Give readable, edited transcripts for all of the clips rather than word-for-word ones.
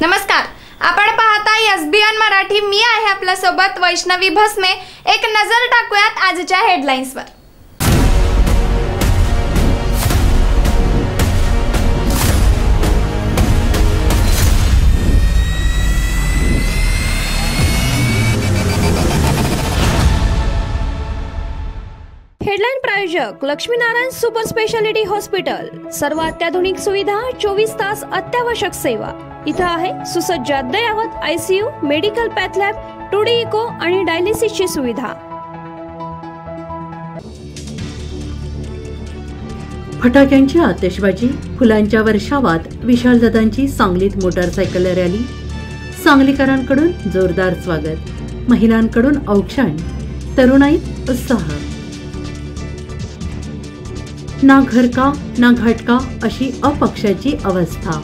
नमस्कार, आपण पाहता एसबीएन मराठी। मी आहे आपल्या सोबत वैष्णवी भस्मे। एक नजर टाकूयात आजच्या हेडलाईन्सवर। हेडलाईन प्रायोजक लक्ष्मीनारायण सुपर स्पेशालिटी हॉस्पिटल। सर्व अत्याधुनिक सुविधा, 24 तास अत्यावश्यक सेवा। इथं आहे सुसज्ज अद्ययावत ICU, medical path lab, 2D echo आणि डायलिसिसची सुविधा। फटाक्यांची आतिषबाजी, फुलांच्या वर्षावात विशालदादांची सांगलीत मोटारसायकल रॅली। सांगलीकरांकडून जोरदार स्वागत, महिलांकडून औक्षण, तरुणाईत उत्साह। ना घर का ना घाटका अशी अपक्षाची अवस्था।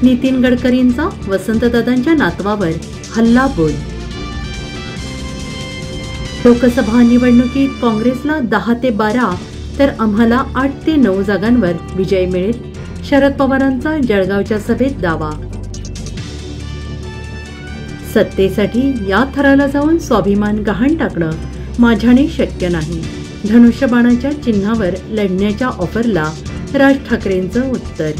नितीन गडकरींचा वसंतदादांच्या नातवावर हल्लाबोल। लोकसभा निवडणुकीत काँग्रेसला 10 ते 12 तर आम्हाला 8 ते 9 जागांवर विजय मिळेल, शरद पवारांचा जळगावच्या सभेत दावा। सत्तेसाठी या थराला जाऊन स्वाभिमान गहाण टाकणं माझ्याने शक्य नाही। धनुष्यबाणाच्या चिन्हावर लढण्याच्या ऑफरला राज ठाकरेंचं उत्तर।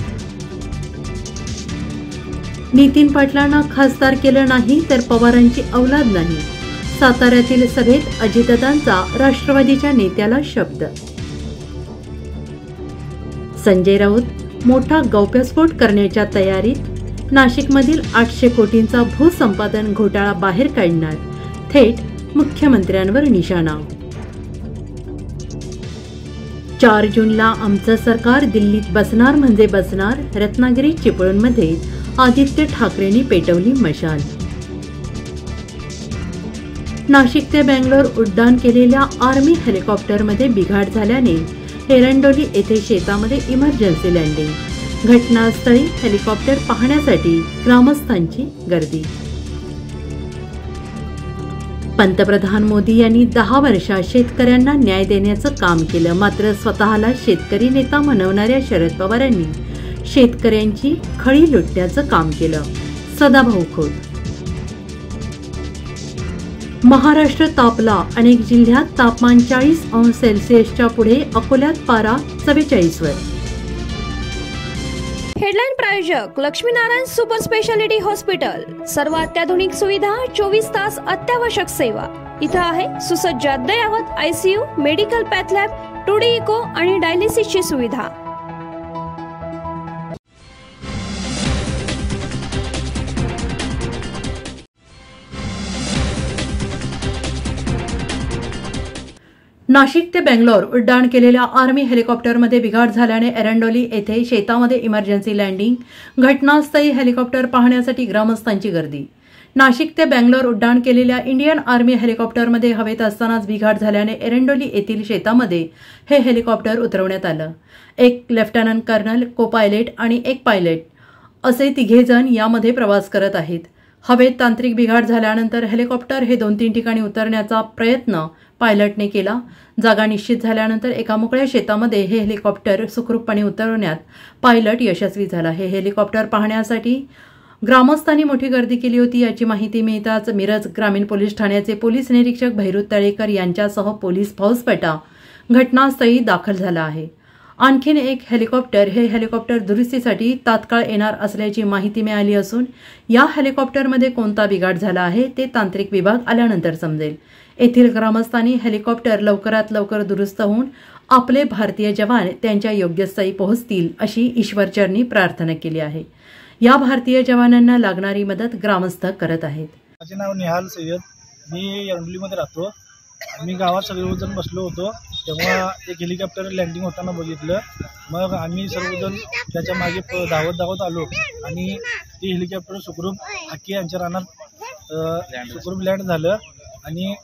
नितीन पाटलांना खासदार केलं नाही तर पवारांची औलाद नाही। साताऱ्यातील सभेत अजितदादांचा राष्ट्रवादीच्या नेत्याला शब्द। संजय राऊत मोठा गौप्यस्फोट करण्याच्या तयारीत। नाशिकमधील 800 कोटींचा भूसंपादन घोटाळा बाहेर काढणार, थेट मुख्यमंत्र्यांवर निशाणा। 4 जूनला आमचं सरकार दिल्लीत बसणार म्हणजे बसणार। रत्नागिरी चिपळूणमध्ये आदित्य ठाकरेंनी पेटवली मशाल। नाशिक ते बेंगलोर उड्डाण केलेल्या आर्मी हेलिकॉप्टरमध्ये बिघाड झाल्याने एरंडोली येथे शेतामध्ये इमर्जन्सी लँडिंग। घटनास्थळी हेलिकॉप्टर पाहण्यासाठी ग्रामस्थांची गर्दी। पंतप्रधान मोदी यांनी 10 वर्षात शेतकऱ्यांना न्याय देण्याचं काम केलं, मात्र स्वतःला शेतकरी नेता म्हणवणाऱ्या शरद पवारांनी शेतकऱ्यांची खळी लुटण्याचं काम केलं। सदाभाऊ खोत। महाराष्ट्र तापला, अनेक जिल्ह्यात तापमान 40°C पुढे, अकोल्यात पारा 44 वर। हेडलाईन प्रायोजक लक्ष्मीनारायण सुपर स्पेशालिटी हॉस्पिटल। सर्व अत्याधुनिक सुविधा, 24 तास अत्यावश्यक सेवा। इथं आहे सुसज्ज अद्ययावत ICU, medical path lab, 2D echo आणि डायलिसिसची सुविधा। नाशिक ते बेंगलोर उड्डाण केलेल्या आर्मी हेलिकॉप्टरमध्ये बिघाड झाल्याने एरंडोली येथे शेतामध्ये इमर्जन्सी लँडिंग। घटनास्थळी हेलिकॉप्टर पाहण्यासाठी ग्रामस्थांची गर्दी। नाशिक ते बेंगलोर उड्डाण केलेल्या इंडियन आर्मी हेलिकॉप्टरमध्ये हवेत असतानाच बिघाड झाल्याने एरंडोली येथील शेतामध्ये हे हेलिकॉप्टर उतरवण्यात आलं। एक लेफ्टनंट कर्नल, को पायलट आणि एक पायलट असे 3 जण यामध्ये प्रवास करत आहेत। हवेत तांत्रिक बिघाड झाल्यानंतर हेलिकॉप्टर हे 2-3 ठिकाणी उतरण्याचा प्रयत्न पायलटने केला। जागा निश्चित झाल्यानंतर एका मोकळ्या शेतामध्ये हे हेलिकॉप्टर सुखरूपपणे उतरवण्यात पायलट यशस्वी झाला। हे हेलिकॉप्टर पाहण्यासाठी ग्रामस्थांनी मोठी गर्दी केली होती। याची माहिती मिळताच मिरज ग्रामीण पोलीस ठाण्याचे पोलीस निरीक्षक भैरव तळेकर यांच्यासह पोलीस फौजफाटा घटनास्थळी दाखल झाला आहे। आणखीन एक हेलिकॉप्टर हे हेलिकॉप्टर दुरुस्तीसाठी तात्काळ येणार असल्याची माहिती मिळाली असून या हेलिकॉप्टरमध्ये कोणता बिघाड झाला आहे ते तांत्रिक विभाग आल्यानंतर समजेल। येथील ग्रामस्थांनी हेलिकॉप्टर लवकरात लवकर दुरुस्त होऊन आपले भारतीय जवान त्यांच्या योग्य स्थळी पोहोचतील अशी ईश्वरचरणी प्रार्थना केली आहे। या भारतीय जवानांना लागणारी मदत ग्रामस्थ करत आहेत। माझे नाव निहाल सय्यद, मी एरंडोलीमध्ये राहतो। आम्ही गावात सगळेजण बसलो होतो तेव्हा एक हेलिकॉप्टर लँडिंग होताना बघितलं। मग आम्ही सर्वजण त्याच्या मागे धावत आलो आणि ते हेलिकॉप्टर सुखरूप हाकी यांच्या रानात सुखरूप लँड झालं आणि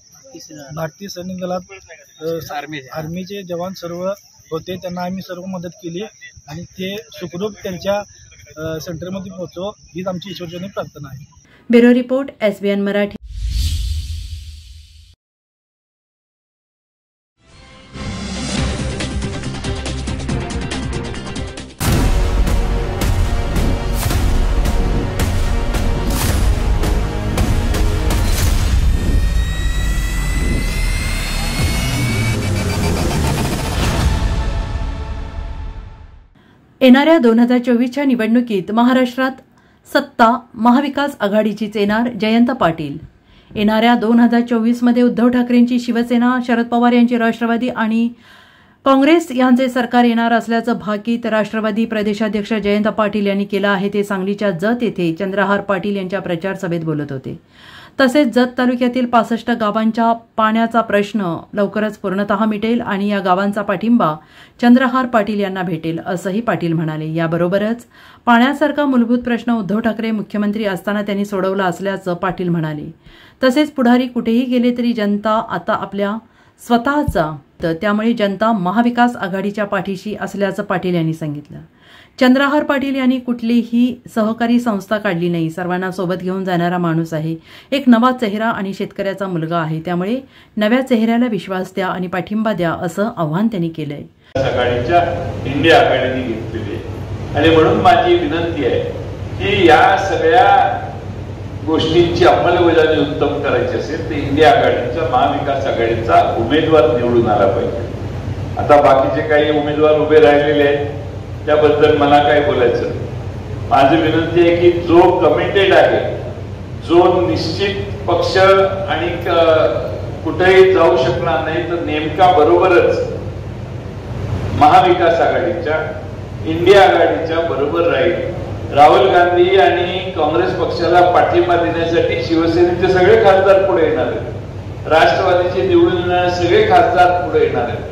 भारतीय सैनिक दलात आर्मीचे जवान सर्व होते, त्यांना आम्ही सर्व मदत केली आणि ते सुखरूप त्यांच्या सेंटरमध्ये पोहोचो हीच आमची ईश्वरचरणी प्रार्थना आहे। Bureau report, SBN Marathi. येणाऱ्या 2024च्या निवडणुकीत महाराष्ट्रात सत्ता महाविकास आघाडीचीच येणार, जयंत पाटील. येणाऱ्या 2024मध्ये उद्धव ठाकरेंची शिवसेना, शरद पवार यांची राष्ट्रवादी आणि काँग्रेस यांचे सरकार येणार असल्याचं भाकीत राष्ट्रवादी प्रदेशाध्यक्ष जयंत पाटील यांनी केलं आहे. ते सांगलीच्या जत येथे चंद्रहार पाटील यांच्या प्रचार सभेत बोलत होते. तसेच जत तालुक्यातील 65 गावांच्या पाण्याचा प्रश्न लवकरच पूर्णतः मिटेल आणि या गावांचा पाठिंबा चंद्रहार पाटील यांना भेटेल असंही पाटील म्हणाले. याबरोबरच पाण्यासारखा मूलभूत प्रश्न उद्धव ठाकरे मुख्यमंत्री असताना त्यांनी सोडवला असल्याचं पाटील म्हणाले. तसेच पुढारी कुठेही गेले तरी जनता आता आपल्या स्वतःचा, त्यामुळे जनता महाविकास आघाडीच्या पाठीशी असल्याचं पाटील यांनी सांगितलं. चंद्रहार पाटील यांनी कुठलीही सहकारी संस्था काढली नाही. सर्वांना सोबत घेऊन जाणारा माणूस आहे. एक नवा चेहरा आणि शेतकऱ्याचा मुलगा आहे. त्यामुळे नव्या चेहऱ्याला विश्वास द्या आणि पाठिंबा द्या असं आव्हान त्यांनी केलंय. आघाडीच्या इंडिया आघाडीने घेतलेली आहे आणि म्हणून माझी विनंती आहे की या सगळ्या गोष्टींची अंमलबजावणी उत्तम करायची असेल तर इंडिया आघाडीचा, महाविकास आघाडीचा उमेदवार निवडून आला पाहिजे. आता बाकीचे काही उमेदवार उभे राहिलेले आहेत त्याबद्दल मला काय बोलायचं. माझी विनंती आहे की जो कमिटेड आहे, जो निश्चित पक्ष आणि कुठेही जाऊ शकणार नाही तर नेमका बरोबरच महाविकास आघाडीच्या, इंडिया आघाडीच्या बरोबर राहील. राहुल गांधी आणि काँग्रेस पक्षाला पाठिंबा देण्यासाठी शिवसेनेचे सगळे खासदार पुढे येणार आहेत. राष्ट्रवादीचे निवडून येणारे सगळे खासदार पुढे येणार आहेत.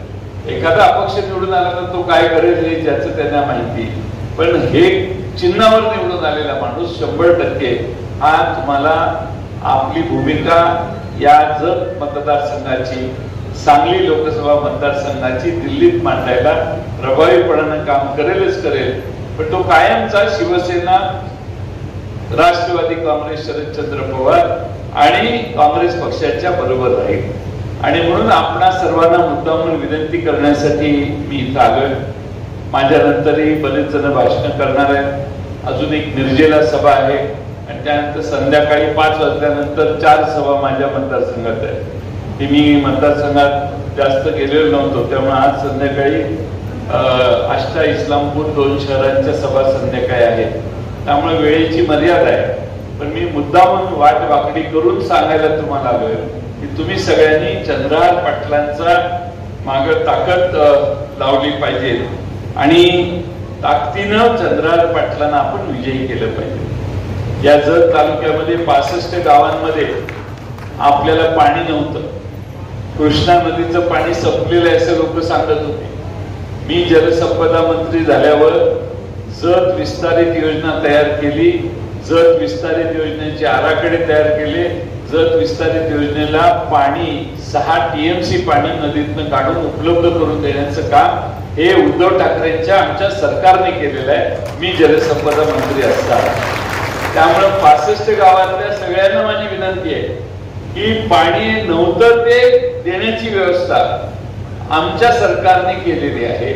एखादा अपक्ष निवडून आला तर तो काय करेल हे त्याचं त्यांना माहिती. पण हे चिन्हावर निवडून आलेला माणूस 100% हा तुम्हाला आपली भूमिका या जत मतदारसंघाची, सांगली लोकसभा मतदारसंघाची दिल्लीत मांडायला प्रभावीपणाने काम करेलच करेल. पण तो कायमचा शिवसेना, राष्ट्रवादी काँग्रेस, शरदचंद्र पवार आणि काँग्रेस पक्षाच्या बरोबर राहील. आणि म्हणून आपणा सर्वांना मुद्दामून विनंती करण्यासाठी मी इथं आलोय. माझ्यानंतरही बरेच जण भाषण करणार आहेत. अजून एक निर्जेला सभा आहे आणि त्यानंतर संध्याकाळी 5 वाजल्यानंतर 4 सभा माझ्या मतदारसंघात आहे. ते मी मतदारसंघात जास्त गेलेलो नव्हतो त्यामुळे आज संध्याकाळी आष्टा, इस्लामपूर 2 शहरांच्या सभा संध्याकाळी आहेत. त्यामुळे वेळेची मर्यादा आहे. पण मी मुद्दामून वाट वाकडी करून सांगायला तुम्हाला आलोय की तुम्ही सगळ्यांनी चंद्रहार पाटलांचा माग ताकद लावली पाहिजे आणि ताकदीनं चंद्रहार पाटलांना आपण विजयी केलं पाहिजे. या जत तालुक्यामध्ये 65 गावांमध्ये आपल्याला पाणी नव्हतं. कृष्णा नदीचं पाणी संपलेलं आहे असं लोक सांगत होते. मी जलसंपदा मंत्री झाल्यावर जत विस्तारित योजना तयार केली. जत विस्तारित योजनेचे आराखडे तयार केले. जत विस्तारित योजनेला पाणी 6 TMC पाणी नदीतनं काढून उपलब्ध करून देण्याचं काम हे उद्धव ठाकरेंच्या आमच्या सरकारने केलेलं आहे मी जलसंपदा मंत्री असताना. त्यामुळे 65 गावातल्या सगळ्यांना माझी विनंती आहे की पाणी नव्हतं ते देण्याची व्यवस्था आमच्या सरकारने केलेली आहे.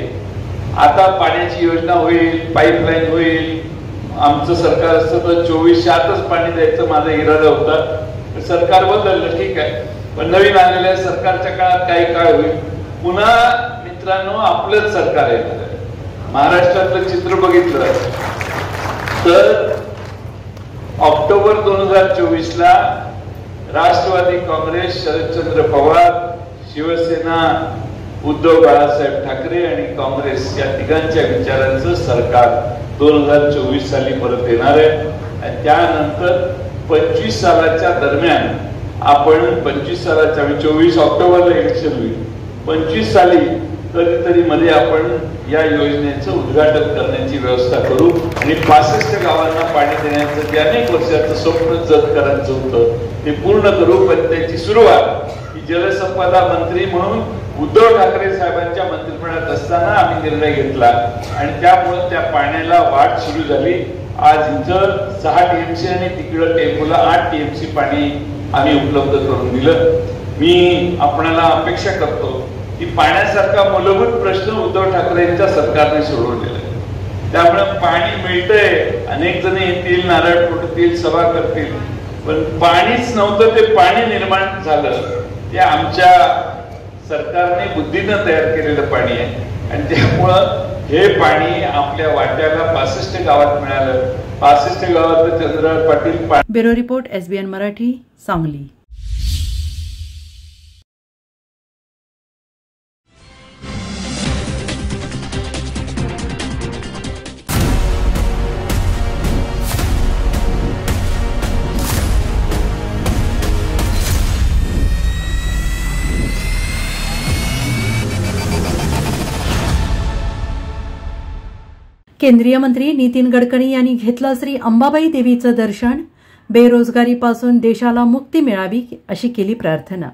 आता पाण्याची योजना होईल, पाईपलाईन होईल. आमचं सरकार असतं तर 24 आतच पाणी द्यायचं माझा इरादा होता. सरकार बदललं, ठीक आहे. पण नवीन आलेल्या सरकारच्या काळात काही काळ होईल. पुन्हा मित्रांनो आपलंच सरकार येणार आहे. महाराष्ट्रातलं चित्र बघितलं तर ऑक्टोबर 2024ला राष्ट्रवादी काँग्रेस, शरदचंद्र पवार, शिवसेना, उद्धव बाळासाहेब ठाकरे आणि काँग्रेस या तिघांच्या विचारांचं सरकार 2024 साली परत येणार आहे. आणि त्यानंतर 25 सालाच्या दरम्यान आपण 25 सालाच्या 24 ऑक्टोबरला इलेक्शन होईल. 25 साली कधीतरी मध्ये आपण या योजनेचं उद्घाटन करण्याची व्यवस्था करू आणि 65 गावांना पाणी देण्याचं जे अनेक वर्षाचं स्वप्न जतकरांचं होतं ते पूर्ण करू. पण त्याची सुरुवात ही जलसंपदा मंत्री म्हणून उद्धव ठाकरे साहेबांच्या मंत्रिमंडळात असताना आम्ही निर्णय घेतला आणि त्यामुळे त्या पाण्याला वाट सुरू झाली. आज इथं 6 TMC आणि तिकडं टेंबूला 8 TMC पाणी आम्ही उपलब्ध करून दिलं. मी आपणाला अपेक्षा करतो की पाण्यासारखा मूलभूत प्रश्न उद्धव ठाकरेंच्या सरकारने सोडवलेला आहे. त्यामुळे पाणी मिळतंय. अनेक जण येतील, नारळ फोडतील, सभा करतील. पण पाणीच नव्हतं ते पाणी निर्माण झालं ते आमच्या सरकारने बुद्धीनं तयार केलेलं पाणी आहे. आणि त्यामुळं हे पाणी आपल्या वाट्याला 65 गावात मिळालं. 65 गावात Chandrarao Patil bureau report SBN Marathi, Sangli. केंद्रीय मंत्री नितीन गडकरी यांनी घेतलं श्री अंबाबाई देवीचं दर्शन. बेरोजगारीपासून देशाला मुक्ती मिळावी अशी केली प्रार्थना.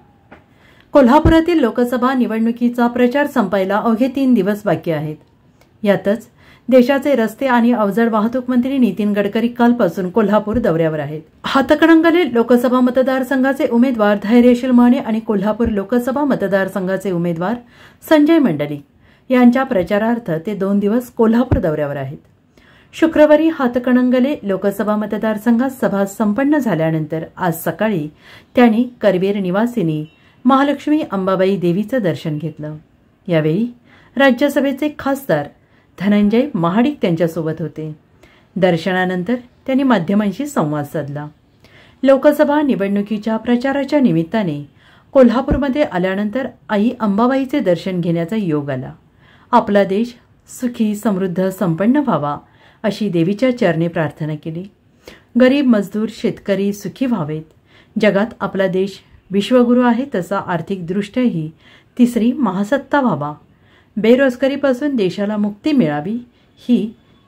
कोल्हापुरातील लोकसभा निवडणुकीचा प्रचार संपायला अवघे 3 दिवस बाकी आहेत. यातच देशाचे रस्ते आणि अवजड वाहतूक मंत्री नितीन गडकरी कालपासून कोल्हापूर दौऱ्यावर आहेत. हातकणंगले लोकसभा मतदारसंघाचे उमेदवार धैर्यशील माने आणि कोल्हापूर लोकसभा मतदारसंघाचे उमेदवार संजय मंडलिक यांच्या प्रचारार्थ ते 2 दिवस कोल्हापूर दौऱ्यावर आहेत. शुक्रवारी हातकणंगले लोकसभा मतदारसंघात सभा संपन्न झाल्यानंतर आज सकाळी त्यांनी करवीर निवासिनी महालक्ष्मी अंबाबाई देवीचं दर्शन घेतलं. यावेळी राज्यसभेचे खासदार धनंजय महाडिक त्यांच्यासोबत होते. दर्शनानंतर त्यांनी माध्यमांशी संवाद साधला. लोकसभा निवडणुकीच्या प्रचाराच्या निमित्ताने कोल्हापूरमध्ये आल्यानंतर आई अंबाबाईचे दर्शन घेण्याचा योग आला. आपला देश सुखी समृद्ध संपन्न व्हावा अशी देवीच्या चरणी प्रार्थना केली. गरीब मजदूर शेतकरी सुखी व्हावेत. जगात आपला देश विश्वगुरू आहे तसा आर्थिकदृष्ट्याही तिसरी महासत्ता व्हावा. बेरोजगारीपासून देशाला मुक्ती मिळावी ही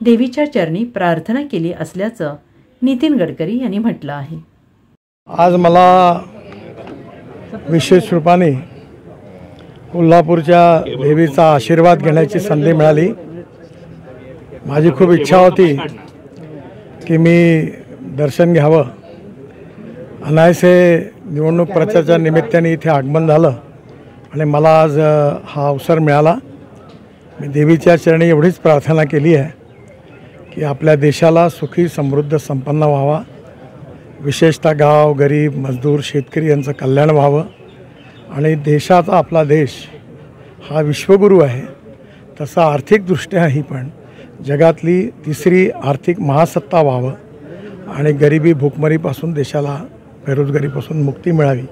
देवीच्या चरणी प्रार्थना केली असल्याचं नितीन गडकरी यांनी म्हटलं आहे. आज मला विशेष रूपाने कोल्हापूरच्या देवीचा आशीर्वाद घेण्याची संधी मिळाली. माझी खूप इच्छा होती की मी दर्शन घ्यावं. अनायसे निवडणूक प्रचाराच्या निमित्ताने इथे आगमन झालं आणि मला आज हा अवसर मिळाला. मी देवीच्या चरणी एवढीच प्रार्थना केली आहे की आपल्या देशाला सुखी समृद्ध संपन्न व्हावा. विशेषतः गाव गरीब मजदूर शेतकरी यांचं कल्याण व्हावं आणि देशाचा आपला देश हा विश्वगुरू आहे तसा आर्थिकदृष्ट्याही पण जगातली तिसरी आर्थिक महासत्ता व्हावं आणि गरिबी भूकमरीपासून देशाला बेरोजगारीपासून मुक्ती मिळावी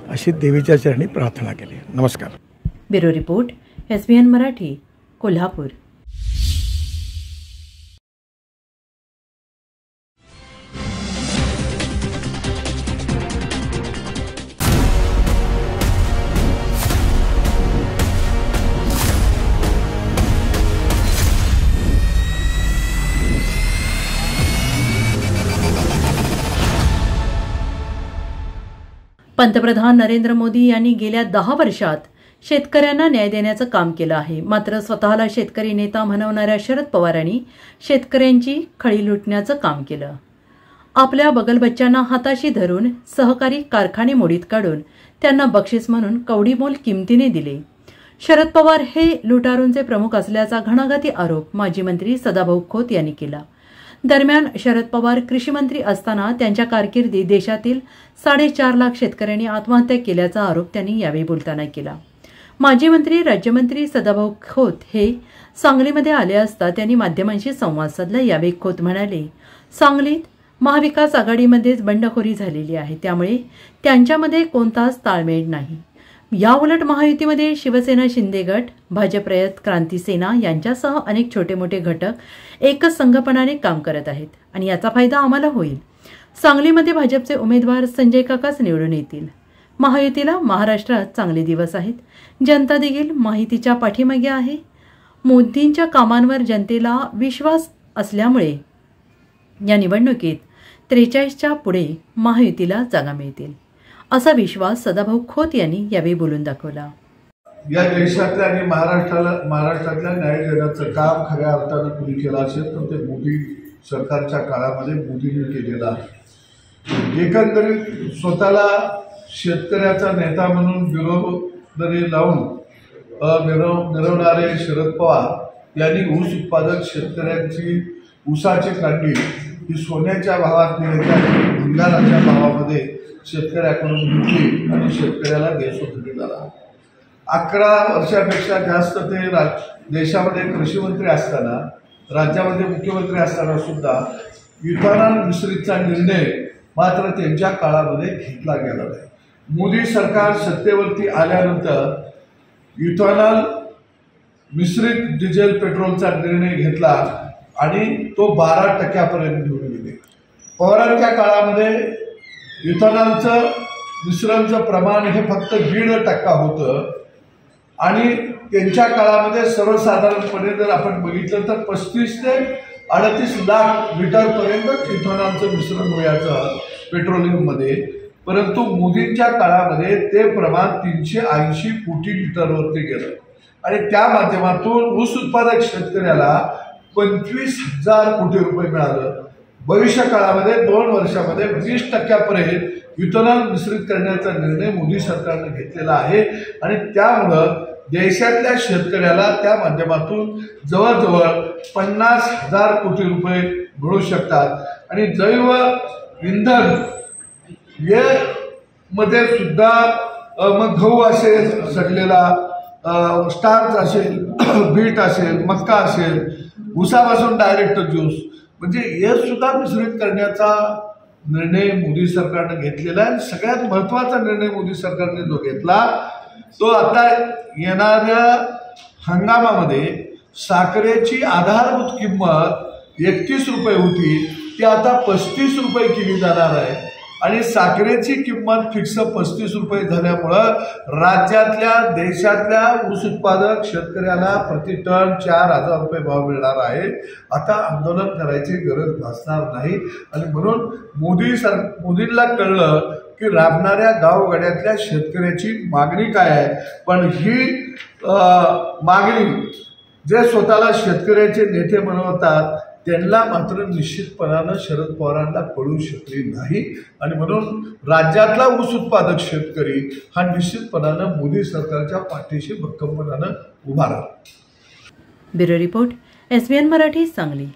अशी देवीच्या चरणी प्रार्थना केली. नमस्कार. Bureau report SBN Marathi, Kolhapur. पंतप्रधान नरेंद्र मोदी यांनी गेल्या 10 वर्षात शेतकऱ्यांना न्याय देण्याचं काम केलं आहे. मात्र स्वतःला शेतकरी नेता म्हणवणाऱ्या शरद पवारांनी शेतकऱ्यांची खळी लुटण्याचं काम केलं. आपल्या बगलबच्च्यांना हाताशी धरून सहकारी कारखाने मोडीत काढून त्यांना बक्षीस म्हणून कवडीमोल किमतीने दिले. शरद पवार हे लुटारूंचे प्रमुख असल्याचा घणाघाती आरोप माजी मंत्री सदाभाऊ खोत यांनी केला. दरम्यान शरद पवार कृषीमंत्री असताना त्यांच्या कारकिर्दीत देशातील 4.5 लाख शेतकऱ्यांनी आत्महत्या केल्याचा आरोप त्यांनी यावेळी बोलताना केला. माजी मंत्री राज्यमंत्री सदाभाऊ खोत हे सांगलीमध्ये आले असता त्यांनी माध्यमांशी संवाद साधला. यावेळी खोत म्हणाले, सांगलीत महाविकास आघाडीमध्येच बंडखोरी झालेली आहे, त्यामुळे त्यांच्यामध्ये कोणताच ताळमेळ नाही. याउलट महायुतीमध्ये शिवसेना शिंदे गट, भाजप रयत क्रांती सेना यांच्यासह अनेक छोटे मोठे घटक एकच संघपणाने काम करत आहेत आणि याचा फायदा आम्हाला होईल. सांगलीमध्ये भाजपचे उमेदवार संजय काकाच निवडून येतील. महायुतीला महाराष्ट्रात चांगले दिवस आहेत. जनता देखील माहितीच्या पाठीमागे आहे. मोदींच्या कामांवर जनतेला विश्वास असल्यामुळे या निवडणुकीत 43च्या पुढे महायुतीला जागा मिळतील असा विश्वास सदाभाऊ खोत यांनी यावेळी बोलून दाखवला. या देशातल्या आणि महाराष्ट्रातल्या न्याय देण्याचं काम खऱ्या अर्थानं कुणी केलं असेल तर ते मोदी सरकारच्या काळामध्ये मोदींनी केलेलं आहे. एकंदरीत स्वतःला शेतकऱ्याचा नेता म्हणून विरोधरी लावून मिरवणारे शरद पवार यांनी ऊस उत्पादक शेतकऱ्यांची ऊसाची काढणी ही सोन्याच्या भावात भंगाराच्या भावामध्ये शेतकऱ्याकडून घेतली आणि शेतकऱ्याला बेसुध झाला. 11 वर्षापेक्षा जास्त ते देशामध्ये कृषी मंत्री असताना, राज्यामध्ये मुख्यमंत्री असताना सुद्धा इथेनॉल मिश्रितचा निर्णय मात्र त्यांच्या काळामध्ये घेतला गेला नाही. मोदी सरकार सत्तेवरती आल्यानंतर इथेनॉल मिश्रित डिझेल पेट्रोलचा निर्णय घेतला आणि तो 12% घेऊन गेले. पवारांच्या काळामध्ये इथेनॉलचं मिश्रणचं प्रमाण हे फक्त 1.5% होतं आणि त्यांच्या काळामध्ये सर्वसाधारणपणे जर आपण बघितलं तर 35 ते 38 लाख लिटरपर्यंत इथेनॉलचं मिश्रण व्हायचं पेट्रोलियममध्ये. परंतु मोदींच्या काळामध्ये ते प्रमाण 380 कोटी लिटरवरती गेलं आणि त्या माध्यमातून ऊस उत्पादक शेतकऱ्याला 25,000 कोटी रुपये मिळालं. भविष्य काळामध्ये 2 वर्षामध्ये 20% इथेनॉल मिश्रित करण्याचा निर्णय मोदी सरकारने घेतलेला आहे आणि त्यामुळं देशातल्या शेतकऱ्याला त्या माध्यमातून जवळजवळ 50,000 कोटी रुपये मिळू शकतात. आणि जैव इंधन हे मध्ये सुद्धा मग गहू असेल, सडलेला स्टार्च असेल, बीट असेल, मक्का असेल, ऊसापासून डायरेक्ट ज्यूस, म्हणजे हे सुद्धा मिश्रित करण्याचा निर्णय मोदी सरकारने घेतलेला आहे. सगळ्यात महत्त्वाचा निर्णय मोदी सरकारने जो घेतला तो आता येणाऱ्या हंगामामध्ये साखरेची आधारभूत किंमत 31 रुपये होती, ती आता 35 रुपये केली जाणार आहे आणि साखरेची किंमत फिक्स 35 रुपये झाल्यामुळं राज्यातल्या देशातल्या ऊस उत्पादक शेतकऱ्याला प्रति टन 4,000 रुपये भाव मिळणार आहे. आता आंदोलन करायची गरज भासणार नाही आणि म्हणून मोदींना कळलं की राबणाऱ्या गावगाड्यातल्या शेतकऱ्याची मागणी काय आहे. पण ही मागणी जे स्वतःला शेतकऱ्याचे नेते म्हणवतात त्यांना मात्र निश्चितपणानं शरद पवारांना कळू शकली नाही आणि म्हणून राज्यातला ऊस उत्पादक शेतकरी हा निश्चितपणानं मोदी सरकारच्या पाठीशी भक्कमपणानं उभा राहिला. Bureau report, SBN Marathi, Sangli.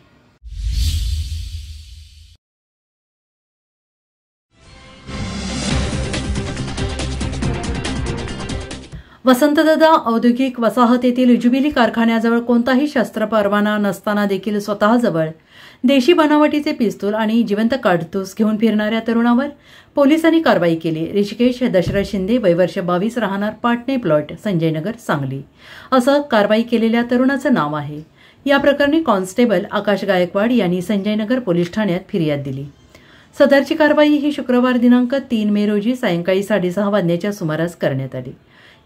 Vasantdada औद्योगिक वसाहतीतील जुबिली कारखान्याजवळ कोणताही शस्त्र परवाना नसताना देखील स्वतःजवळ देशी बनावटीचे पिस्तूल आणि जिवंत काडतूस घेऊन फिरणाऱ्या तरुणावर पोलिसांनी कारवाई केली. ऋषिकेश दशरथ शिंदे, वय वर्ष 22, राहणार पाटणे प्लॉट, संजयनगर, सांगली, असं कारवाई केलेल्या तरुणाचं नाव आहे. या प्रकरणी कॉन्स्टेबल आकाश गायकवाड यांनी संजयनगर पोलीस ठाण्यात फिर्याद दिली. सदरची कारवाई ही शुक्रवार दिनांक 3 मे रोजी सायंकाळी 6:30 वाजण्याच्या सुमारास करण्यात आली.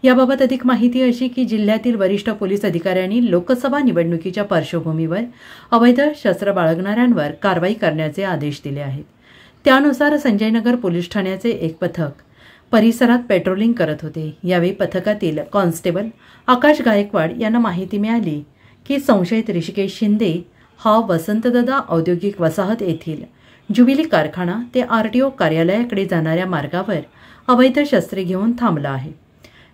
याबाबत अधिक माहिती अशी की जिल्ह्यातील वरिष्ठ पोलीस अधिकाऱ्यांनी लोकसभा निवडणुकीच्या पार्श्वभूमीवर अवैध शस्त्र बाळगणाऱ्यांवर कारवाई करण्याचे आदेश दिले आहेत. त्यानुसार संजयनगर पोलीस ठाण्याचे एक पथक परिसरात पेट्रोलिंग करत होते. यावेळी पथकातील कॉन्स्टेबल आकाश गायकवाड यांना माहिती मिळाली की संशयित ऋषिकेश शिंदे हा वसंतदादा औद्योगिक वसाहत येथील जुबिली कारखाना ते RTO कार्यालयाकडे जाणाऱ्या मार्गावर अवैध शस्त्रे घेऊन थांबला आहे.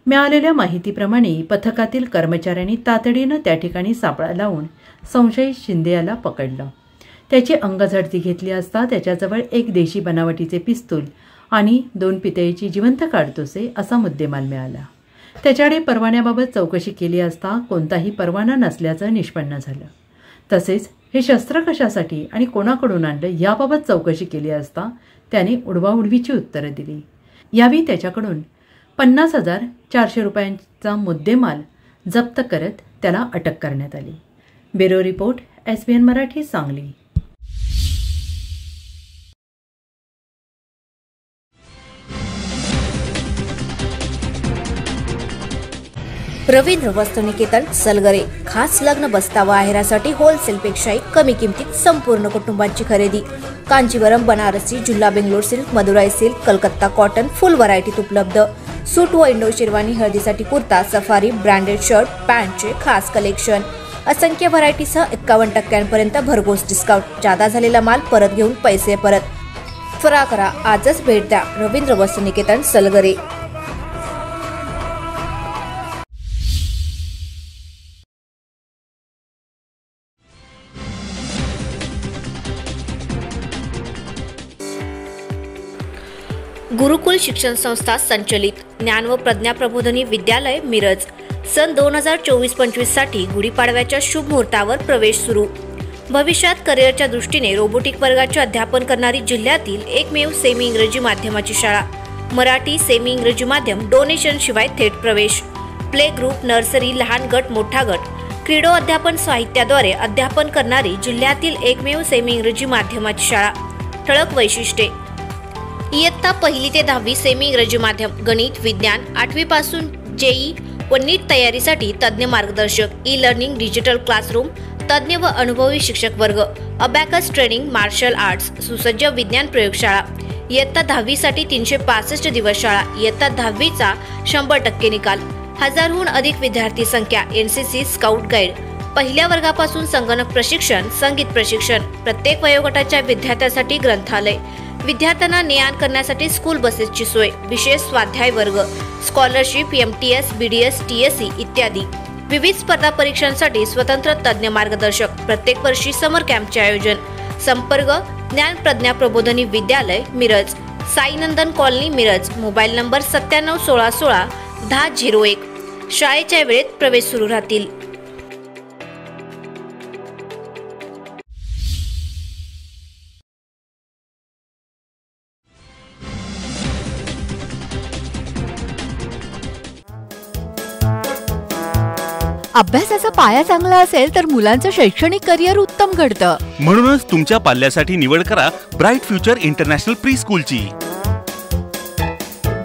मिळालेल्या माहितीप्रमाणे पथकातील कर्मचाऱ्यांनी तातडीनं त्या ठिकाणी सापळा लावून संशयित शिंदे याला पकडलं. त्याची अंगझडती घेतली असता त्याच्याजवळ एक देशी बनावटीचे पिस्तूल आणि 2 पितळेची जिवंत काडतुसे असा मुद्देमाल मिळाला. त्याच्याकडे परवान्याबाबत चौकशी केली असता कोणताही परवाना नसल्याचं निष्पन्न झालं. तसेच हे शस्त्र कशासाठी आणि कोणाकडून आणलं याबाबत चौकशी केली असता त्याने उडवाउडवीची उत्तरं दिली. यावेळी त्याच्याकडून 50,400 रुपयांचा मुद्देमाल जप्त करत त्याला अटक करण्यात आली. Bureau report, SBN Marathi, Sangli. Ravindra Vastraniketan, Salgare, खास लग्न बस्तावा आहेरासाठी होलसेलपेक्षाही कमी किमतीत संपूर्ण कुटुंबाची खरेदी. कांजीवरम, बनारसी, जुल्ला Bangalore silk, Madurai silk, Calcutta cotton full व्हरायटीत उपलब्ध. सूट व इंडो शेरवानी, हळदीसाठी कुर्ता, सफारी, ब्रँडेड शर्ट, पॅन्टचे खास कलेक्शन. असंख्य व्हरायटीसह 51% भरघोस डिस्काउंट. जादा झालेला माल परत घेऊन पैसे परत. त्वरा करा, आजच भेट द्या. रवींद्र वस्त्रनिकेतन, सलगरे. गुरुकुल शिक्षण संस्था संचलित ज्ञान व प्रज्ञा प्रबोधिनी विद्यालय मिरज सन 2024-25 साठी गुढीपाडव्याच्या शुभ मुहूर्तावर प्रवेश सुरू। भविष्यात करिअरच्या दृष्टीने रोबोटिक वर्गाचे अध्यापन करणारी जिल्ह्यातील एकमेव सेमी इंग्रजी माध्यमाची शाळा। मराठी सेमी इंग्रजी माध्यम डोनेशन शिवाय थेट प्रवेश। प्ले ग्रुप, नर्सरी, लहान गट, मोठा गट, क्रीडो अध्यापन साहित्याद्वारे अध्यापन करणारी जिल्ह्यातील एकमेव सेमी इंग्रजी माध्यमाची शाळा। ठळक वैशिष्ट्ये: इयत्ता 1ली ते 10वी सेमी इंग्रजी माध्यम, गणित, विज्ञान, 8वी पासून जेई व नीट तयारीसाठी तज्ञ मार्गदर्शक, ई लर्निंग, डिजिटल क्लासरूम, तज्ञ व अनुभवी शिक्षक वर्ग, अबॅकस ट्रेनिंग, मार्शल आर्ट्स, सुसज्ज विज्ञान प्रयोगशाळा। इयत्ता 10वी साठी 365 दिवस शाळा। इयत्ता 10वीचा 100% निकाल। 1000हून अधिक विद्यार्थी संख्या। NCC, scout guide. पहिल्या वर्गापासून संगणक प्रशिक्षण, संगीत प्रशिक्षण। प्रत्येक वयोगटाच्या विद्यार्थ्यांसाठी ग्रंथालय। विद्यार्थ्यांना ने-आण करण्यासाठी स्कूल बसेसची सोय। विशेष स्वाध्याय वर्ग, स्कॉलरशिप, MTS, BDS, TSC इत्यादी। विविध स्पर्धा परीक्षांसाठी स्वतंत्र तज्ञ मार्गदर्शक। प्रत्येक वर्षी समर कॅम्पचे आयोजन। संपर्क: ज्ञान प्रज्ञा प्रबोधिनी विद्यालय Miraj, Sainandan colony Miraj. Mobile number 97 16 16 10 01। शाळेच्या वेळेत प्रवेश सुरू राहतील। अभ्यासाचा पाया चांगला असेल तर मुलांचं शैक्षणिक करिअर उत्तम घडतं। म्हणूनच तुमच्या पाल्यासाठी निवड करा ब्राईट फ्युचर इंटरनॅशनल प्री स्कूलची।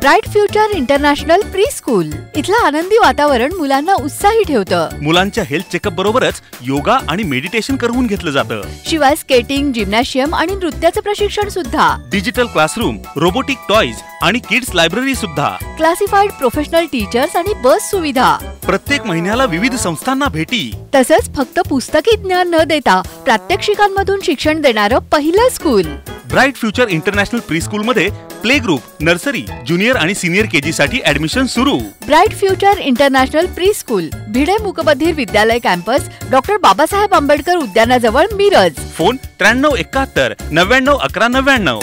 Bright future international pre school इथलं आनंदी वातावरण मुलांना उत्साही ठेवतं। मुलांच्या हेल्थ चेकअप बरोबरच योगा आणि मेडिटेशन करून घेतलं जातं। शिवाय स्केटिंग, जिम्नॅशियम आणि नृत्याचं प्रशिक्षण सुद्धा। डिजिटल क्लासरूम, रोबोटिक टॉयज आणि किड्स लायब्ररी सुद्धा। क्लासिफाईड प्रोफेशनल टीचर्स आणि बस सुविधा। प्रत्येक महिन्याला विविध संस्थांना भेटी। तसंच फक्त पुस्तकी ज्ञान न देता प्रात्यक्षिकांमधून शिक्षण देणारं पहिलं school. Bright future international pre school मध्ये प्ले ग्रुप, नर्सरी, ज्युनियर आणि सिनियर KG साठी ऍडमिशन सुरू। Bright future international pre school, Bhide मूकबधीर विद्यालय कॅम्पस, डॉक्टर बाबासाहेब आंबेडकर उद्यानाजवळ मिरज। फोन 93 71 99 11 99।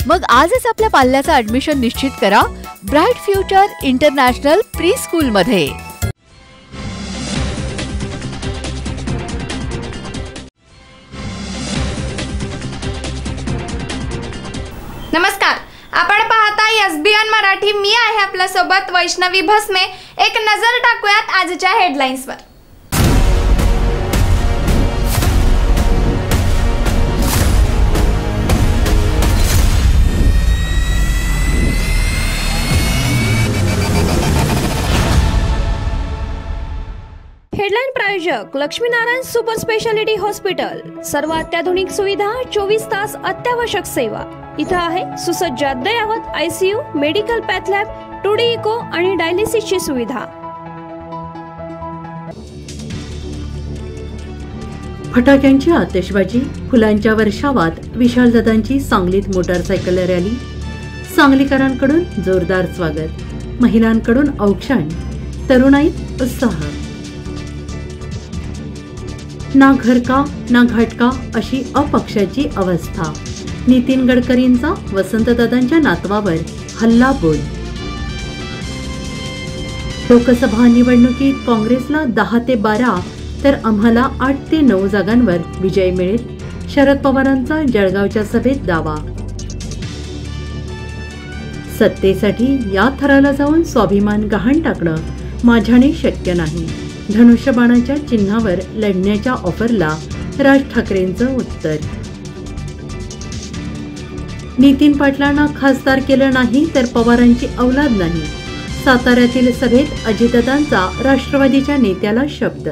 मग आजच आपल्या पाल्याचं ऍडमिशन निश्चित करा bright future international pre school मध्ये। नमस्कार, आपण पाहता SBN मराठी। मी आहे आपल्या सोबत वैष्णवी भस्मे। एक नजर टाकूयात आजच्या हेडलाईन्सवर। हेडलाईन प्रायोजक लक्ष्मीनारायण सुपर स्पेशालिटी हॉस्पिटल। सर्व अत्याधुनिक सुविधा, 24 तास अत्यावश्यक सेवा। इथं आहे सुसज्ज अद्ययावत ICU, medical path lab, 2D echo आणि डायलिसिसची सुविधा। फटाक्यांची आतिषबाजी, फुलांच्या वर्षावात विशालदादांची सांगलीत मोटारसायकल रॅली। सांगलीकरांकडून जोरदार स्वागत, महिलांकडून औक्षण, तरुणाईत उत्साह। ना घर का ना घटका अशी अपक्षाची अवस्था। नितीन गडकरींचा वसंतदादांच्या नातवावर हल्लाबोल। लोकसभा निवडणुकीत काँग्रेसला 10 ते 12 तर आम्हाला 8 ते 9 जागांवर विजय मिळेल, शरद पवारांचा जळगावच्या सभेत दावा। सत्तेसाठी या थराला जाऊन स्वाभिमान गहाण टाकणं माझ्याने शक्य नाही, धनुष्यबाणाच्या चिन्हावर लढण्याच्या ऑफरला राज ठाकरेंचं उत्तर। नितीन पाटलांना खासदार केलं नाही तर पवारांची औलाद नाही, साताऱ्यातील सभेत अजितदादांचा राष्ट्रवादीच्या नेत्याला शब्द।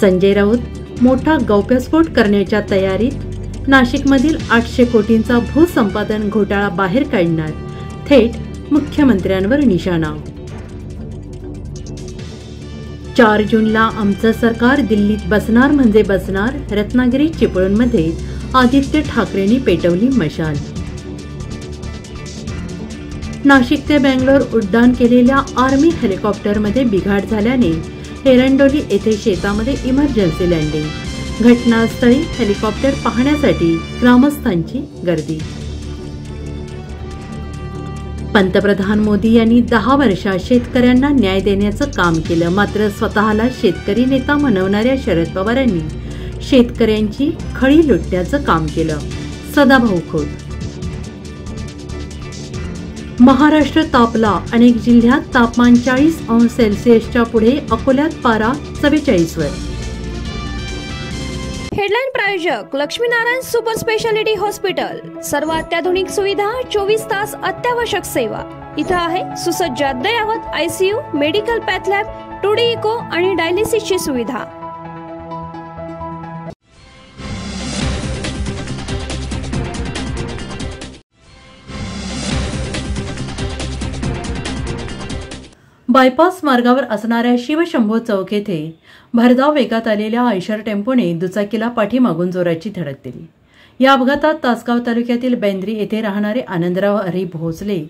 संजय राऊत मोठा गौप्यस्फोट करण्याच्या तयारीत, नाशिकमधील 800 कोटींचा भूसंपादन घोटाळा बाहेर काढणार, थेट मुख्यमंत्र्यांवर निशाणा। 4 जूनला आमचं सरकार दिल्लीत बसणार म्हणजे बसणार, रत्नागिरी चिपळूणमध्ये आदित्य ठाकरेंनी पेटवली मशाल। नाशिक ते बेंगलोर उड्डाण केलेल्या आर्मी हेलिकॉप्टरमध्ये बिघाड झाल्याने एरंडोली येथे शेतामध्ये इमर्जन्सी लँडिंग। घटनास्थळी हेलिकॉप्टर पाहण्यासाठी ग्रामस्थांची गर्दी। पंतप्रधान मोदी यांनी 10 वर्षात शेतकऱ्यांना न्याय देण्याचं काम केलं, मात्र स्वतःला शेतकरी नेता म्हणवणाऱ्या शरद पवारांनी शेतकऱ्यांची खळी लुटण्याचं काम केलं. सदाभाऊ खोत. महाराष्ट्र तापला. अनेक जिल्ह्यात तापमान 40°C पुढे. अकोल्यात पारा 44वर. हेडलाईन प्रायोजक लक्ष्मीनारायण सुपर स्पेशालिटी हॉस्पिटल. सर्व अत्याधुनिक सुविधा, 24 तास अत्यावश्यक सेवा. इथं आहे सुसज्ज अद्ययावत ICU, medical path lab, 2D echo आणि डायलिसिसची सुविधा. बायपास मार्गावर असणाऱ्या शिवशंभो चौक येथे भरधाव वेगात आलेल्या आयशर टेम्पोने दुचाकीला पाठीमागून जोराची धडक दिली. या अपघातात तासगाव तालुक्यातील बेंद्री येथे राहणारे आनंदराव हरी भोसले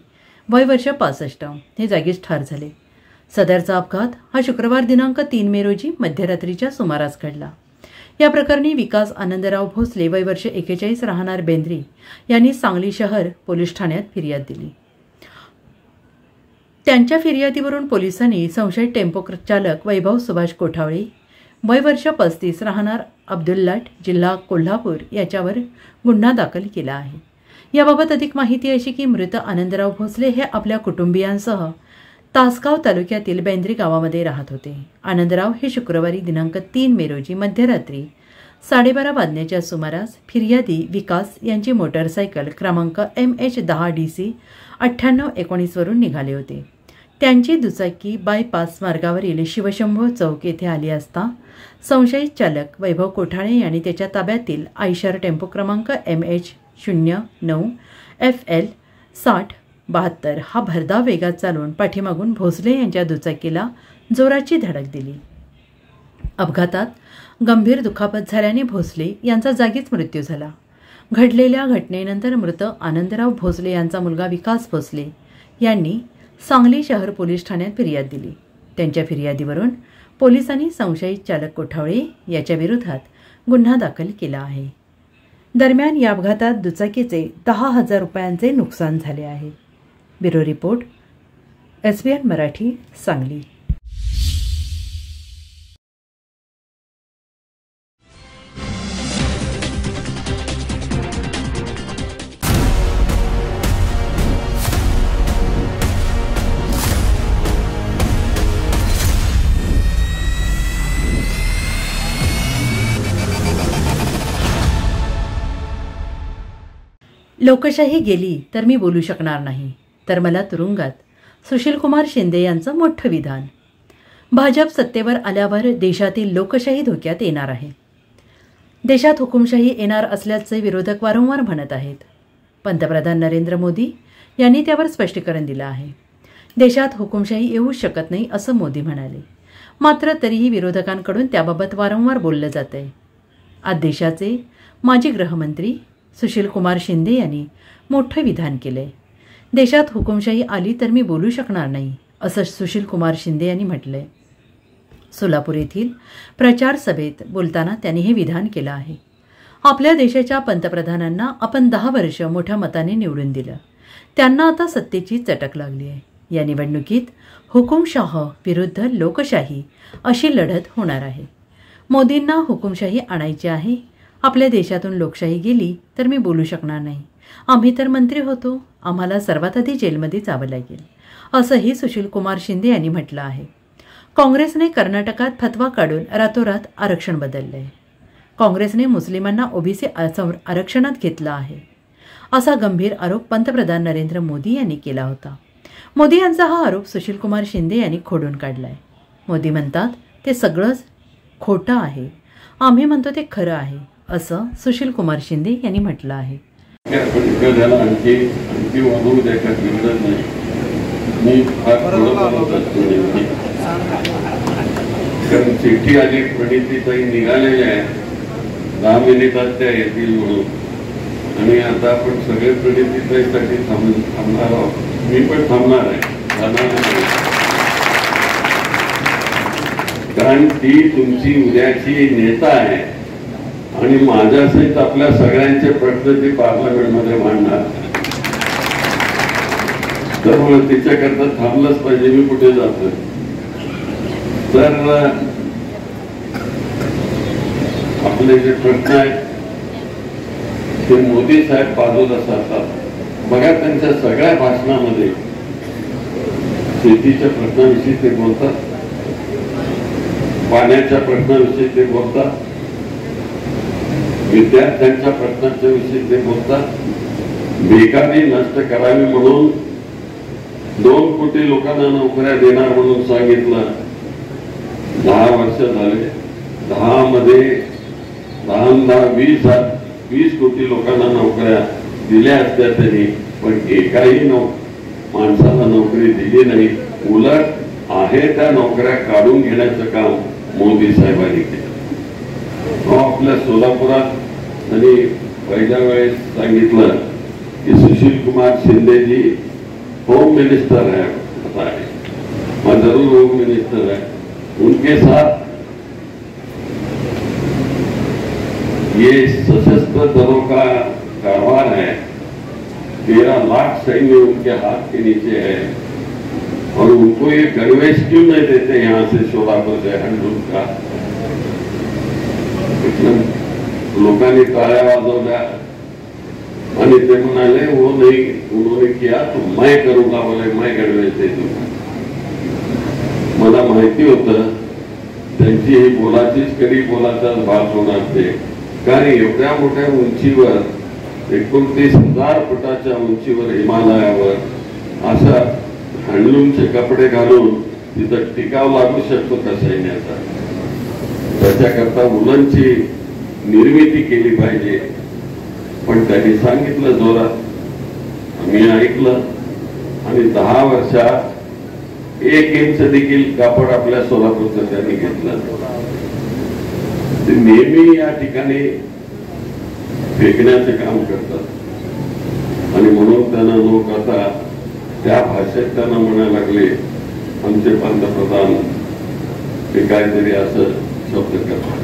वय वर्ष 65 हे जागीच ठार झाले. सदरचा अपघात हा शुक्रवार दिनांक 3 मे रोजी मध्यरात्रीच्या सुमारास घडला. या प्रकरणी विकास आनंदराव भोसले वय वर्ष 41 राहणार बेंद्री यांनी सांगली शहर पोलीस ठाण्यात फिर्याद दिली. त्यांच्या फिर्यादीवरून पोलिसांनी संशयित टेम्पो चालक वैभव सुभाष कोठावळे वय वर्ष 35 राहणार अब्दुल्लाट जिल्हा कोल्हापूर याच्यावर गुन्हा दाखल केला आहे. याबाबत अधिक माहिती अशी की मृत आनंदराव भोसले हे आपल्या कुटुंबियांसह तासगाव तालुक्यातील बेंद्री गावामध्ये राहत होते. आनंदराव हे शुक्रवारी दिनांक 3 मे रोजी मध्यरात्री 12:30 वाजण्याच्या सुमारास फिर्यादी विकास यांची मोटरसायकल क्रमांक MH10DC 9819 वरून निघाले होते. त्यांची दुचाकी बायपास मार्गावरील शिवशंभो चौक येथे आली असता संशयित चालक वैभव कोठाळे यांनी त्याच्या ताब्यातील आयशर टेम्पो क्रमांक MH09FL 6072 हा भरधाव वेगात चालवून पाठीमागून भोसले यांच्या दुचाकीला जोराची धडक दिली. अपघातात गंभीर दुखापत झाल्याने भोसले यांचा जागीच मृत्यू झाला. घडलेल्या घटनेनंतर मृत आनंदराव भोसले यांचा मुलगा विकास भोसले यांनी सांगली शहर पोलीस ठाण्यात फिर्याद दिली. त्यांच्या फिर्यादीवरून पोलिसांनी संशयित चालक कोठावळे याच्या विरोधात गुन्हा दाखल केला आहे. दरम्यान या अपघातात दुचाकीचे 10,000 रुपयांचे नुकसान झाले आहे. Bureau report, SBN Marathi, Sangli. लोकशाही गेली तर मी बोलू शकणार नाही, तर मला तुरुंगात. सुशीलकुमार शिंदे यांचं मोठं विधान. भाजप सत्तेवर आल्यावर देशातील लोकशाही धोक्यात येणार आहे. देशात हुकुमशाही येणार असल्याचे विरोधक वारंवार म्हणत आहेत. पंतप्रधान नरेंद्र मोदी यांनी त्यावर स्पष्टीकरण दिलं आहे. देशात हुकुमशाही येऊ शकत नाही असं मोदी म्हणाले. मात्र तरीही विरोधकांकडून त्याबाबत वारंवार बोललं जात आहे. आज देशाचे माजी गृहमंत्री सुशीलकुमार शिंदे यांनी मोठं विधान केलंय. देशात हुकुमशाही आली तर मी बोलू शकणार नाही असं सुशीलकुमार शिंदे यांनी म्हटलंय. सोलापूर येथील प्रचार सभेत बोलताना त्यांनी हे विधान केलं आहे. आपल्या देशाच्या पंतप्रधानांना आपण 10 वर्ष मोठ्या मताने निवडून दिलं. त्यांना आता सत्तेची चटक लागली आहे. या निवडणुकीत हुकुमशाह विरुद्ध लोकशाही अशी लढत होणार आहे. मोदींना हुकुमशाही आणायची आहे. आपल्या देशातून लोकशाही गेली तर मी बोलू शकणार नाही. आम्ही तर मंत्री होतो, आम्हाला सर्वात आधी जेलमध्ये जावं लागेल असंही सुशीलकुमार शिंदे यांनी म्हटलं आहे. काँग्रेसने कर्नाटकात फतवा काढून रातोरात आरक्षण बदललंय. काँग्रेसने मुस्लिमांना OBC आरक्षणात घेतलं आहे असा गंभीर आरोप पंतप्रधान नरेंद्र मोदी यांनी केला होता. मोदी यांचा हा आरोप सुशीलकुमार शिंदे यांनी खोडून काढलाय. मोदी म्हणतात ते सगळंच खोटं आहे, आम्ही म्हणतो ते खरं आहे असं सुशीलकुमार शिंदे यांनी म्हटलं आहे. चिठ्ठी आली प्रणितीताई निघालेल्या आहे, 10 मिनिटात त्या येतील म्हणून, आणि आता आपण सगळे प्रणितीताईसाठी थांबणार आहोत. मी पण थांबणार आहे, जाणार नाही, कारण ती तुमची उद्याची नेता आहे आणि माझ्यासहित आपल्या सगळ्यांचे प्रश्न ती पार्लमेंटमध्ये मांडणार. त्यामुळे तिच्याकरता थांबलंच पाहिजे. मी कुठे जातो तर आपले जे प्रश्न आहेत ते मोदी साहेब बाजूला सारतात. बघा त्यांच्या सगळ्या भाषणामध्ये शेतीच्या प्रश्नाविषयी ते बोलतात, पाण्याच्या प्रश्नाविषयी ते बोलतात, विद्यार्थ्यांच्या प्रश्नाच्या विषयी ते बोलतात. बेकारी नष्ट करावी म्हणून 2 कोटी लोकांना नोकऱ्या देणार म्हणून सांगितलं. 10 वर्ष झाले. 10 मध्ये 20 कोटी लोकांना नोकऱ्या दिल्या असत्या तरी पण एकाही माणसाला नोकरी दिली नाही. उलट आहे त्या नोकऱ्या काढून घेण्याचं काम मोदी साहेबांनी केलं. आपल्या सोलापुरात त्यांनी पहिल्या वेळेस सांगितलं कि सुशील कुमार शिंदे जी होम मिनिस्टर है, जरूर होम मिनिस्टर है, उनके साथ ये सशस्त्र दलों का कारोबार है. 13 लाख सैन्य उनके हाथ के नीचे है और उनको ये गणवेश क्यों नहीं देते यहाँ से सोलापुर से हैंडलूम का. लोकांनी टाळ्या वाजवल्या आणि ते म्हणाले वो नहीं उन्होंने किया तो मैं करूंगा. बोले मैं गणवेश दे दूंगा. मला माहिती होतं त्यांची ही बोलाचीच कधी बोलाचाच भाग होणार ते. कारण एवढ्या मोठ्या उंचीवर 29,000 फुटाच्या उंचीवर हिमालयावर अशा हँडलूमचे कपडे घालून तिथं टिकाव लागू शकतो का सैन्याचा. त्याच्याकरता मुलांची निर्मिती केली पाहिजे. पण त्यांनी सांगितलं जोरात, आम्ही ऐकलं आणि 10 वर्षात 1 इंच देखील कापड आपल्या सोलापूरचं त्यांनी घेतलं. ते नेहमी या ठिकाणी फेकण्याचे काम करतात आणि म्हणून त्यांना लोक आता त्या भाषेत त्यांना म्हणायला लागले आमचे पंतप्रधान ते काहीतरी असं शब्द करतात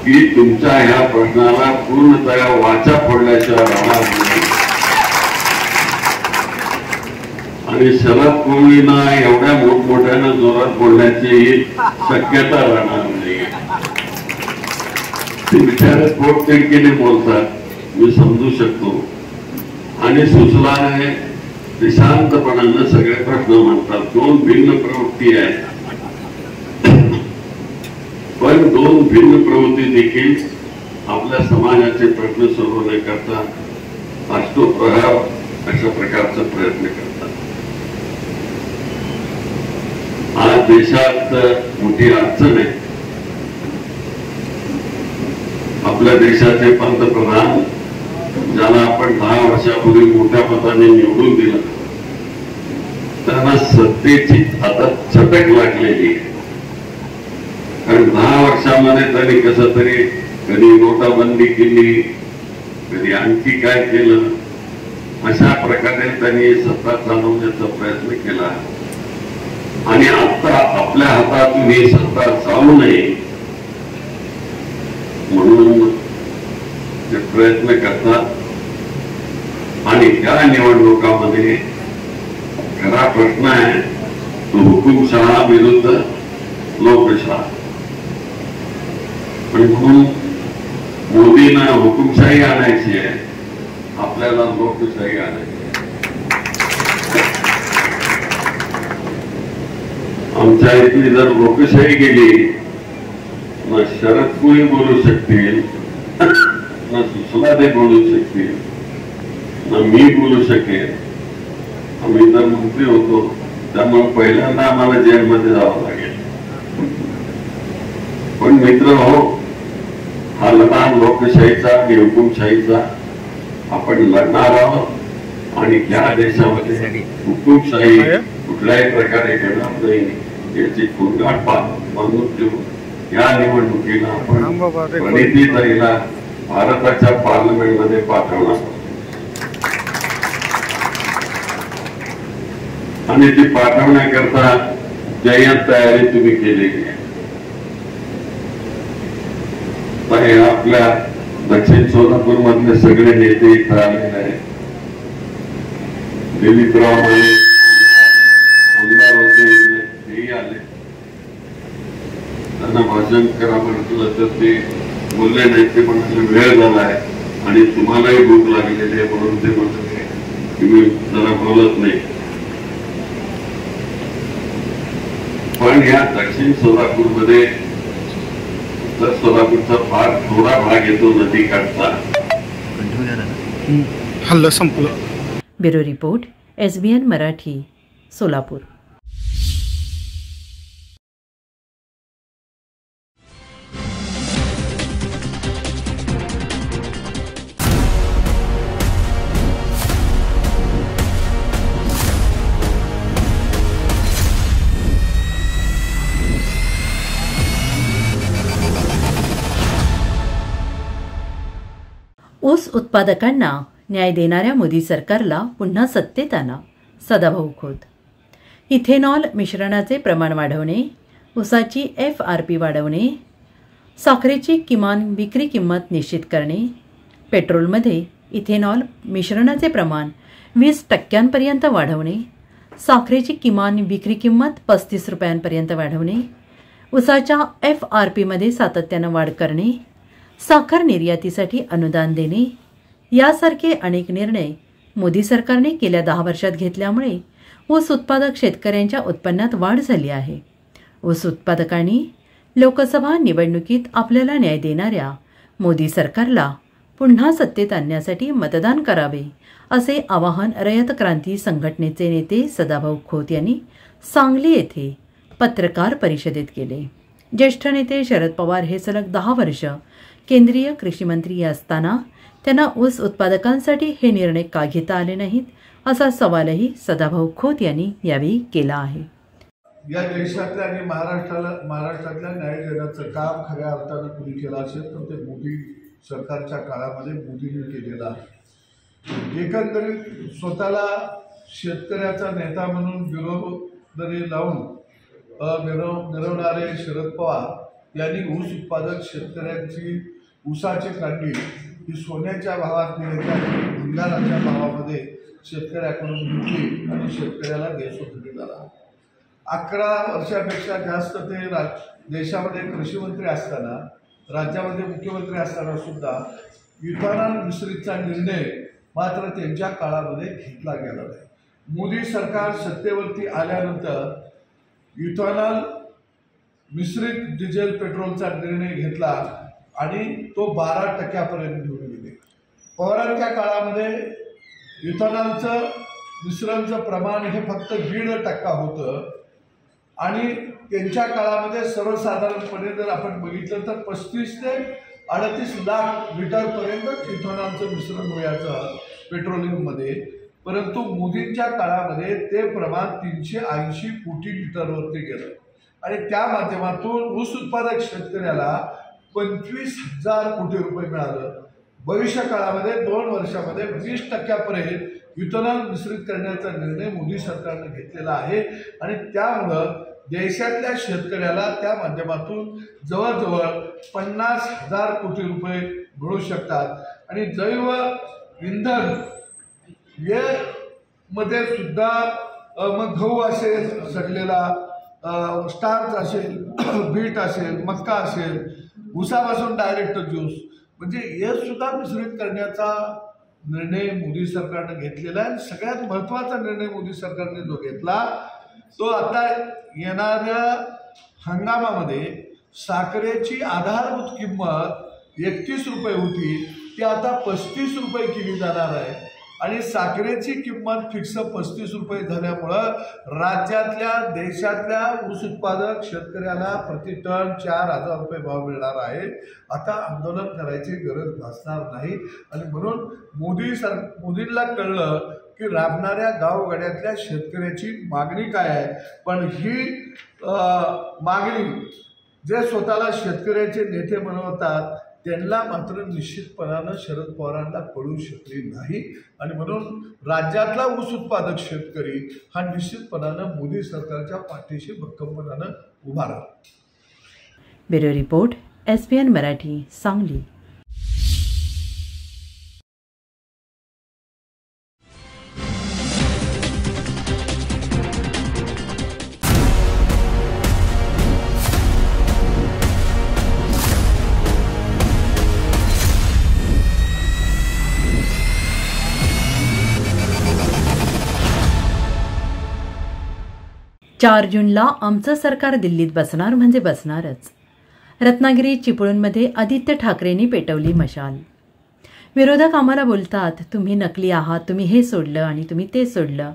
की तुमच्या ह्या प्रश्नाला पूर्णतः वाचा फोडल्याशिवाय राहणार नाही. आणि शरद पवारांना एवढ्या मोठमोठ्यानं जोरात बोलण्याची शक्यता राहणार नाही. ते बिचारे पोटतिडकीने बोलतात, मी समजू शकतो. आणि सुचलाने ते शांतपणानं सगळे प्रश्न मांडतात. 2 भिन्न प्रवृत्ती आहेत पण 2 भिन्न प्रवृत्ती देखील आपल्या समाजाचे प्रश्न सोडवण्याकरता अष्टप्रहार अशा प्रकारचा प्रयत्न करतात. आज देशात मोठी अडचण आहे. आपल्या देशाचे पंतप्रधान ज्याला आपण 10 वर्षापूर्वी मोठ्या मताने निवडून दिलं त्यांना सत्तेची आता चटक लागलेली आहे. कारण 10 वर्षामध्ये त्यांनी कसं तरी कधी नोटाबंदी केली, कधी आणखी काय केलं, अशा प्रकारे त्यांनी सत्ता चालवण्याचा प्रयत्न केला. आणि आता आपल्या हातातून ही सत्ता चालू नये म्हणून ते प्रयत्न करतात. आणि त्या निवडणुकामध्ये खरा प्रश्न आहे तो हुकुमशहा विरुद्ध लोकशाही. म्हणून मोदींना हुकुमशाही आणायची आहे, आपल्याला लोकशाही आणायची आहे. आमच्या इथली जर लोकशाही गेली ना शरद कोणी बोलू शकतील, ना सुशलादे बोलू शकतील, ना मी बोलू शकेन. आम्ही तर मंत्री होतो त्यामुळे पहिल्यांदा आम्हाला जेलमध्ये जावं लागेल. पण मित्र हो, हा लढा लोकशाहीचा आणि हुकुमशाहीचा आपण लढणार आहोत. आणि या देशामध्ये हुकुमशाही कुठल्याही प्रकारे घडणार नाही याची खुणगाठ बांधून ठेवून या निवडणुकीला आपण प्रणितीताईला भारताच्या पार्लमेंटमध्ये पाठवणार. आणि ती पाठवण्याकरता जय्यत तयारी तुम्ही केलेली आहे. आपल्या दक्षिण सोलापूर मधले सगळे नेते इथं आलेले आहेत. दिलीपराव माने आमदार होते इथले, तेही आले. त्यांना भाषण करा म्हटलं तर ते बोलले नाही. ते म्हणाले वेळ झाला आहे आणि तुम्हालाही भूक लागलेली आहे म्हणून ते म्हणाले की मी जरा बोलत नाही. पण या दक्षिण सोलापूर मध्ये उत्तर सोलापूरचा भाग थोडा भाग येतो नदी काठचा. हल्ला संपलं. Bureau report SBN Marathi Solapur. ऊस उत्पादकांना न्याय देणाऱ्या मोदी सरकारला पुन्हा सत्तेत आणा. सदाभाऊ खोत. इथेनॉल मिश्रणाचे प्रमाण वाढवणे, ऊसाची FRP वाढवणे, साखरेची किमान विक्री किंमत निश्चित करणे, पेट्रोलमध्ये इथेनॉल मिश्रणाचे प्रमाण 20% वाढवणे, साखरेची किमान विक्री किंमत 35 रुपयांपर्यंत वाढवणे, ऊसाच्या FRPमध्ये सातत्यानं वाढ करणे, साखर निर्यातीसाठी अनुदान देणे यासारखे अनेक निर्णय मोदी सरकारने गेल्या 10 वर्षात घेतल्यामुळे ऊस उत्पादक शेतकऱ्यांच्या उत्पन्नात वाढ झाली आहे. ऊस उत्पादकांनी लोकसभा निवडणुकीत आपल्याला न्याय देणाऱ्या मोदी सरकारला पुन्हा सत्तेत आणण्यासाठी मतदान करावे असे आवाहन रयत क्रांती संघटनेचे नेते सदाभाऊ खोत यांनी सांगली येथे पत्रकार परिषदेत केले. ज्येष्ठ नेते शरद पवार हे सलग 10 वर्ष केंद्रीय कृषी मंत्री असताना त्यांना ऊस उत्पादकांसाठी हे निर्णय का घेता आले नाहीत असा सवालही सदाभाऊ खोत यांनी यावेळी केला आहे. या देशातल्या आणि महाराष्ट्रातल्या न्याय देण्याचं काम खऱ्या अर्थानं कुणी केलं असेल तर ते मोदी सरकारच्या काळामध्ये मोदींनी केलेलं आहे. एकंदरीत स्वतःला शेतकऱ्याचा नेता म्हणून विरोधरी लावून मिरवणारे शरद पवार यांनी ऊस उत्पादक शेतकऱ्यांची ऊसाची काढणी ही सोन्याच्या भावात मिळते आणि भंगाराच्या भावामध्ये शेतकऱ्याकडून घेतली आणि शेतकऱ्याला देशोधडी झाला. 11 वर्षापेक्षा जास्त ते देशामध्ये कृषी मंत्री असताना, राज्यामध्ये मुख्यमंत्री असताना सुद्धा इथेनॉल मिश्रितचा निर्णय मात्र त्यांच्या काळामध्ये घेतला गेला नाही. मोदी सरकार सत्तेवरती आल्यानंतर इथेनॉल मिश्रित डिझेल पेट्रोलचा निर्णय घेतला आणि तो 12% घेऊन गेले. पवारांच्या काळामध्ये इथेनॉलचं मिश्रणचं प्रमाण हे फक्त 1.5% होतं आणि त्यांच्या काळामध्ये सर्वसाधारणपणे जर आपण बघितलं तर 35 ते 38 लाख लिटरपर्यंत इथेनॉलचं मिश्रण व्हायचं पेट्रोलियममध्ये. परंतु मोदींच्या काळामध्ये ते प्रमाण 380 कोटी लिटरवरती गेलं आणि त्या माध्यमातून ऊस उत्पादक शेतकऱ्याला 25,000 कोटी रुपये मिळालं. भविष्य काळामध्ये 2 वर्षामध्ये 20% इथेनॉल मिश्रित करण्याचा निर्णय मोदी सरकारने घेतलेला आहे आणि त्यामुळं देशातल्या शेतकऱ्याला त्या माध्यमातून जवळजवळ 50,000 कोटी रुपये मिळू शकतात. आणि जैव इंधन हे मध्ये सुद्धा मग गहू असेल, सडलेला स्टार्च असेल, बीट असेल, मक्का असेल, ऊसापासून डायरेक्ट ज्यूस म्हणजे हे सुद्धा मिश्रित करण्याचा निर्णय मोदी सरकारने घेतलेला आहे. सगळ्यात महत्त्वाचा निर्णय मोदी सरकारने जो घेतला तो आता येणाऱ्या हंगामामध्ये साखरेची आधारभूत किंमत 31 रुपये होती ती आता 35 रुपये केली जाणार आहे आणि साखरेची किंमत फिक्स 35 रुपये झाल्यामुळं राज्यातल्या देशातल्या ऊस उत्पादक शेतकऱ्याला प्रति टन 4,000 रुपये भाव मिळणार आहे. आता आंदोलन करायची गरज भासणार नाही आणि म्हणून मोदींना कळलं की राबणाऱ्या गावगाड्यातल्या शेतकऱ्याची मागणी काय आहे. पण ही मागणी जे स्वतःला शेतकऱ्याचे नेते म्हणवतात त्यांना मात्र निश्चितपणानं शरद पवारांना कळू शकली नाही आणि म्हणून राज्यातला ऊस उत्पादक शेतकरी हा निश्चितपणानं मोदी सरकारच्या पाठीशी भक्कमपणानं उभा राहिला. Bureau report SBN Marathi Sangli. 4 जूनला आमचं सरकार दिल्लीत बसणार म्हणजे बसणारच. रत्नागिरी चिपळूणमध्ये आदित्य ठाकरेंनी पेटवली मशाल. विरोधक आम्हाला बोलतात, तुम्ही नकली आहात, तुम्ही हे सोडलं आणि तुम्ही ते सोडलं.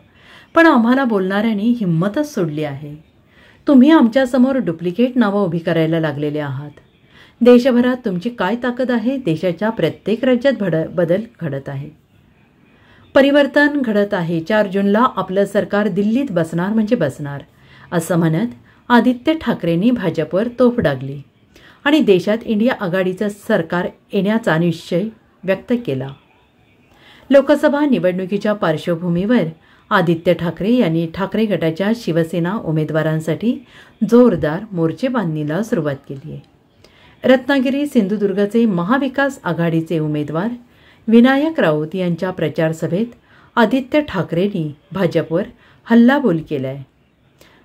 पण आम्हाला बोलणाऱ्यांनी हिंमतच सोडली आहे. तुम्ही आमच्यासमोर डुप्लिकेट नावं उभी करायला लागलेले आहात. देशभरात तुमची काय ताकद आहे? देशाच्या प्रत्येक राज्यात बदल घडत आहे, परिवर्तन घडत आहे. 4 जूनला आपलं सरकार दिल्लीत बसणार म्हणजे बसणार असं म्हणत आदित्य ठाकरेंनी भाजपवर तोफ डागली आणि देशात इंडिया आघाडीचं सरकार येण्याचा निश्चय व्यक्त केला. लोकसभा निवडणुकीच्या पार्श्वभूमीवर आदित्य ठाकरे यांनी ठाकरे गटाच्या शिवसेना उमेदवारांसाठी जोरदार मोर्चेबांधणीला सुरुवात केली आहे. रत्नागिरी सिंधुदुर्गचे महाविकास आघाडीचे उमेदवार विनायक राऊत यांच्या प्रचार सभेत आदित्य ठाकरेंनी भाजपवर हल्लाबोल केलाय.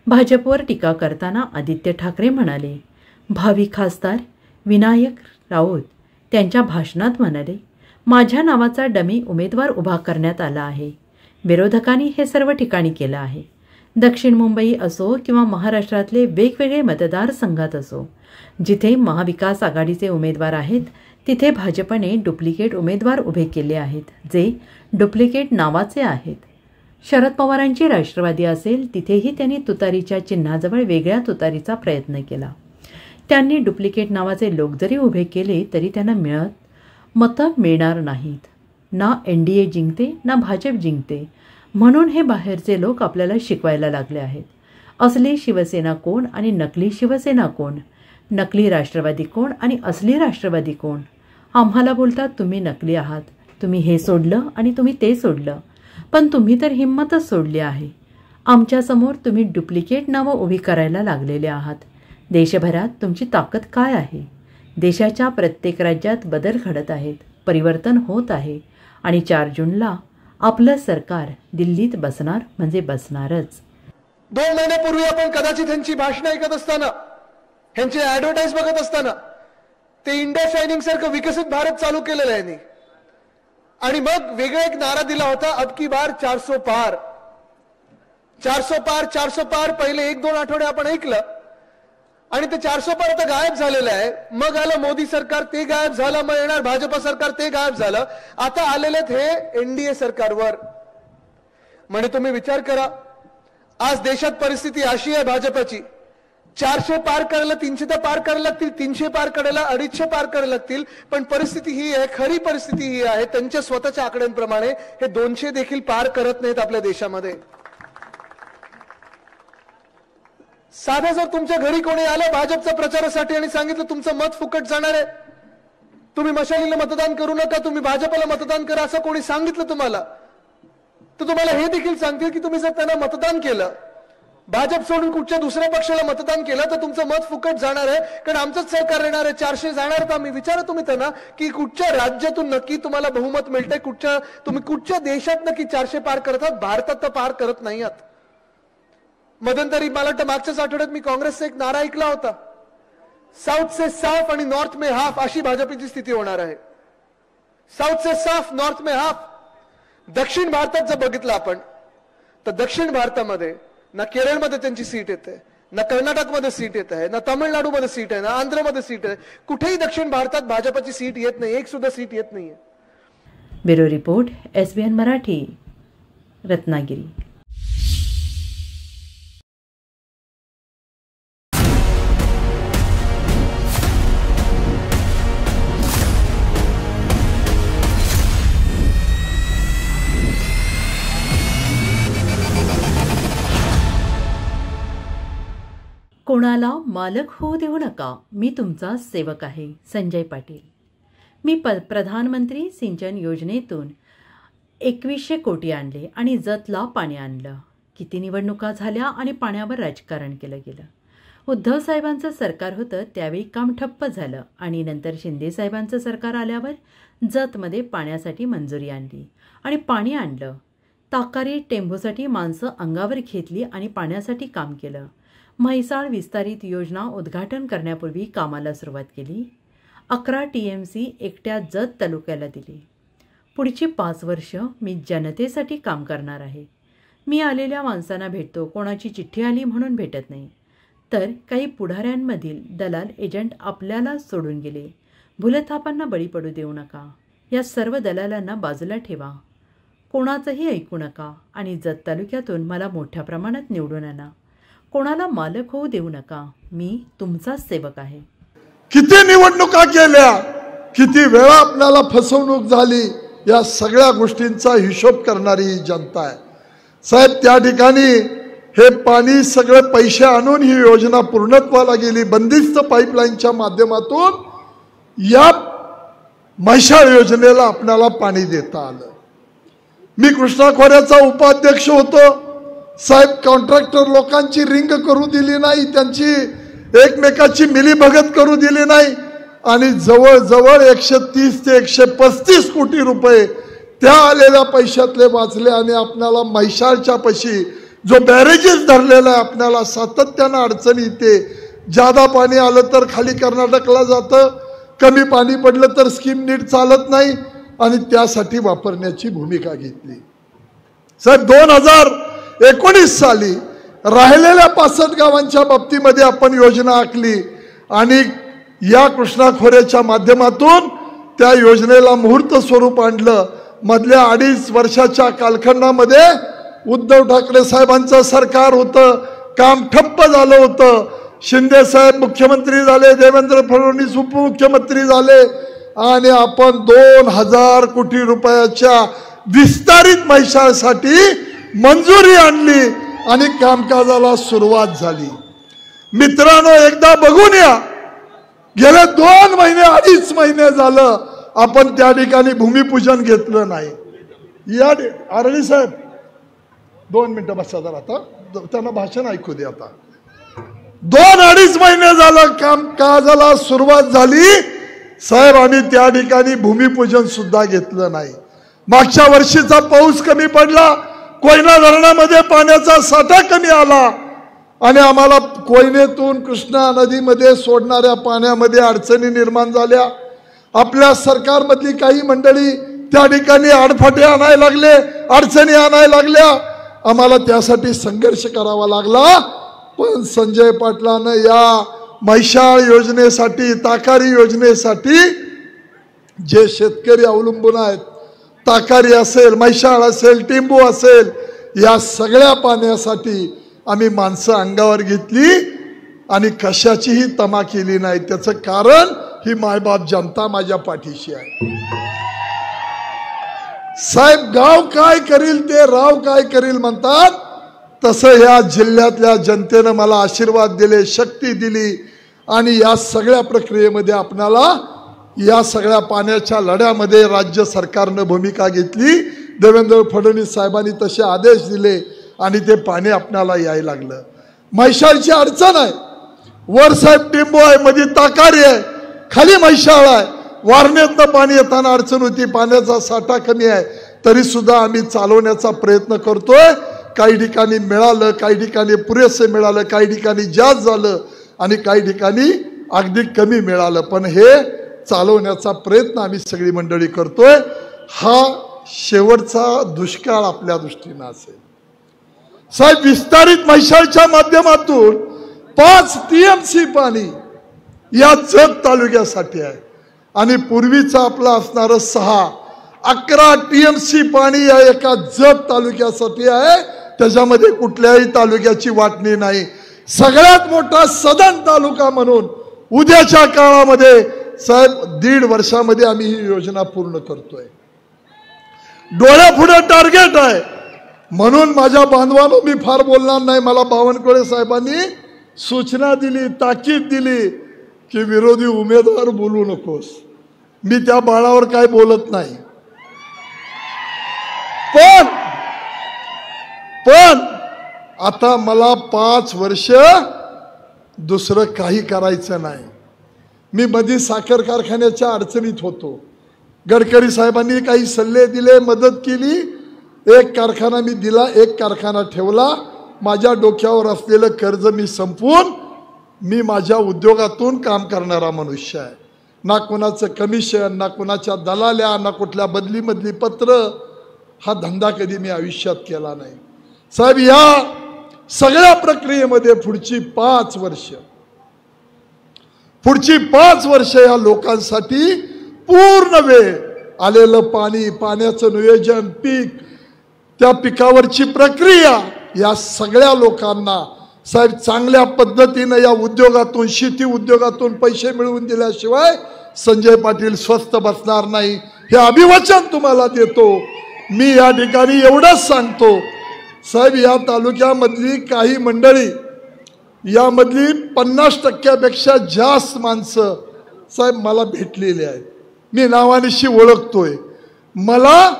भाजपवर टीका करताना आदित्य ठाकरे म्हणाले, भावी खासदार विनायक राऊत त्यांच्या भाषणात म्हणाले, माझ्या नावाचा डमी उमेदवार उभा करण्यात आला आहे. विरोधकांनी हे सर्व ठिकाणी केलं आहे. दक्षिण मुंबई असो किंवा महाराष्ट्रातले वेगवेगळे मतदारसंघात असो, जिथे महाविकास आघाडीचे उमेदवार आहेत तिथे भाजपने डुप्लिकेट उमेदवार उभे केले आहेत, जे डुप्लिकेट नावाचे आहेत. शरद पवारांची राष्ट्रवादी असेल तिथेही त्यांनी तुतारीच्या चिन्हाजवळ वेगळ्या तुतारीचा प्रयत्न केला. त्यांनी डुप्लिकेट नावाचे लोक जरी उभे केले तरी त्यांना मतं मिळणार नाहीत. ना NDA जिंकते ना भाजप जिंकते. म्हणून हे बाहेरचे लोक आपल्याला शिकवायला लागले आहेत. असली शिवसेना कोण आणि नकली शिवसेना कोण, नकली राष्ट्रवादी कोण आणि असली राष्ट्रवादी कोण. आम्हाला बोलतात तुम्ही नकली आहात, तुम्ही हे सोडलं आणि तुम्ही ते सोडलं. पण तुम्ही तर हिंमतच सोडली आहे. आमच्यासमोर तुम्ही डुप्लिकेट नावं उभी करायला लागलेले आहात. देशभरात तुमची ताकद काय आहे? देशाच्या प्रत्येक राज्यात बदल घडत आहेत, परिवर्तन होत आहे आणि 4 जूनला आपलं सरकार दिल्लीत बसणार म्हणजे बसणारच. 2 महिन्यापूर्वी आपण कदाचित ह्यांची भाषणं ऐकत असताना, ह्यांचे ॲडव्हर्टाईज बघत असताना ते इंडिया शायनिंग सारखं विकसित भारत चालू केलेलं आहे आणि मग वेगळा एक नारा दिला होता, अब की बार 400 पार. 400 पार 400 पार पहिले 1-2 आठवडे आपण ऐकलं आणि ते 400 पार आता गायब झालेलं आहे. मग आलं मोदी सरकार, ते गायब झालं. मग येणार भाजप सरकार, ते गायब झालं. आता आलेले हे NDA सरकारवर. म्हणजे तुम्ही विचार करा, आज देशात परिस्थिती अशी आहे भाजपची, 400 पार करायला 300 तर पार करायला लागतील, 300 पार करायला 250 पार करायला लागतील. पण परिस्थिती ही आहे, खरी परिस्थिती ही आहे, त्यांच्या स्वतःच्या आकड्यांप्रमाणे हे 200 देखील पार करत नाहीत आपल्या देशामध्ये. साधं जर तुमच्या घरी कोणी आलं भाजपच्या प्रचारासाठी आणि सांगितलं तुमचं मत फुकट जाणार आहे, तुम्ही मशालीला मतदान करू नका, तुम्ही भाजपला मतदान करा, असं कोणी सांगितलं तुम्हाला, तर तुम्हाला हे देखील सांगतील की तुम्ही जर त्यांना मतदान केलं, भाजप सोडून कुठच्या दुसऱ्या पक्षाला मतदान केलं तर तुमचं मत फुकट जाणार आहे, कारण आमचंच सरकार येणार आहे, 400 जाणार का? मी विचारा तुम्ही त्यांना की कुठच्या राज्यातून नक्की तुम्हाला बहुमत मिळतंय, तुम्ही कुठच्या देशात नक्की 400 पार करतात? भारतात तर पार करत नाही आहात. मध्यंतरी मला वाटतं मागच्याच आठवड्यात मी काँग्रेसचा एक नारा ऐकला होता, साऊथ से साफ आणि नॉर्थ में हाफ, अशी भाजपची स्थिती होणार आहे. साऊथ से साफ, नॉर्थ में हाफ. दक्षिण भारतात जर बघितलं आपण तर दक्षिण भारतामध्ये ना केरळमध्ये त्यांची सीट येते, ना कर्नाटकमध्ये सीट येत आहे, ना तामिळनाडूमध्ये सीट आहे, ना आंध्रमध्ये सीट आहे. कुठेही दक्षिण भारतात भाजपची सीट येत नाही, एक सुद्धा सीट येत नाहीये. Bureau report, SBN Marathi, Ratnagiri. कोणाला मालक होऊ देऊ नका, मी तुमचा सेवक आहे. संजय पाटील. मी प्रधानमंत्री सिंचन योजनेतून 2100 कोटी आणले आणि जतला पाणी आणलं. किती निवडणुका झाल्या आणि पाण्यावर राजकारण केलं गेलं. उद्धव साहेबांचं सरकार होतं त्यावेळी काम ठप्प झालं आणि नंतर शिंदे साहेबांचं सरकार आल्यावर जतमध्ये पाण्यासाठी मंजुरी आणली आणि पाणी आणलं. ताकारी टेंभूसाठी माणसं अंगावर घेतली आणि पाण्यासाठी काम केलं. म्हैसाळ विस्तारित योजना उद्घाटन करण्यापूर्वी कामाला सुरुवात केली. 11 TMC एकट्या जत तालुक्याला दिली. पुढची 5 वर्ष मी जनतेसाठी काम करणार आहे. मी आलेल्या माणसांना भेटतो, कोणाची चिठ्ठी आली म्हणून भेटत नाही. तर काही पुढाऱ्यांमधील दलाल एजंट आपल्याला सोडून गेले. भूलथापांना बळी पडू देऊ नका. या सर्व दलालांना बाजूला ठेवा. कोणाचंही ऐकू नका आणि जत तालुक्यातून मला मोठ्या प्रमाणात निवडून आणा. कोणाला मालक होऊ देऊ नका. मी तुमचा सेवक आहे. किती निवडणुका केल्या, किती वेळा आपल्याला फसवणूक झाली, या सगळ्या गोष्टींचा हिशोब करणारी ही जनता आहे. साहेब, त्या ठिकाणी हे पाणी सगळं पैसे आणून ही योजना पूर्णत्वाला गेली. बंदिस्त पाईपलाईनच्या माध्यमातून या म्हैसाळ योजनेला आपल्याला पाणी देता आलं. मी कृष्णा खोऱ्याचा उपाध्यक्ष होतो. साहेब, कॉन्ट्रॅक्टर लोकांची रिंग करू दिली नाही, त्यांची एकमेकाची मिलीभगत करू दिली नाही आणि जवळजवळ 130 ते 135 कोटी रुपये त्या आलेल्या पैशातले वाचले आणि आपल्याला म्हैसाळच्या पशी जो बॅरेजेस धरलेला आहे, आपल्याला सातत्यानं अडचणी येते. जादा पाणी आलं तर खाली कर्नाटकला जातं, कमी पाणी पडलं तर स्कीम नीट चालत नाही आणि त्यासाठी वापरण्याची भूमिका घेतली. साहेब, 2019 साली राहिलेल्या 65 गावांच्या बाबतीमध्ये आपण योजना आखली आणि या कृष्णा खोऱ्याच्या माध्यमातून त्या योजनेला मुहूर्त स्वरूप आणलं. मधल्या 2.5 वर्षाच्या कालखंडामध्ये उद्धव ठाकरे साहेबांचं सरकार होतं, काम ठप्प झालं होतं. शिंदे साहेब मुख्यमंत्री झाले, देवेंद्र फडणवीस उपमुख्यमंत्री झाले आणि आपण 2000 कोटी रुपयाच्या विस्तारित म्हैसाळसाठी मंजुरी आणली आणि कामकाजाला सुरुवात झाली. मित्रांनो, एकदा बघून या, गेले 2 महिने 2.5 महिने झालं आपण त्या ठिकाणी भूमिपूजन घेतलं नाही. या आरळी साहेब 2 मिनिटं बसा जरा, आता त्यांना भाषण ऐकू दे. आता 2-2.5 महिने झालं कामकाजाला सुरुवात झाली. साहेब, आम्ही त्या ठिकाणी भूमिपूजन सुद्धा घेतलं नाही. मागच्या वर्षीचा पाऊस कमी पडला, कोयना धरणामध्ये पाण्याचा साठा कमी आला आणि आम्हाला कोयनेतून कृष्णा नदीमध्ये सोडणाऱ्या पाण्यामध्ये अडचणी निर्माण झाल्या. आपल्या सरकारमधली काही मंडळी त्या ठिकाणी आडफाटे आणायला लागले, अडचणी आणायला लागल्या. आम्हाला त्यासाठी संघर्ष करावा लागला. पण संजय पाटलानं या म्हैसाळ योजनेसाठी, ताकारी योजनेसाठी जे शेतकरी अवलंबून आहेत, ताकारी असेल, म्हैसाळ असेल, टिंबू असेल, या सगळ्या पाण्यासाठी आम्ही माणसं अंगावर घेतली आणि कशाचीही तमा केली नाही. त्याचं कारण ही मायबाप जनता माझ्या पाठीशी आहे. साहेब, गाव काय करील ते राव काय करील म्हणतात, तसं या जिल्ह्यातल्या जनतेनं मला आशीर्वाद दिले, शक्ती दिली आणि या सगळ्या प्रक्रियेमध्ये आपणाला या सगळ्या पाण्याच्या लढ्यामध्ये राज्य सरकारनं भूमिका घेतली. देवेंद्र फडणवीस साहेबांनी तसे आदेश दिले आणि ते पाणी आपणाला यायला लागलं. म्हैसाळची अडचण आहे, वर साहेब टिंबू आहे, मध्ये ताकारी आहे, खाली म्हैसाळ आहे. वारणेतनं पाणी येताना अडचण होती, पाण्याचा साठा कमी आहे, तरी सुद्धा आम्ही चालवण्याचा प्रयत्न करतोय. काही ठिकाणी मिळालं, काही ठिकाणी पुरेसे मिळालं, काही ठिकाणी जास्त झालं आणि काही ठिकाणी अगदी कमी मिळालं. पण हे चालवण्याचा प्रयत्न आम्ही सगळी मंडळी करतोय. हा शेवटचा दुष्काळ आपल्या दृष्टीनं असेल. साहेब, विस्तारित म्हैसाळच्या माध्यमातून 5 TMC पाणी या जत तालुक्यासाठी आहे आणि पूर्वीचं आपलं असणारं 6-11 TMC पाणी या एका जत तालुक्यासाठी आहे. त्याच्यामध्ये कुठल्याही तालुक्याची वाटणी नाही. सगळ्यात मोठा सदन तालुका म्हणून उद्याच्या काळामध्ये साहेब 1.5 वर्षामध्ये आम्ही ही योजना पूर्ण करतोय. डोळ्यापुढे टार्गेट आहे. म्हणून माझ्या बांधवांनो, मी फार बोलणार नाही. मला बावनकुळे साहेबांनी सूचना दिली, ताकीद दिली की विरोधी उमेदवार बोलू नकोस. मी त्या बाळावर काय बोलत नाही. पण आता मला 5 वर्ष दुसरं काही करायचं नाही. मी मध्ये साखर कारखान्याच्या अडचणीत होतो. गडकरी साहेबांनी काही सल्ले दिले, मदत केली. एक कारखाना मी दिला, एक कारखाना ठेवला. माझ्या डोक्यावर असलेलं कर्ज मी संपवून मी माझ्या उद्योगातून काम करणारा मनुष्य आहे. ना कोणाचं कमिशन, ना कोणाच्या दलाल्या, ना कुठल्या बदलीमधली पत्र. हा धंदा कधी मी आयुष्यात केला नाही. साहेब, या सगळ्या प्रक्रियेमध्ये पुढची 5 वर्ष या लोकांसाठी पूर्ण वेळ, आलेलं पाणी, पाण्याचं नियोजन, पीक, त्या पिकावरची प्रक्रिया, या सगळ्या लोकांना साहेब चांगल्या पद्धतीने या उद्योगातून, शेती उद्योगातून पैसे मिळवून दिल्याशिवाय संजय पाटील स्वस्थ बसणार नाही, हे अभिवचन तुम्हाला देतो. मी या ठिकाणी एवढंच सांगतो साहेब, या तालुक्यामधली काही मंडळी, यामधली 50% जास्त माणसं साहेब मला भेटलेली आहेत. मी नावानिशी ओळखतोय. मला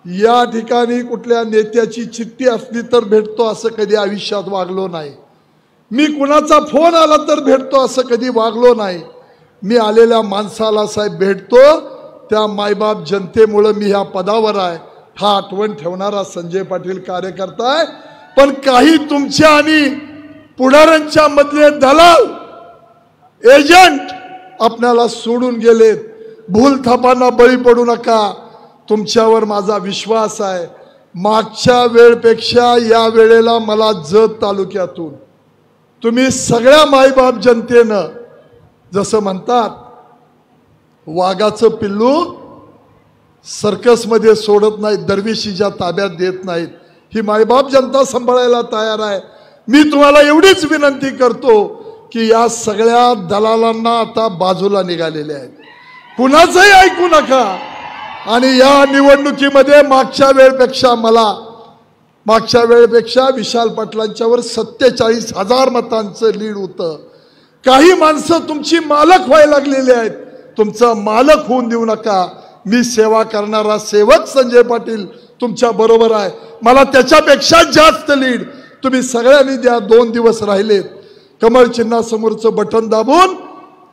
या ठिकाणी कुठल्या नेत्याची चिठ्ठी असली तर भेटतो असं कधी आयुष्यात वागलो नाही. मी कुणाचा फोन आला तर भेटतो असं कधी वागलो नाही. मी आलेल्या माणसाला साहेब भेटतो. त्या मायबाप जनतेमुळे मी ह्या पदावर आहे, हा आठवण ठेवणारा संजय पाटील कार्यकर्ता आहे. पण काही तुमच्या आणि पुढाऱ्यांच्या मधले दलाल, एजंट आपल्याला सोडून गेलेत. भूलथापांना बळी पडू नका. तुमच्यावर माझा विश्वास आहे. मागच्या वेळपेक्षा या वेळेला मला जत तालुक्यातून तुम्ही सगळ्या मायबाप जनतेनं, जसं म्हणतात वाघाचं पिल्लू सर्कसमध्ये सोडत नाहीत, दरवेशीच्या ताब्यात देत नाहीत, ही मायबाप जनता सांभाळायला तयार आहे. मी तुम्हाला एवढीच विनंती करतो की या सगळ्या दलालांना आता बाजूला निघालेले आहेत, कुणाचंही ऐकू नका. आणि या निवडणुकीमध्ये मागच्या वेळेपेक्षा विशाल पाटलांच्यावर 47,000 मतांचं लीड होतं. काही माणसं तुमची मालक व्हायला लागलेली आहेत. तुमचा मालक होऊन देऊ नका. मी सेवा करणारा सेवक संजय पाटील तुमच्या बरोबर आहे. मला त्याच्यापेक्षा जास्त लीड तुम्ही सगळ्यांनी द्या. 2 दिवस राहिलेत. कमळ चिन्हासमोरचं बटन दाबून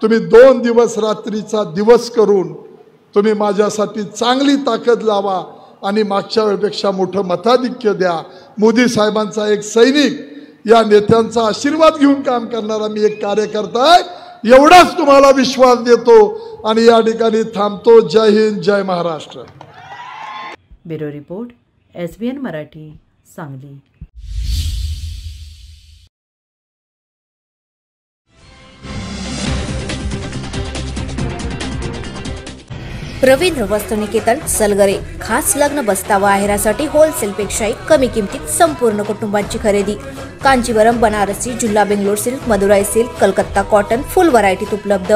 तुम्ही 2 दिवस रात्रीचा दिवस करून तुम्ही माझ्यासाठी चांगली ताकद लावा आणि मागच्या वेळेपेक्षा मोठं मताधिक्य द्या. मोदी साहेबांचा एक सैनिक, या नेत्यांचा आशीर्वाद घेऊन काम करणारा मी एक कार्यकर्ता आहे. एवढाच तुम्हाला विश्वास देतो आणि या ठिकाणी थांबतो. जय हिंद, जय Maharashtra. Bureau report, SBN Marathi, Sangli. Ravindra Vastraniketan Salgare, खास लग्न बस्तावा आहेरासाठी होलसेलपेक्षाही कमी किमतीत संपूर्ण कुटुंबांची खरेदी. कांजीवरम, बनारसी, जुल्ला Bangalore silk, Madurai silk, Calcutta cotton full व्हरायटीत उपलब्ध.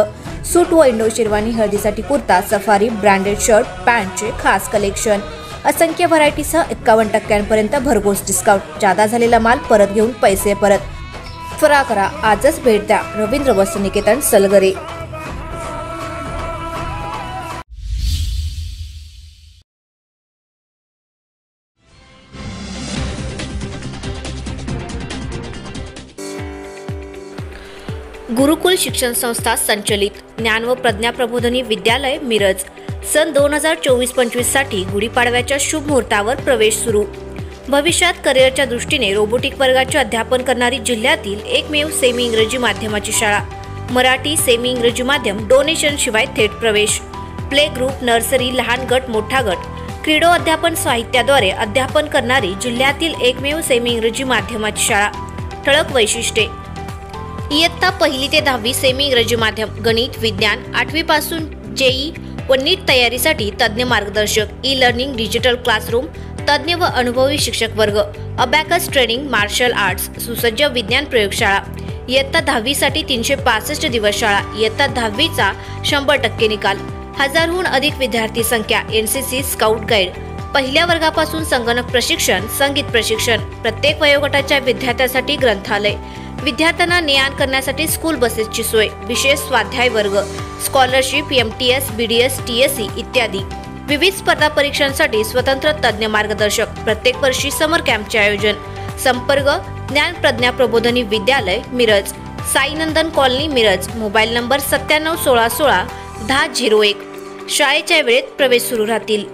सूट व इंडो शेरवानी, हळदीसाठी कुर्ता, सफारी, ब्रँडेड शर्ट, पॅन्टचे खास कलेक्शन. असंख्य व्हरायटीसह 51% भरघोस डिस्काउंट. जादा झालेला माल परत घेऊन पैसे परत. त्वरा करा, आजच भेट द्या रवींद्र वस्त्रनिकेतन सलगरे. गुरुकुल शिक्षण संस्था संचलित ज्ञान व प्रज्ञा प्रबोधिनी विद्यालय मिरज. सन 2024-25 साठी गुढीपाडव्याच्या शुभ मुहूर्तावर प्रवेश सुरू. भविष्यात करिअरच्या दृष्टीने रोबोटिक वर्गाचे अध्यापन करणारी जिल्ह्यातील एकमेव सेमी इंग्रजी माध्यमाची शाळा. मराठी, सेमी इंग्रजी माध्यम, डोनेशन शिवाय थेट प्रवेश. प्ले ग्रुप, नर्सरी, लहान गट, मोठा गट, क्रीडो अध्यापन साहित्याद्वारे अध्यापन करणारी जिल्ह्यातील एकमेव सेमी इंग्रजी माध्यमाची शाळा. ठळक वैशिष्ट्ये: इयत्ता 1ली ते 10वी सेमी इंग्रजी माध्यम, गणित, विज्ञान, 8वी पासून जेई व नीट तयारीसाठी तज्ज्ञ मार्गदर्शक, ई लर्निंग, डिजिटल क्लासरूम, तज्ज्ञ व अनुभवी शिक्षक वर्ग, अबॅकस ट्रेनिंग, मार्शल आर्ट्स, सुसज्ज विज्ञान प्रयोगशाळा. इयत्ता 10वीसाठी 365 दिवस शाळा. इयत्ता 10वीचा 100% निकाल. 1000हून अधिक विद्यार्थी संख्या. NCC, scout guide. पहिल्या वर्गापासून संगणक प्रशिक्षण, संगीत प्रशिक्षण. प्रत्येक वयोगटाच्या विद्यार्थ्यांसाठी ग्रंथालय. विद्यार्थ्यांना ने-आण करण्यासाठी स्कूल बसेसची सोय. विशेष स्वाध्याय वर्ग, स्कॉलरशिप, MTS, BDS, TSE इत्यादी. विविध स्पर्धा परीक्षांसाठी स्वतंत्र तज्ज्ञ मार्गदर्शक. प्रत्येक वर्षी समर कॅम्पचे आयोजन. संपर्क ज्ञान प्रज्ञा प्रबोधिनी विद्यालय Miraj, Sainandan colony Miraj. Mobile number 971616 1001. शाळेच्या वेळेत प्रवेश सुरू राहतील.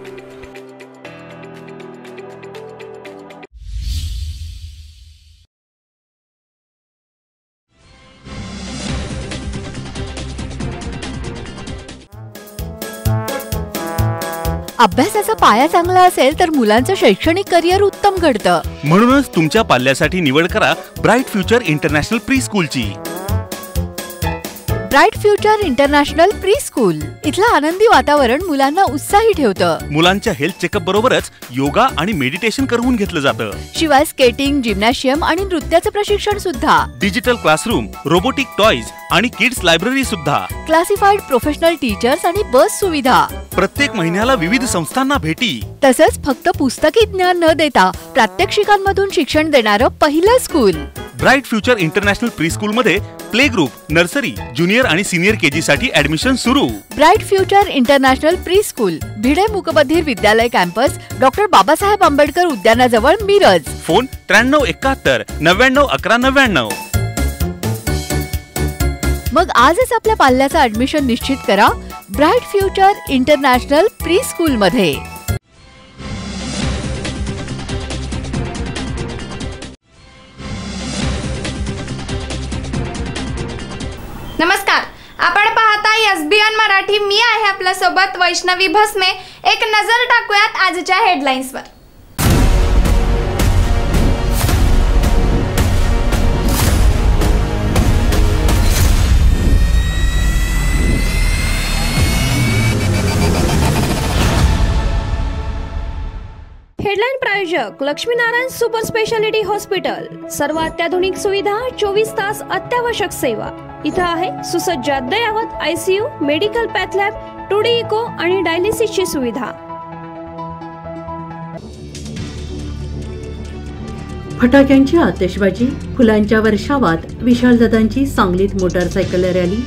अभ्यासाचा पाया चांगला असेल तर मुलांचं शैक्षणिक करिअर उत्तम घडतं. म्हणूनच तुमच्या पाल्यासाठी निवड करा ब्राईट फ्युचर इंटरनॅशनल प्री स्कूलची. Bright future international pre school इथलं आनंदी वातावरण मुलांना उत्साही ठेवतं. मुलांच्या हेल्थ चेकअप बरोबरच योगा आणि मेडिटेशन करवून घेतलं जातं. शिवाय स्केटिंग, जिम्नॅशियम आणि नृत्याचं प्रशिक्षण सुद्धा. डिजिटल क्लासरूम, रोबोटिक टॉयज आणि किड्स लायब्ररी सुद्धा. क्लासिफाईड प्रोफेशनल टीचर्स आणि बस सुविधा. प्रत्येक महिन्याला विविध संस्थांना भेटी. तसंच फक्त पुस्तकी ज्ञान न देता प्रात्यक्षिकांमधून शिक्षण देणारं पहिलं school. Bright future international pre school मध्ये प्ले ग्रुप, नर्सरी, ज्युनियर आणि सिनियर केजी साठी ऍडमिशन सुरू. Bright future international pre school, Bhide मूकबधीर विद्यालय कॅम्पस, डॉक्टर बाबासाहेब आंबेडकर उद्यानाजवळ, मिरज. फोन 9371 99 11 99. मग आजच आपल्या पाल्याचं ऍडमिशन निश्चित करा bright future international pre school मध्ये. नमस्कार, आपण पाहताय SBN मराठी. मी आहे आपल्या सोबत वैष्णवी भस्मे. एक नजर टाकूयात आजच्या हेडलाईन्सवर. हेडलाईन प्रायोजक लक्ष्मीनारायण सुपर स्पेशालिटी हॉस्पिटल. सर्व अत्याधुनिक सुविधा, 24 तास अत्यावश्यक सेवा. इथं आहे सुसज्ज अद्ययावत ICU, medical path lab, 2D echo आणि डायलिसिसची सुविधा. फटाक्यांची आतिषबाजी, फुलांच्या वर्षावात विशाल दादांची सांगलीत मोटारसायकल रॅली.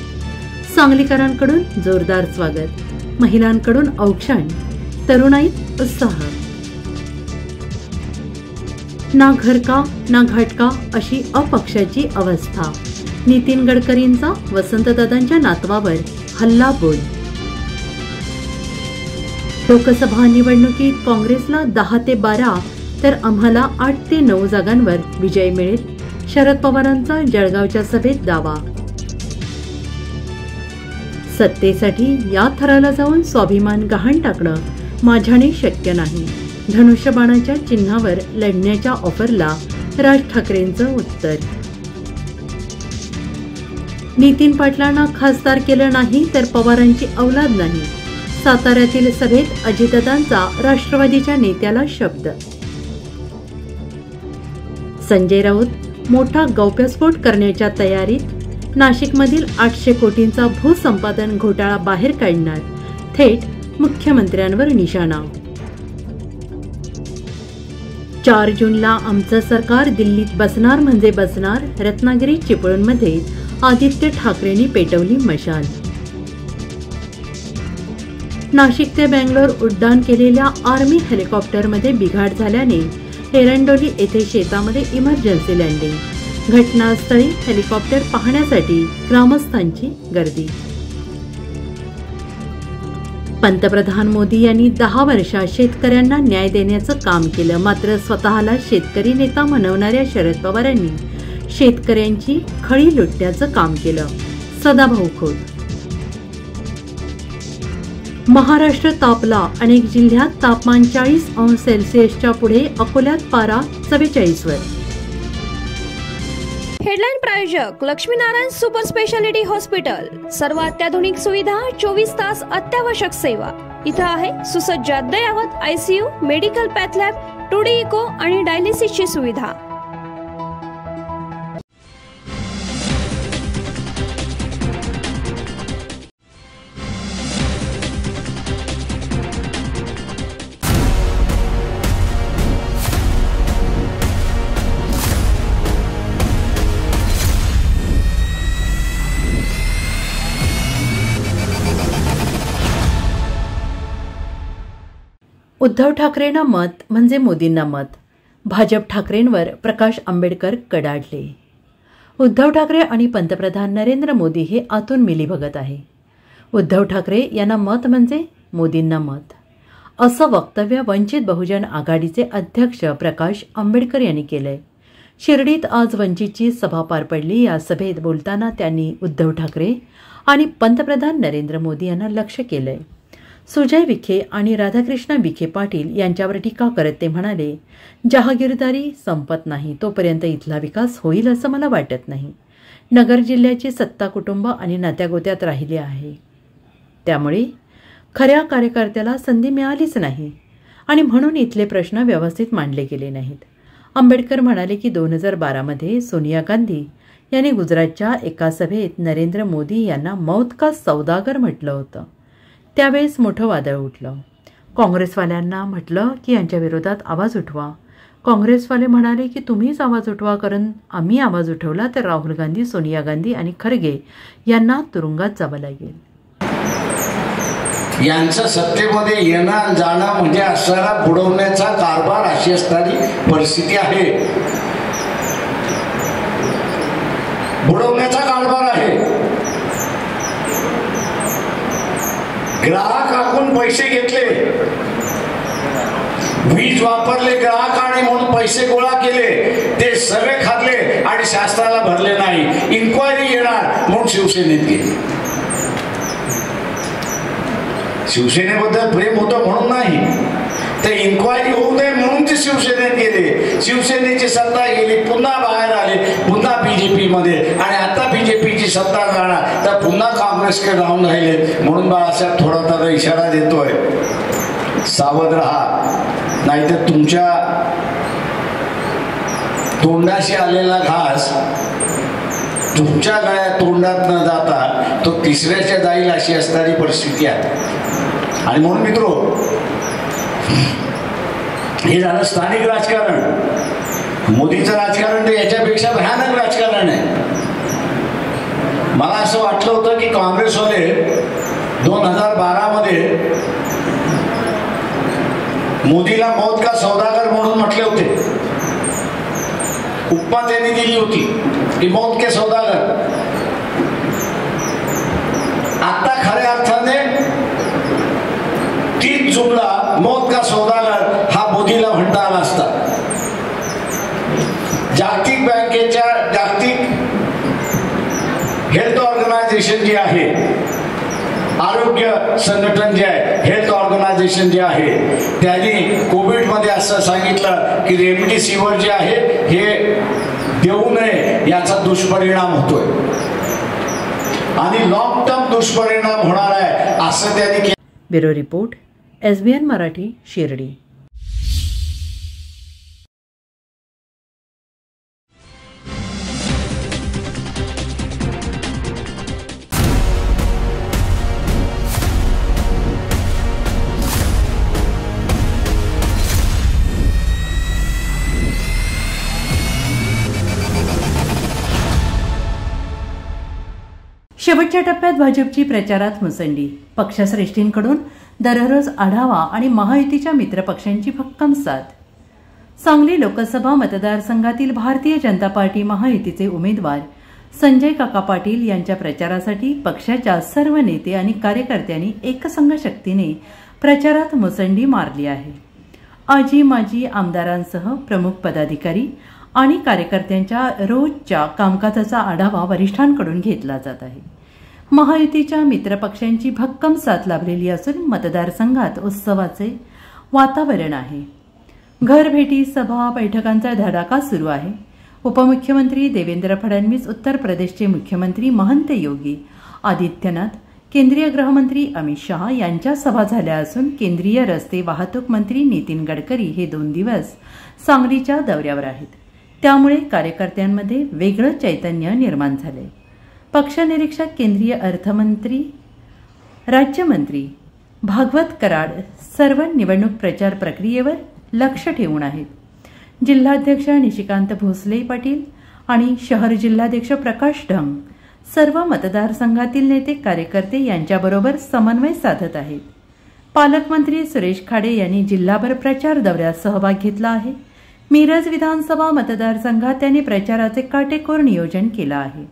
सांगलीकरांकडून जोरदार स्वागत, महिलांकडून औक्षण, तरुणाईत उत्साह. ना घर का ना घाटका अशी अपक्षाची अवस्था. नितीन गडकरींचा वसंतदादांच्या नातवावर हल्लाबोल. लोकसभा निवडणुकीत काँग्रेसला 10 ते 12 तर आम्हाला 8 ते 9 जागांवर विजय मिळेल, शरद पवारांचा जळगावच्या सभेत दावा. सत्तेसाठी या थराला जाऊन स्वाभिमान गहाण टाकणं माझ्याने शक्य नाही. धनुष्यबाणाच्या चिन्हावर लढण्याच्या ऑफरला राज ठाकरेंचं उत्तर. नितीन पाटलांना खासदार केलं नाही तर पवारांची औलाद नाही. साताऱ्यातील सभेत अजितदादांचा राष्ट्रवादीच्या नेत्याला शब्द. संजय राऊत मोठा गौप्यस्फोट करण्याच्या तयारीत. नाशिकमधील 800 कोटींचा भूसंपादन घोटाळा बाहेर काढणार, थेट मुख्यमंत्र्यांवर निशाणा. 4 जूनला आमचं सरकार दिल्लीत बसणार म्हणजे बसणार. रत्नागिरी चिपळूणमध्ये आदित्य ठाकरेंनी पेटवली मशाल. नाशिक ते बेंगलोर उड्डाण केलेल्या आर्मी हेलिकॉप्टरमध्ये बिघाड झाल्याने एरंडोली येथे शेतामध्ये इमर्जन्सी लँडिंग. घटनास्थळी हेलिकॉप्टर पाहण्यासाठी ग्रामस्थांची गर्दी. पंतप्रधान मोदी यांनी 10 वर्षात शेतकऱ्यांना न्याय देण्याचं काम केलं. मात्र स्वतःला शेतकरी नेता म्हणवणाऱ्या शरद पवारांनी शेतकऱ्यांची खळी लुटण्याचं काम केलं. सदाभाऊ खोत. महाराष्ट्र तापला, अनेक जिल्ह्यात तापमान 40°C पुढे. अकोल्यात पारा 44 वर. हेडलाईन प्रायोजक लक्ष्मीनारायण सुपर स्पेशालिटी हॉस्पिटल. सर्व अत्याधुनिक सुविधा, 24 तास अत्यावश्यक सेवा. इथं आहे सुसज्ज अद्ययावत ICU, medical path lab, 2D echo आणि डायलिसिसची सुविधा. उद्धव ठाकरेंना मत म्हणजे मोदींना मत. भाजप ठाकरेंवर प्रकाश आंबेडकर कडाडले. उद्धव ठाकरे आणि पंतप्रधान नरेंद्र मोदी हे आतून मिलीभगत आहे. उद्धव ठाकरे यांना मत म्हणजे मोदींना मत, असं वक्तव्य वंचित बहुजन आघाडीचे अध्यक्ष प्रकाश आंबेडकर यांनी केलंय. शिर्डीत आज वंचितची सभा पार पडली. या सभेत बोलताना त्यांनी उद्धव ठाकरे आणि पंतप्रधान नरेंद्र मोदी यांना लक्ष्य केलंय. सुजय विखे आणि राधाकृष्ण विखे पाटील यांच्यावर टीका करत ते म्हणाले, जहागीरदारी संपत नाही तोपर्यंत इथला विकास होईल असं मला वाटत नाही. नगर जिल्ह्याची सत्ता कुटुंब आणि नात्यागोत्यात राहिली आहे. त्यामुळे खऱ्या कार्यकर्त्याला संधी मिळालीच नाही आणि म्हणून इथले प्रश्न व्यवस्थित मांडले गेले नाहीत. आंबेडकर म्हणाले की 2012मध्ये सोनिया गांधी यांनी गुजरातच्या एका सभेत नरेंद्र मोदी यांना मौत का सौदागर म्हटलं होतं. त्यावेळेस मोठं वादळ उठलं. काँग्रेसवाल्यांना म्हटलं की यांच्या विरोधात आवाज उठवा. काँग्रेसवाले म्हणाले की तुम्हीच आवाज उठवा, कारण आम्ही आवाज उठवला तर राहुल गांधी, सोनिया गांधी आणि खरगे यांना तुरुंगात जावं लागेल. यांचं सत्तेमध्ये येणं जाणं म्हणजे असणारा बुडवण्याचा कारभार अशी असणारी परिस्थिती आहे. बुडवण्याचा कारभार आहे. ग्राहकाकडून पैसे घेतले, वीज वापरले ग्राहकाने म्हणून पैसे गोळा केले, ते सगळे खाल्ले आणि शास्त्राला भरले नाही. इन्क्वायरी येणार म्हणून शिवसेनेत गेले. शिवसेनेबद्दल प्रेम होतं म्हणून नाही, ते इन्क्वायरी होऊ नये म्हणून ते शिवसेनेत गेले. शिवसेनेची सत्ता गेली, पुन्हा बाहेर आले, पुन्हा बीजेपी मध्ये, आणि आता बीजेपीची सत्ता जाणार तर पुन्हा काँग्रेसकडे राहून राहिले. म्हणून बाळासाहेब थोडा तर इशारा देतोय, सावध राहा, नाहीतर तुमच्या तोंडाशी आलेला घास तुमच्या गळ्यात तोंडात न जाता तो तिसऱ्याच्या जाईल अशी असणारी परिस्थिती आहे. आणि म्हणून मित्रो, हे झालं स्थानिक राजकारण. मोदीचं राजकारण तर याच्यापेक्षा भयानक राजकारण आहे. मला असं वाटलं होतं की काँग्रेसवाले 2012मध्ये मोदीला मौत का सौदागर म्हणून म्हटले होते. उपमा त्यांनी दिली होती की मौत के सौदागर. आता खऱ्या अर्थाने तीच जुमला मौत का सौदागर हा मोदीला म्हणता आला असता. जागतिक बँकेच्या जागतिक हेल्थ ऑर्गनायझेशन जी आहे, आरोग्य संघटन जे आहे, हेल्थ ऑर्गनायझेशन जे आहे, त्यांनी कोविडमध्ये असं सांगितलं की रेमडेसिवीर जे आहे हे देऊ नये, याचा दुष्परिणाम होतोय आणि लॉंग टर्म दुष्परिणाम होणार आहे असं त्यांनी. Bureau report, SBN Marathi, Shirdi. शेवटच्या टप्प्यात भाजपची प्रचारात मुसंडी. पक्षश्रेष्ठींकडून दररोज आढावा आणि महायुतीच्या मित्रपक्षांची भक्कम साथ. सांगली लोकसभा मतदारसंघातील भारतीय जनता पार्टी महायुतीचे उमेदवार संजय काका पाटील यांच्या प्रचारासाठी पक्षाच्या सर्व नेते आणि कार्यकर्त्यांनी एकसंघ शक्तीने प्रचारात मुसंडी मारली आहे. आजी माजी आमदारांसह प्रमुख पदाधिकारी आणि कार्यकर्त्यांच्या रोजच्या कामकाजाचा आढावा वरिष्ठांकडून घेतला जात आहे. महायुतीच्या मित्रपक्षांची भक्कम साथ लाभलेली असून मतदारसंघात उत्सवाचे वातावरण आहे. घरभेटी, सभा, बैठकांचा धडाका सुरू आहे. उपमुख्यमंत्री देवेंद्र फडणवीस, उत्तर प्रदेशचे मुख्यमंत्री महंत योगी आदित्यनाथ, केंद्रीय गृहमंत्री अमित शहा यांच्या सभा झाल्या असून केंद्रीय रस्ते वाहतूक मंत्री नितीन गडकरी हे 2 दिवस सांगलीच्या दौऱ्यावर आहेत. त्यामुळे कार्यकर्त्यांमध्ये वेगळं चैतन्य निर्माण झाले. पक्षनिरीक्षक, केंद्रीय अर्थमंत्री, राज्यमंत्री भागवत कराड सर्व निवडणूक प्रचार प्रक्रियेवर लक्ष ठेवून आहेत. जिल्हाध्यक्ष निशिकांत भोसले पाटील आणि शहर जिल्हाध्यक्ष प्रकाश ढंग सर्व मतदारसंघातील नेते कार्यकर्ते यांच्याबरोबर समन्वय साधत आहेत. पालकमंत्री सुरेश खाडे यांनी जिल्हाभर प्रचार दौऱ्यात सहभाग घेतला आहे. मिरज विधानसभा मतदारसंघात त्यांनी प्रचाराचे काटेकोर नियोजन केलं आहे.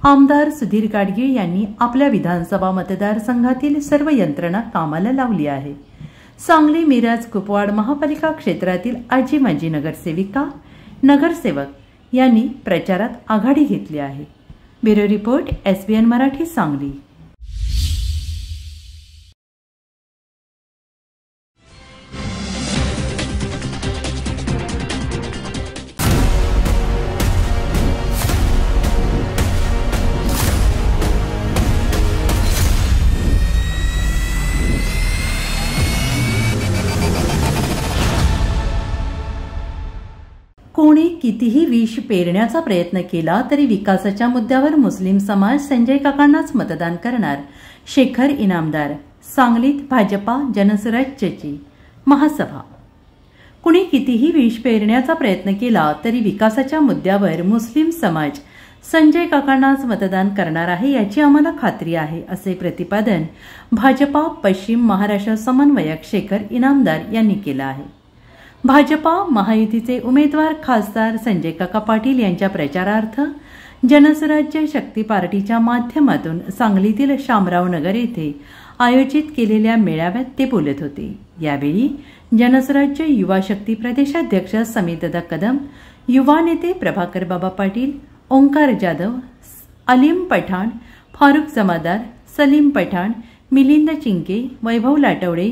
आमदार सुधीर गाडगीळ यांनी आपल्या विधानसभा मतदारसंघातील सर्व यंत्रणा कामाला लावली आहे. सांगली, मिरज, कुपवाड महापालिका क्षेत्रातील आजी माजी नगरसेविका, नगरसेवक यांनी प्रचारात आघाडी घेतली आहे. Bureau report, SBN Marathi, Sangli. कुणी कितीही विष पेरण्याचा प्रयत्न केला तरी विकासाच्या मुद्द्यावर मुस्लिम समाज संजय काकांनाच मतदान करणार. शेखर इनामदार, सांगलीत भाजपा जनसुराज्याची महासभा. कुणी कितीही विष पेरण्याचा प्रयत्न केला तरी विकासाच्या मुद्द्यावर मुस्लिम समाज संजय काकांनाच मतदान करणार आहे याची आम्हाला खात्री आहे, असे प्रतिपादन भाजपा पश्चिम महाराष्ट्र समन्वयक शेखर इनामदार यांनी केलं आहे. भाजपा महायुतीचे उमेदवार खासदार संजय काका पाटील यांच्या प्रचारार्थ जनसुराज्य शक्ती पार्टीच्या माध्यमातून सांगलीतील शामराव नगर येथे आयोजित केलेल्या मेळाव्यात ते बोलत होते. यावेळी जनसुराज्य युवा शक्ती प्रदेशाध्यक्ष समीरदादा कदम, युवा नेते प्रभाकर बाबा पाटील, ओंकार जाधव, अलीम पठाण, फारुख जमादार, सलीम पठाण, मिलिंद चिंके, वैभव लाटवडे,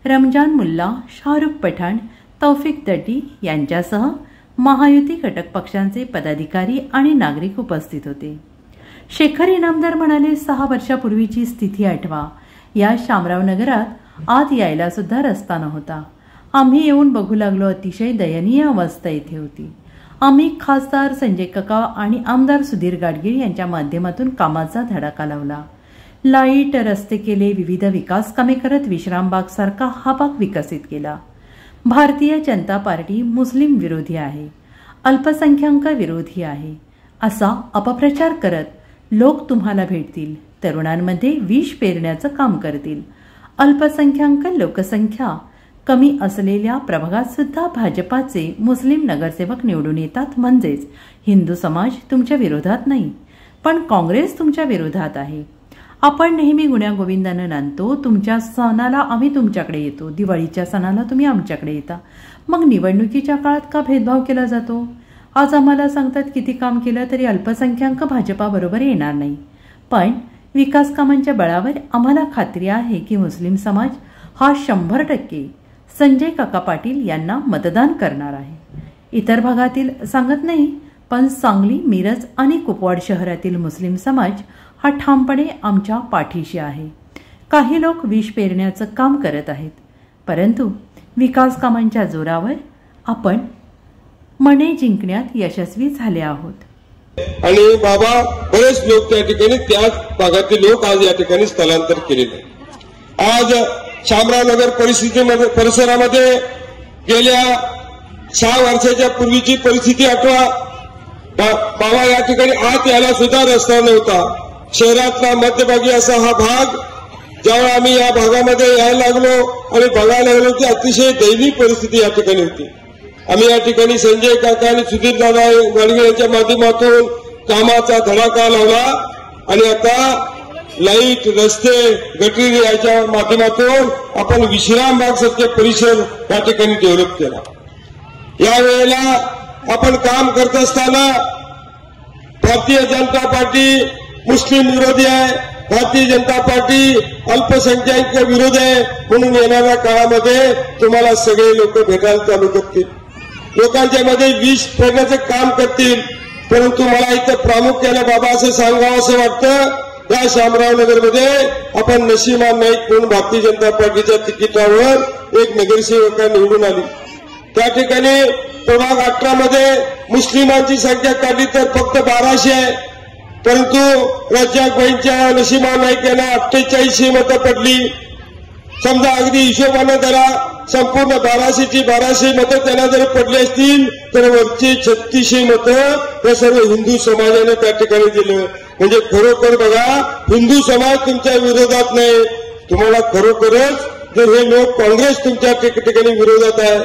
रमजान मुल्ला, शाहरुख पठाण, तौफिक दड्डी यांच्यासह महायुती घटक पक्षांचे पदाधिकारी आणि नागरिक उपस्थित होते. शेखर इनामदार म्हणाले, 6 वर्षापूर्वीची स्थिती आठवा. या शामराव नगरात आत यायला सुद्धा रस्ता नव्हता. आम्ही येऊन बघू लागलो, अतिशय दयनीय अवस्था येथे होती. आम्ही खासदार संजय काका आणि आमदार सुधीर गाडगीळ यांच्या माध्यमातून कामाचा धडाका लावला. लाईट, रस्ते केले, विविध विकास कामे करत विश्रामबाग सारखा हा भाग विकसित केला. भारतीय जनता पार्टी मुस्लिम विरोधी आहे, अल्पसंख्याक विरोधी आहे असा अपप्रचार करत लोक तुम्हाला भेटतील, तरुणांमध्ये विष पेरण्याचं काम करतील. अल्पसंख्याक लोकसंख्या कमी असलेल्या प्रभागात सुद्धा भाजपाचे मुस्लिम नगरसेवक निवडून येतात. म्हणजेच हिंदू समाज तुमच्या विरोधात नाही, पण काँग्रेस तुमच्या विरोधात आहे. आपण नेहमी गुण्यागोविंदानं नांदतो. तुमच्या सणाला आम्ही तुमच्याकडे येतो, दिवाळीच्या सणाला तुम्ही आमच्याकडे येता. मग निवडणुकीच्या काळात का भेदभाव केला जातो? आज आम्हाला सांगतात किती काम केलं तरी अल्पसंख्याक भाजपाबरोबर येणार नाही. पण विकास कामांच्या बळावर आम्हाला खात्री आहे की मुस्लिम समाज हा 100% संजय काका पाटील यांना मतदान करणार आहे. इतर भागातील सांगत नाही, पण सांगली, मिरज आणि कुपवाड शहरातील मुस्लिम समाज हा ठामपणे आमच्या पाठीशी आहे. काही लोक विष पेरण्याचं काम करत आहेत, परंतु विकास कामांच्या जोरावर आपण मने जिंकण्यात यशस्वी झाले आहोत. आणि बाबा बरेच लोक त्या ठिकाणी, त्याच भागातील लोक आज या ठिकाणी स्थलांतर केलेले. आज शामराव नगर परिसरामध्ये गेल्या 6 वर्षाच्या पूर्वीची परिस्थिती आठवा. बाबा या ठिकाणी आत यायला सुद्धा रस्ता नव्हता. शहरातला मध्यभागी असा हा भाग. ज्यावेळी आम्ही या भागामध्ये यायला लागलो आणि बघायला लागलो की अतिशय दैवी परिस्थिती या ठिकाणी होती. आम्ही या ठिकाणी संजय काका आणि सुधीर दादा गाडगीळ यांच्या माध्यमातून कामाचा धडाका लावला आणि आता लाईट, रस्ते, गटरी याच्या माध्यमातून आपण विश्रामबाग सारखे परिसर या ठिकाणी डेव्हलप केला. यावेळेला आपण काम करत असताना भारतीय जनता पार्टी मुस्लिम विरोधी आहे, भारतीय जनता पार्टी अल्पसंख्याक विरोधी आहे, म्हणून येणाऱ्या काळामध्ये तुम्हाला सगळे लोक भेटायला चालू करतील, लोकांच्या मध्ये विष पेरण्याचं काम करतील. परंतु मला इथं प्रामुख्याने बाबा असं सांगावं असं वाटतं, या शामराव नगरमध्ये आपण नसीमा नाईक म्हणून भारतीय जनता पार्टीच्या तिकिटावर एक नगरसेवका निवडून आली. त्या ठिकाणी प्रभाग 18 मध्ये मुस्लिमांची संख्या काढली तर फक्त 1200 आहे, परंतु रज्जाकबाईंच्या नसीमा नाईक यांना 48 मतं पडली. समजा अगदी हिशोबानं जरा संपूर्ण 1200 मतं त्यांना जर पडली असतील तर वरची 36 मतं हे सर्व हिंदू समाजाने त्या ठिकाणी दिलं. म्हणजे खरोखर बघा, हिंदू समाज तुमच्या विरोधात नाही. तुम्हाला खरोखरच जर हे लोक काँग्रेस तुमच्या ठिकाणी विरोधात आहे,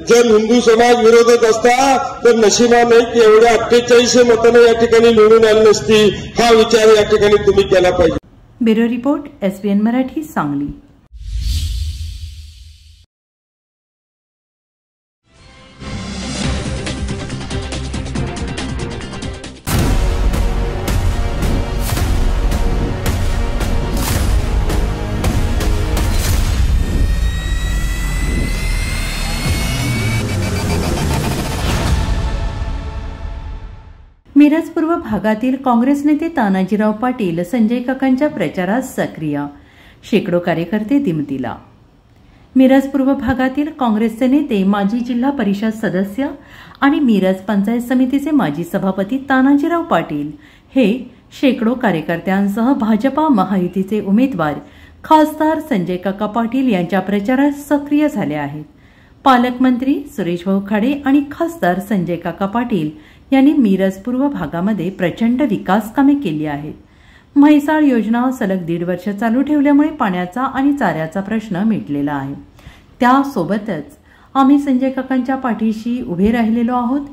जर हिंदू समाज विरोधात असता तर नशिबा नाही की एवढ्या 48 मतांना या ठिकाणी निवडून आली नसती. हा विचार या ठिकाणी तुम्ही केला पाहिजे. Bureau report, SBN Marathi, Sangli. Miraj पूर्व भागातील काँग्रेस नेते तानाजीराव पाटील संजय काकांच्या प्रचारात सक्रिय, शेकडो कार्यकर्ते दिमतीला. मिरज पूर्व भागातील काँग्रेसचे नेते, माजी जिल्हा परिषद सदस्य आणि मिरज पंचायत समितीचे माजी सभापती तानाजीराव पाटील हे शेकडो कार्यकर्त्यांसह भाजपा महायुतीचे उमेदवार खासदार संजय काका पाटील यांच्या प्रचारात सक्रिय झाले आहेत. पालकमंत्री सुरेश भाऊ खाडे आणि खासदार संजय काका पाटील यांनी मिरज पूर्व भागामध्ये प्रचंड विकास कामे केली आहेत. म्हैसाळ योजना सलग 1.5 वर्ष चालू ठेवल्यामुळे पाण्याचा आणि चाऱ्याचा प्रश्न मिटलेला आहे. त्यासोबतच आम्ही संजय काकांच्या पाठीशी उभे राहिलेलो आहोत.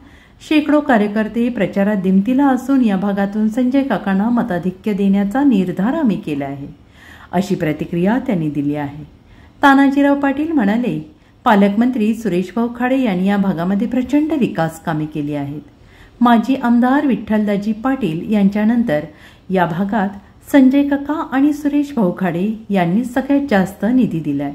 शेकडो कार्यकर्ते प्रचारात दिमतीला असून या भागातून संजय काकांना मताधिक्य देण्याचा निर्धार आम्ही केला आहे, अशी प्रतिक्रिया त्यांनी दिली आहे. तानाजीराव पाटील म्हणाले, पालकमंत्री सुरेश भाऊ खाडे यांनी या भागामध्ये प्रचंड विकास कामे केली आहेत. माजी आमदार विठ्ठलदाजी पाटील यांच्यानंतर या भागात संजय काका आणि सुरेश भाऊ खाडे यांनी सगळ्यात जास्त निधी दिलाय.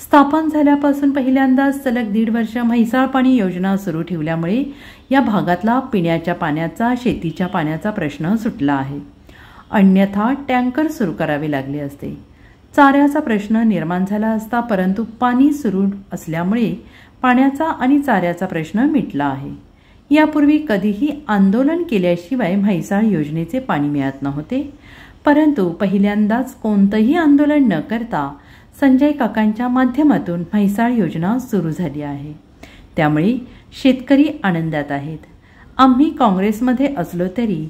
स्थापन झाल्यापासून पहिल्यांदाच सलग 1.5 वर्ष म्हैसाळ पाणी योजना सुरू ठेवल्यामुळे या भागातला पिण्याच्या पाण्याचा, शेतीच्या पाण्याचा प्रश्न सुटला आहे. अन्यथा टँकर सुरू करावे लागले असते. चाऱ्याचा प्रश्न निर्माण झाला असता, परंतु पाणी सुरू असल्यामुळे पाण्याचा आणि चाऱ्याचा प्रश्न मिटला आहे. यापूर्वी कधीही आंदोलन केल्याशिवाय म्हैसाळ योजनेचे पाणी मिळत नव्हते, परंतु पहिल्यांदाच कोणतंही आंदोलन न करता संजय काकांच्या माध्यमातून म्हैसाळ योजना सुरू झाली आहे. त्यामुळे शेतकरी आनंदात आहेत. आम्ही काँग्रेसमध्ये असलो तरी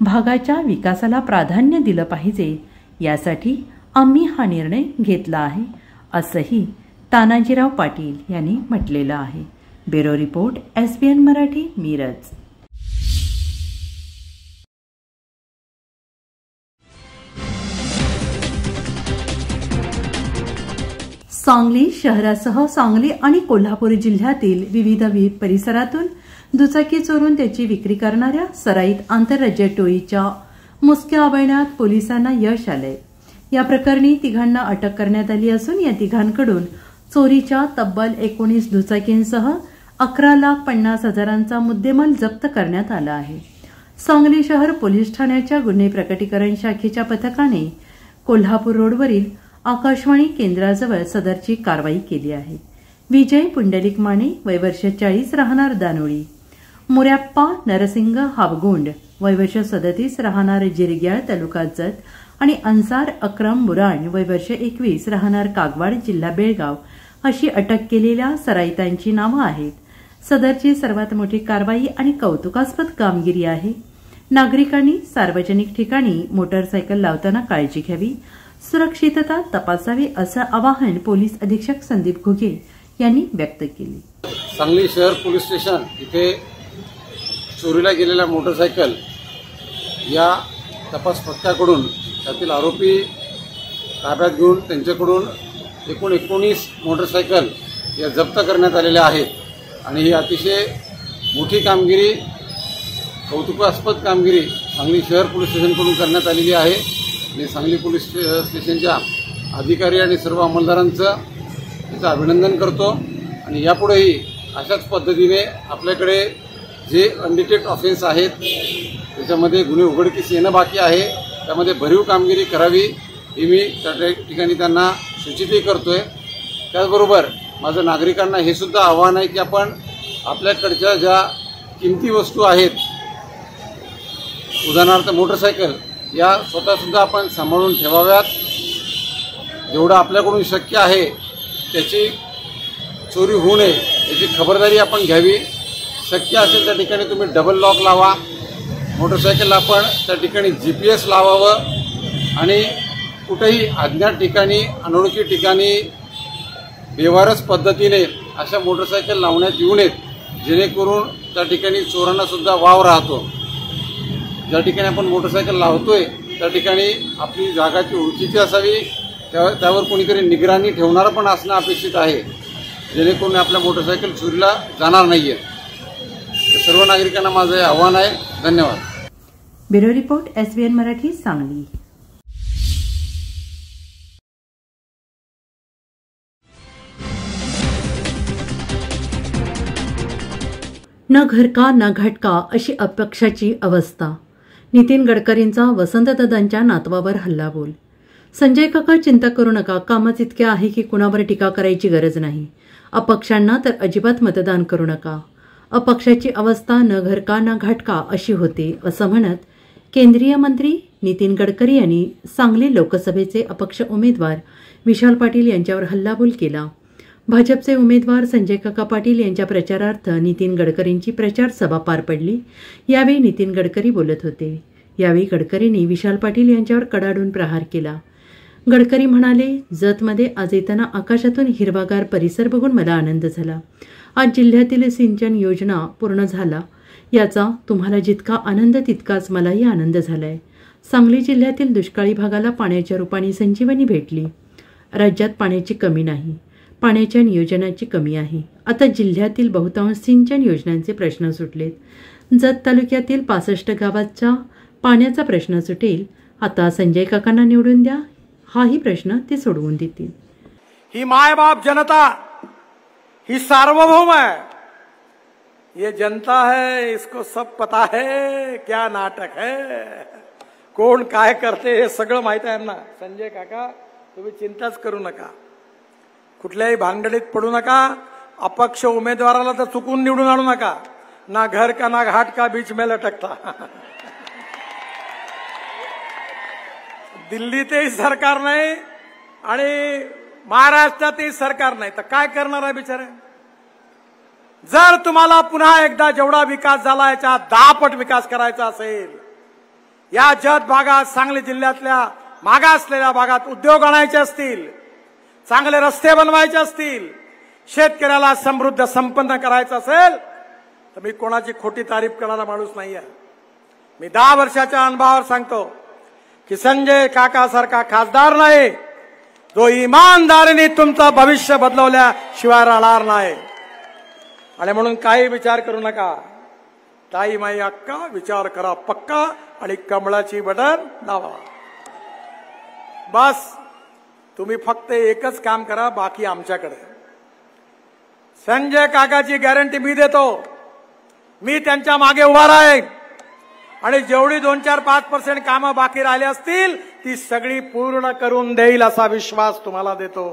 भागाच्या विकासाला प्राधान्य दिलं पाहिजे, यासाठी आम्ही हा निर्णय घेतला आहे, असंही तानाजीराव पाटील यांनी म्हटलेलं आहे. Bureau report, SBN Marathi, Miraj. Sangli शहरासह सांगली आणि कोल्हापूर जिल्ह्यातील विविध परिसरातून दुचाकी चोरून त्याची विक्री करणाऱ्या सराईत आंतरराज्य टोळीच्या मुसक्या आवळण्यात पोलिसांना यश आलंय. या प्रकरणी तिघांना अटक करण्यात आली असून या तिघांकडून चोरीच्या तब्बल 19 दुचाकींसह 11,50,000चा मुद्देमाल जप्त करण्यात आला आहे. सांगली शहर पोलीस ठाण्याच्या गुन्हे प्रकटीकरण शाखेच्या पथकाने कोल्हापूर रोडवरील आकाशवाणी केंद्राजवळ सदरची कारवाई केली आहे. विजय पुंडलिक माने, वय वर्ष 40, राहणार दानोळी. मोर्याप्पा नरसिंग हावगोंड, वय वर्ष 37, राहणार जिरग्याळ, तालुका जत आणि अन्सार अक्रम बुराण, वय वर्ष 21, राहणार कागवाड, जिल्हा बेळगाव अशी अटक केलेल्या सराईतांची नावं आहेत. सदरची सर्वात मोठी कारवाई आणि कौतुकास्पद कामगिरी आहे. नागरिकांनी सार्वजनिक ठिकाणी मोटरसायकल लावताना काळजी घ्यावी, सुरक्षितता तपासावी, असं आवाहन पोलीस अधीक्षक संदीप घुगे यांनी व्यक्त केले. सांगली शहर पोलीस स्टेशन इथे चोरीला गेलेल्या मोटरसायकल या तपास पथकाकडून त्यातील आरोपी ताब्यात घेऊन त्यांच्याकडून एकूण 19 मोटरसायकल या जप्त करण्यात आलेल्या आहेत. आणि ही अतिशय मोठी कामगिरी, कौतुकास्पद कामगिरी सांगली शहर पोलीस स्टेशनकडून करण्यात आलेली आहे. आणि सांगली पोलीस स्टेशनच्या अधिकारी आणि सर्व अंमलदारांचं त्याचं अभिनंदन करतो. आणि यापुढेही अशाच पद्धतीने आपल्याकडे जे अनडिटेक्ट ऑफेन्स आहेत त्याच्यामध्ये गुन्हे उघडकीस येणं बाकी आहे, त्यामध्ये भरीव कामगिरी करावी ही मी त्या ठिकाणी त्यांना सूचितही करतोय. त्याचबरोबर माझं नागरिकांना हे सुद्धा आव्हान आहे की आपण आपल्याकडच्या ज्या किमती वस्तू आहेत, उदाहरणार्थ मोटरसायकल, या स्वतःसुद्धा आपण सांभाळून ठेवाव्यात. जेवढं आपल्याकडून शक्य आहे त्याची चोरी होऊ नये याची खबरदारी आपण घ्यावी. शक्य असेल त्या ठिकाणी तुम्ही डबल लॉक लावा. मोटरसायकलला आपण त्या ठिकाणी GPS लावावं आणि कुठेही अज्ञात ठिकाणी, अनोळखी ठिकाणी बेवारस पद्धतीने अशा मोटरसायकल लावण्यात येऊ नयेत, जेणेकरून त्या ठिकाणी चोरांना सुद्धा वाव राहतो. ज्या ठिकाणी आपण मोटरसायकल लावतोय त्या ठिकाणी आपली जागाची ओळखीची असावी, त्यावर कोणीतरी निगराणी ठेवणारं पण असणं अपेक्षित आहे, जेणेकरून आपल्या मोटरसायकल चोरीला जाणार नाहीये. सर्व नागरिकांना माझं हे आव्हान आहे. धन्यवाद. Bureau report, SBN Marathi, Sangli. न घरका न घटका अशी अपक्षाची अवस्था. नितीन गडकरींचा वसंतदादांच्या नातवावर हल्लाबोल. संजय काका, चिंता करू नका, कामच इतके आहे की कुणावर टीका करायची गरज नाही. अपक्षांना तर अजिबात मतदान करू नका. अपक्षाची अवस्था न घरका ना घाटका अशी होते, असं म्हणत केंद्रीय मंत्री नितीन गडकरी यांनी सांगली लोकसभेचे अपक्ष उमेदवार विशाल पाटील यांच्यावर हल्लाबोल केला. भाजपचे उमेदवार संजय काका पाटील यांच्या प्रचारार्थ नितीन गडकरींची प्रचार सभा पार पडली. यावेळी नितीन गडकरी बोलत होते. यावेळी गडकरींनी विशाल पाटील यांच्यावर कडाडून प्रहार केला. गडकरी म्हणाले, जतमध्ये आज येताना आकाशातून हिरवागार परिसर बघून मला आनंद झाला. आज जिल्ह्यातील सिंचन योजना पूर्ण झाला, याचा तुम्हाला जितका आनंद तितकाच मलाही आनंद झालाय. सांगली जिल्ह्यातील दुष्काळी भागाला पाण्याच्या रूपाने संजीवनी भेटली. राज्यात पाण्याची कमी नाही, पाण्याच्या नियोजनाची कमी आहे. आता जिल्ह्यातील बहुतांश सिंचन योजनांचे प्रश्न सुटलेत. जत तालुक्यातील 65 गावाचा पाण्याचा प्रश्न सुटेल. आता संजय काकांना निवडून द्या, हाही प्रश्न ते सोडवून देतील. ही माय बाप जनता, ही सार्वभौम है, ये जनता है, इसको सब पता है क्या नाटक है, कोण काय करते हे सगळं माहित आहे ना. संजय काका, तुम्ही चिंताच करू नका, कुठल्याही भानगडीत पडू नका. अपक्ष उमेदवाराला तर चुकून निवडून आणू नका. ना घर का ना घाट का बीच में लटकता. दिल्लीतही सरकार नाही आणि महाराष्ट्रातही सरकार नाही, तर काय करणार आहे बिचारे. जर तुम्हाला पुन्हा एकदा जेवढा विकास झाला याच्या 10 पट विकास करायचा असेल, या जत भागात, सांगली जिल्ह्यातल्या मागासलेल्या भागात उद्योग आणायचे असतील, चांगले रस्ते बनवायचे असतील, शेतकऱ्याला समृद्ध संपन्न करायचं असेल, तर मी कोणाची खोटी तारीफ करणारा माणूस नाही आहे. मी 10 वर्षाच्या अनुभवावर सांगतो की संजय काका सारखा खासदार नाही जो इमानदारीने तुमचं भविष्य बदलवल्याशिवाय राहणार नाही. आणि म्हणून काही विचार करू नका. ताई माई अक्का, विचार करा पक्का आणि कमळाची बटन दाबा. बस तुम्ही फक्त एकच काम करा, बाकी आमच्याकडे. संजय काकाची गॅरंटी मी देतो. मी त्यांच्या मागे उभा राहीन आणि जेवढी 2-4-5% कामं बाकी राहिली असतील ती सगळी पूर्ण करून देईल असा विश्वास तुम्हाला देतो.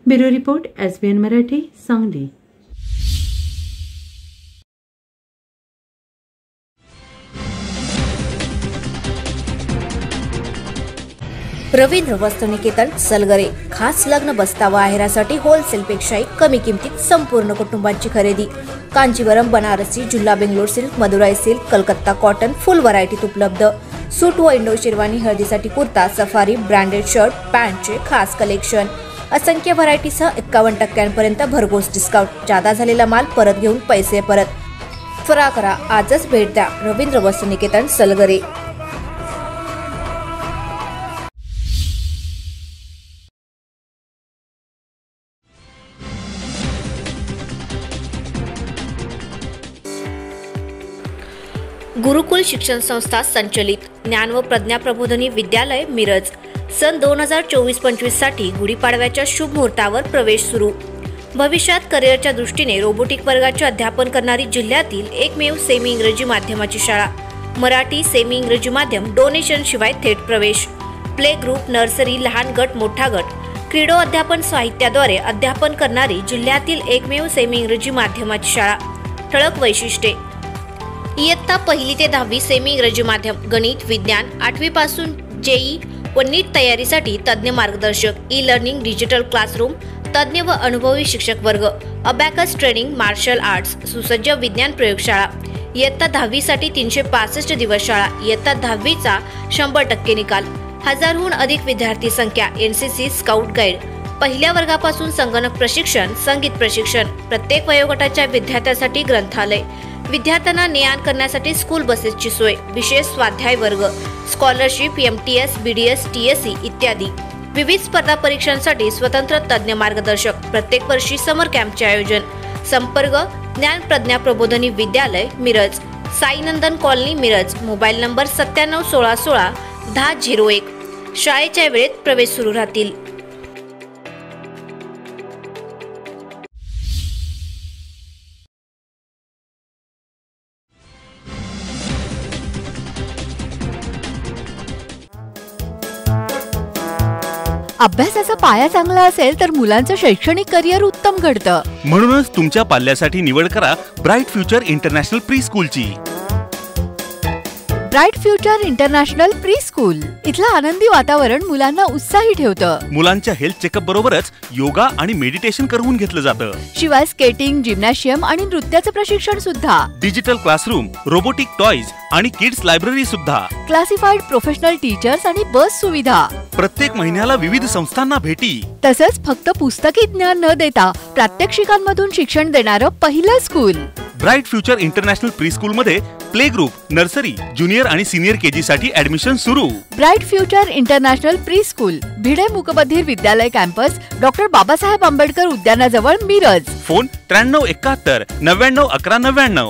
Bureau report, SBN Marathi, Sangli. Ravindra Vastraniketan Salgare, खास लग्न बस्तावा आहेरासाठी होलसेलपेक्षाही कमी किमतीत संपूर्ण कुटुंबाची खरेदी. कांचीवरम, बनारसी, जुल्ला Bangalore silk, Madurai silk, Calcutta cotton full व्हरायटीत उपलब्ध. सूट व इंडो शेरवानी, हळदीसाठी कुर्ता, सफारी, ब्रँडेड शर्ट, पॅन्टचे खास कलेक्शन. असंख्य व्हरायटीसह 51% भरघोस डिस्काउंट. जादा झालेला माल परत घेऊन पैसे परत. त्वरा करा, आजच भेट द्या रवींद्र वस्त्रनिकेतन सलगरे. गुरुकुल शिक्षण संस्था संचलित ज्ञान व प्रज्ञा प्रबोधिनी विद्यालय मिरज सन 2024-25 साठी गुढीपाडव्याच्या शुभ मुहूर्तावर प्रवेश सुरू. भविष्यात करिअरच्या दृष्टीने रोबोटिक वर्गाचे अध्यापन करणारी जिल्ह्यातील एकमेव सेमी इंग्रजी माध्यमाची शाळा. मराठी, सेमी इंग्रजी माध्यम, डोनेशन शिवाय थेट प्रवेश. प्ले ग्रुप, नर्सरी, लहान गट, मोठा गट, क्रीडो अध्यापन साहित्याद्वारे अध्यापन करणारी जिल्ह्यातील एकमेव सेमी इंग्रजी माध्यमाची शाळा. ठळक वैशिष्ट्ये: इयत्ता 1ली ते 10वी सेमी इंग्रजी माध्यम, गणित, विज्ञान, 8वी पासून जेई व नीट तयारीसाठी तज्ज्ञ मार्गदर्शक, ई लर्निंग, डिजिटल क्लासरूम, तज्ज्ञ व अनुभवी शिक्षक वर्ग, अबॅकस ट्रेनिंग, मार्शल आर्ट्स, सुसज्ज विज्ञान प्रयोगशाळा. इयत्ता 10वी साठी 365 दिवस शाळा. इयत्ता 10वीचा 100% निकाल. 1000हून अधिक विद्यार्थी संख्या. NCC, scout guide. पहिल्या वर्गापासून संगणक प्रशिक्षण, संगीत प्रशिक्षण. प्रत्येक वयोगटाच्या विद्यार्थ्यांसाठी ग्रंथालय. विद्यार्थ्यांना ने-आण करण्यासाठी स्कूल बसेसची सोय. विशेष स्वाध्याय वर्ग, स्कॉलरशिप, MTS, BDS, TSE इत्यादी. विविध स्पर्धा परीक्षांसाठी स्वतंत्र तज्ज्ञ मार्गदर्शक. प्रत्येक वर्षी समर कॅम्पचे आयोजन. संपर्क: ज्ञान प्रज्ञा प्रबोधिनी विद्यालय Miraj, Sainandan colony Miraj. Mobile number 9716161001. शाळेच्या वेळेत प्रवेश सुरू राहतील. अभ्यासाचा पाया चांगला असेल तर मुलांचं शैक्षणिक करिअर उत्तम घडतं. म्हणूनच तुमच्या पाल्यासाठी निवड करा ब्राईट फ्युचर इंटरनॅशनल प्री स्कूलची. Bright future international pre school इथलं आनंदी वातावरण मुलांना उत्साही ठेवतं. मुलांच्या हेल्थ चेकअप बरोबरच योगा आणि मेडिटेशन करवून घेतलं जातं. शिवाय स्केटिंग, जिम्नॅशियम आणि नृत्याचं प्रशिक्षण सुद्धा. डिजिटल क्लासरूम, रोबोटिक टॉयज आणि किड्स लायब्ररी सुद्धा. क्लासिफाईड प्रोफेशनल टीचर्स आणि बस सुविधा. प्रत्येक महिन्याला विविध संस्थांना भेटी. तसंच फक्त पुस्तकी ज्ञान न देता प्रात्यक्षिकांमधून शिक्षण देणारं पहिलं school. Bright future international pre school मध्ये प्ले ग्रुप, नर्सरी, ज्युनियर आणि सिनियर केजी साठी ऍडमिशन सुरू. Bright future international pre school, Bhide मूकबधीर विद्यालय कॅम्पस, डॉक्टर बाबासाहेब आंबेडकर उद्यानाजवळ, मिरज. फोन 9371 99 11 99.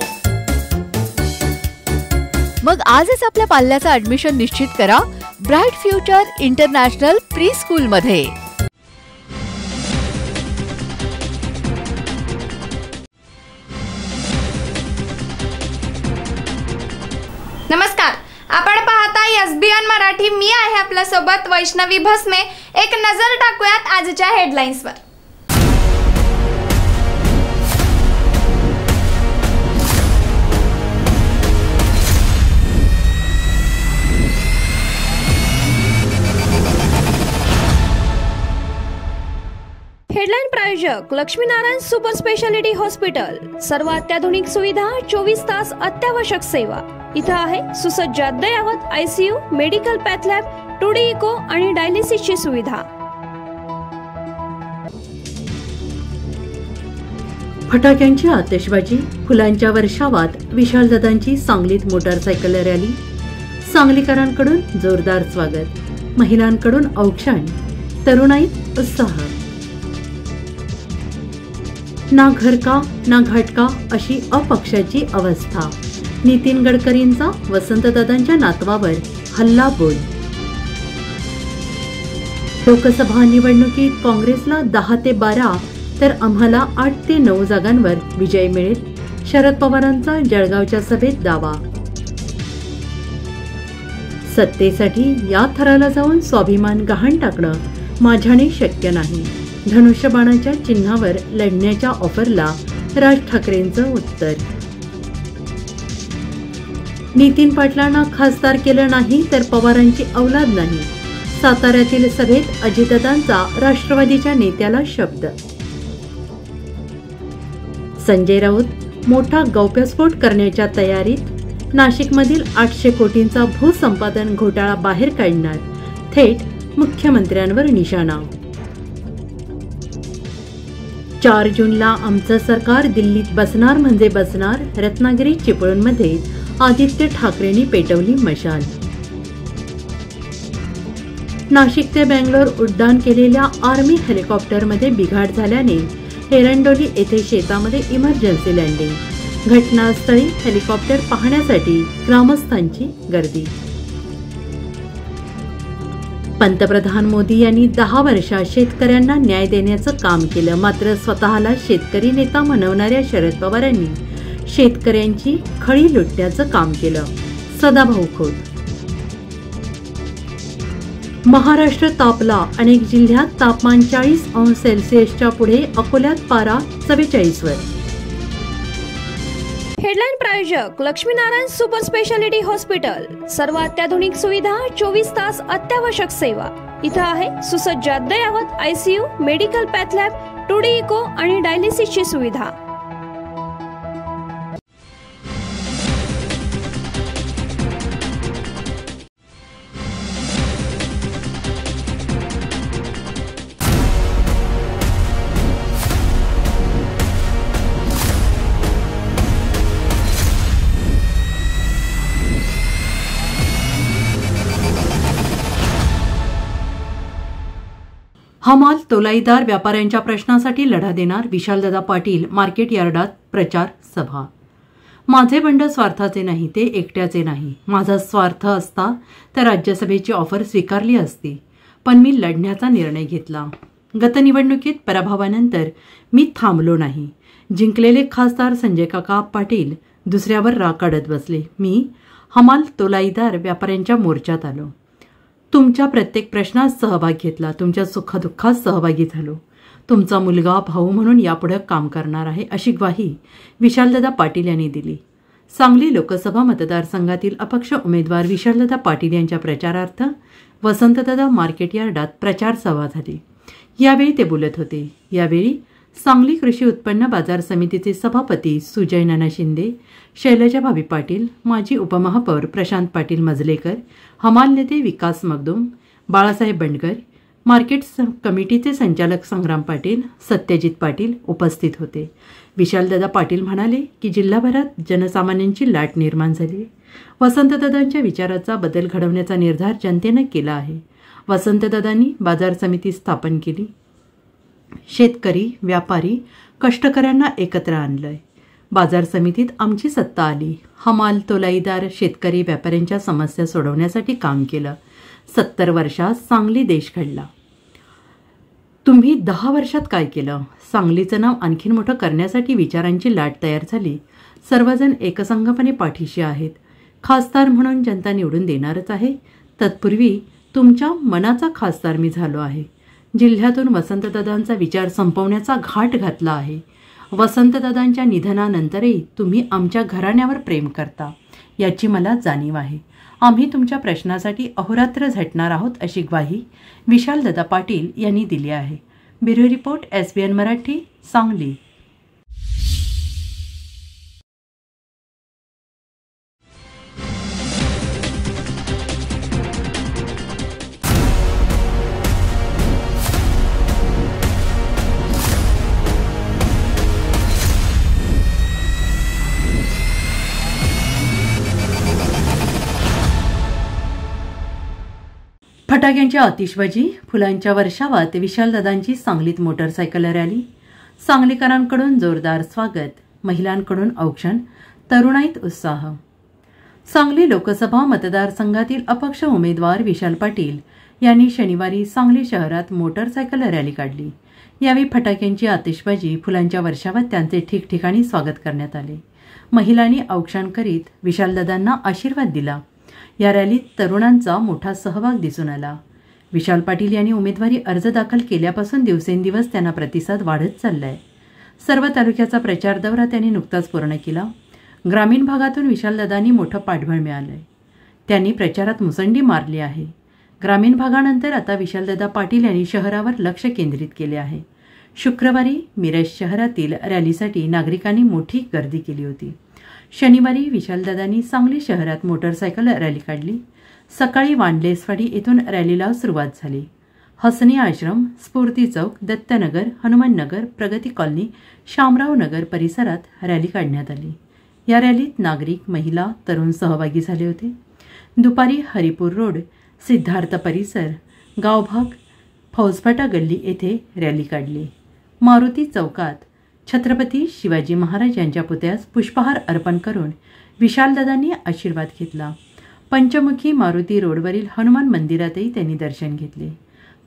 मग आजच आपल्या पाल्याचं ऍडमिशन निश्चित करा bright future international pre school मध्ये. नमस्कार, आपण पाहताय SBN मराठी. मी आहे आपल्या सोबत वैष्णवी भस्मे. एक नजर टाकूयात आजच्या हेडलाईन्सवर. हेडलाईन प्रायोजक लक्ष्मीनारायण सुपर स्पेशालिटी हॉस्पिटल. सर्व अत्याधुनिक सुविधा, 24 तास अत्यावश्यक सेवा. इथं आहे सुसज्ज अद्ययावत ICU, medical path lab, 2D echo आणि डायलिसिसची सुविधा. फटाक्यांची आतिषबाजी, फुलांच्या वर्षावात विशालदादांची सांगलीत मोटारसायकल रॅली. सांगलीकरांकडून जोरदार स्वागत, महिलांकडून औक्षण, तरुणाईत उत्साह. ना घर का ना घाटका अशी अपक्षाची अवस्था. नितीन गडकरींचा वसंतदादांच्या नातवावर हल्ला बोल. लोकसभा निवडणुकीत काँग्रेसला 10 ते 12 तर आम्हाला 8 ते 9 जागांवर विजय मिळेल, शरद पवारांचा जळगावच्या सभेत दावा. सत्तेसाठी या थराला जाऊन स्वाभिमान गहाण टाकणं माझ्याने शक्य नाही. धनुष्यबाणाच्या चिन्हावर लढण्याच्या ऑफरला राज ठाकरेंचं उत्तर. नितीन पाटलांना खासदार केलं नाही तर पवारांची औलाद नाही. साताऱ्यातील सभेत अजितदादांचा राष्ट्रवादीच्या नेत्याला शब्द. संजय राऊत मोठा गौप्यस्फोट करण्याच्या तयारीत. नाशिकमधील 800 कोटींचा भूसंपादन घोटाळा बाहेर काढणार, थेट मुख्यमंत्र्यांवर निशाणा. 4 जूनला आमचं सरकार दिल्लीत बसणार म्हणजे बसणार. रत्नागिरी चिपळूणमध्ये आदित्य ठाकरेंनी पेटवली मशाल. नाशिक ते बेंगलोर उड्डाण केलेल्या आर्मी हेलिकॉप्टरमध्ये बिघाड झाल्याने एरंडोली येथे शेतामध्ये इमर्जन्सी लँडिंग. घटनास्थळी हेलिकॉप्टर पाहण्यासाठी ग्रामस्थांची गर्दी. पंतप्रधान मोदी यांनी 10 वर्षात शेतकऱ्यांना न्याय देण्याचं काम केलं, मात्र स्वतःला शेतकरी नेता म्हणवणाऱ्या शरद पवारांनी शेतकऱ्यांची खळी लुटण्याचं काम केलं. सदाभाऊ खोत. महाराष्ट्र तापला, अनेक जिल्ह्यात तापमान 40°C पुढे. अकोल्यात पारा 44वर. हेडलाईन प्रायोजक लक्ष्मीनारायण सुपर स्पेशालिटी हॉस्पिटल. सर्व अत्याधुनिक सुविधा, 24 तास अत्यावश्यक सेवा. इथं आहे सुसज्ज अद्ययावत ICU, medical path lab, 2D echo आणि डायलिसिसची सुविधा. हमाल तोलाईदार व्यापाऱ्यांच्या प्रश्नासाठी लढा देणार. विशालदादा पाटील मार्केट यार्डात प्रचार सभा. माझे बंड स्वार्थाचे नाही, ते एकट्याचे नाही. माझा स्वार्थ असता तर राज्यसभेची ऑफर स्वीकारली असती, पण मी लढण्याचा निर्णय घेतला. गत निवडणुकीत पराभवानंतर मी थांबलो नाही. जिंकलेले खासदार संजय काका पाटील दुसऱ्यावर राग काढत बसले. मी हमाल तोलाईदार व्यापाऱ्यांच्या मोर्चात आलो. तुमच्या प्रत्येक प्रश्नात सहभाग घेतला, तुमच्या सुखदुःखात सहभागी झालो. तुमचा मुलगा भाऊ म्हणून यापुढे काम करणार आहे अशी ग्वाही विशालदादा पाटील यांनी दिली. सांगली लोकसभा मतदारसंघातील अपक्ष उमेदवार विशालदादा पाटील यांच्या प्रचारार्थ वसंतदादा मार्केट यार्डात प्रचार सभा झाली. यावेळी ते बोलत होते. यावेळी सांगली कृषी उत्पन्न बाजार समितीचे सभापती सुजय नाना शिंदे, शैलजा भाभी पाटील, माजी उपमहापौर प्रशांत पाटील मजलेकर, हमाल नेते विकास मगदूम, बाळासाहेब बंडकर, मार्केट कमिटीचे संचालक संग्राम पाटील, सत्यजित पाटील उपस्थित होते. विशालदादा पाटील म्हणाले की जिल्हाभरात जनसामान्यांची लाट निर्माण झाली. वसंतदादांच्या विचाराचा बदल घडवण्याचा निर्धार जनतेनं केला आहे. वसंतदादांनी बाजार समिती स्थापन केली. शेतकरी, व्यापारी, कष्टकऱ्यांना एकत्र आणलंय. बाजार समितीत आमची सत्ता आली. हमाल, तोलाईदार, शेतकरी, व्यापाऱ्यांच्या समस्या सोडवण्यासाठी काम केलं. 70 वर्षात सांगली देश घडला. तुम्ही 10 वर्षात काय केलं? सांगलीचं नाव आणखीन मोठं करण्यासाठी विचारांची लाट तयार झाली. सर्वजण एकसंघपणे पाठीशी आहेत. खासदार म्हणून जनता निवडून देणारच आहे. तत्पूर्वी तुमच्या मनाचा खासदार मी झालो आहे. जिल्ह्यातून वसंतदादांचा विचार संपवण्याचा घाट घातला आहे. वसंतदादांच्या निधनानंतरही तुम्ही आमच्या घराण्यावर प्रेम करता याची मला जाणीव आहे. आम्ही तुमच्या प्रश्नासाठी अहोरात्र झटणार आहोत अशी ग्वाही विशालदादा पाटील यांनी दिली आहे. Bureau report SBN Marathi, Sangli. फटाक्यांची आतिषबाजी, फुलांच्या वर्षावात विशालदादांची सांगलीत मोटरसायकल रॅली. सांगलीकरांकडून जोरदार स्वागत, महिलांकडून औक्षण, तरुणाईत उत्साह. सांगली लोकसभा मतदारसंघातील अपक्ष उमेदवार विशाल पाटील यांनी शनिवारी सांगली शहरात मोटरसायकल रॅली काढली. यावेळी फटाक्यांची आतिषबाजी, फुलांच्या वर्षावात त्यांचे ठिकठिकाणी स्वागत करण्यात आले. महिलांनी औक्षण करीत विशालदादांना आशीर्वाद दिला. या रॅलीत तरुणांचा मोठा सहभाग दिसून आला. विशाल पाटील यांनी उमेदवारी अर्ज दाखल केल्यापासून दिवसेंदिवस त्यांना प्रतिसाद वाढत चाललाय. सर्व तालुक्याचा प्रचार दौरा त्यांनी नुकताच पूर्ण केला. ग्रामीण भागातून विशालदादांनी मोठं पाठबळ मिळालंय. त्यांनी प्रचारात मुसंडी मारली आहे. ग्रामीण भागानंतर आता विशालदादा पाटील यांनी शहरावर लक्ष केंद्रित केले आहे. शुक्रवारी मिरज शहरातील रॅलीसाठी नागरिकांनी मोठी गर्दी केली होती. शनिवारी विशालदादांनी सांगली शहरात मोटरसायकल रॅली काढली. सकाळी वांडलेसवाडी येथून रॅलीला सुरुवात झाली. हसनी आश्रम, स्फूर्ती चौक, दत्तनगर, हनुमाननगर, प्रगती कॉलनी, शामराव नगर परिसरात रॅली काढण्यात आली. या रॅलीत नागरिक, महिला, तरुण सहभागी झाले होते. दुपारी हरिपूर रोड, सिद्धार्थ परिसर, गावभाग, फौजफाटा गल्ली येथे रॅली काढली. मारुती चौकात छत्रपती शिवाजी महाराज यांच्या पुतळ्यास पुष्पहार अर्पण करून विशालदादांनी आशीर्वाद घेतला. पंचमुखी मारुती रोडवरील हनुमान मंदिरातही त्यांनी दर्शन घेतले.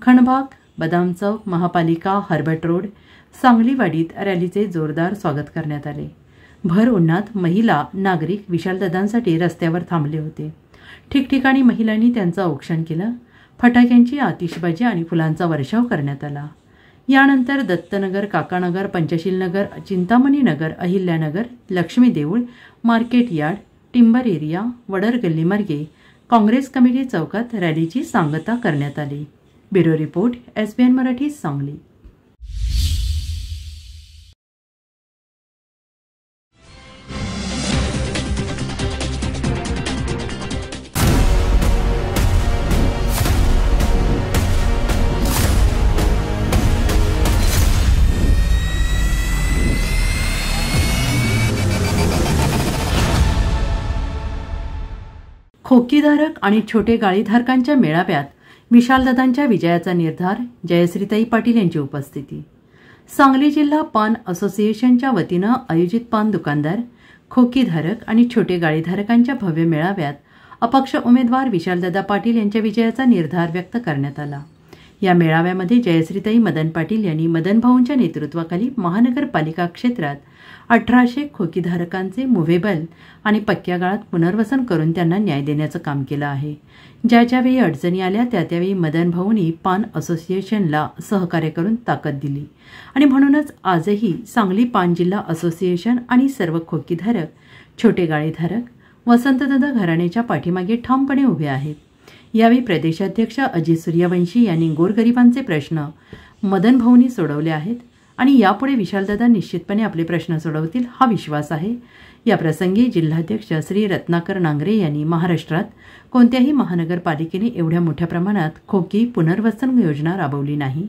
खणबाग, बदाम चौक, महापालिका, हर्बट रोड, सांगलीवाडीत रॅलीचे जोरदार स्वागत करण्यात आले. भर उन्हात महिला, नागरिक विशालदादांसाठी रस्त्यावर थांबले होते. ठिकठिकाणी महिलांनी त्यांचं औक्षण केलं. फटाक्यांची आतिषबाजी आणि फुलांचा वर्षाव करण्यात आला. यानंतर दत्तनगर, काकानगर, पंचशील नगर, चिंतामणी नगर, अहिल्यानगर, लक्ष्मी देऊळ, मार्केट यार्ड, टिंबर एरिया, वडर गल्ली मार्गे काँग्रेस कमिटी चौकात रॅलीची सांगता करण्यात आली. Bureau report SBN Marathi, Sangli. खोकीधारक आणि छोटे गाळीधारकांच्या मेळाव्यात विशालदादांच्या विजयाचा निर्धार, जयश्रीताई पाटील यांची उपस्थिती. सांगली जिल्हा पान असोसिएशनच्या वतीनं आयोजित पान दुकानदार, खोकीधारक आणि छोटे गाळीधारकांच्या भव्य मेळाव्यात अपक्ष उमेदवार विशालदादा पाटील यांच्या विजयाचा निर्धार व्यक्त करण्यात आला. या मेळाव्यामध्ये जयश्रीताई मदन पाटील यांनी मदन भाऊंच्या नेतृत्वाखाली महानगरपालिका क्षेत्रात 1800 खोकीधारकांचे मुव्हेबल आणि पक्क्या गाळात पुनर्वसन करून त्यांना न्याय देण्याचं काम केलं आहे. ज्या ज्यावेळी अडचणी आल्या त्यावेळी मदन भाऊंनी पान असोसिएशनला सहकार्य करून ताकद दिली आणि म्हणूनच आजही सांगली पान जिल्हा असोसिएशन आणि सर्व खोकीधारक, छोटे गाळेधारक वसंतदादा घराण्याच्या पाठीमागे ठामपणे उभे आहेत. यावेळी प्रदेशाध्यक्ष अजित सूर्यवंशी यांनी गोरगरिबांचे प्रश्न मदन भाऊंनी सोडवले आहेत आणि यापुढे विशालदादा निश्चितपणे आपले प्रश्न सोडवतील हा विश्वास आहे. या प्रसंगी जिल्हाध्यक्ष श्री रत्नाकर नांगरे यांनी महाराष्ट्रात कोणत्याही महानगरपालिकेने एवढ्या मोठ्या प्रमाणात खोकी पुनर्वसन योजना राबवली नाही,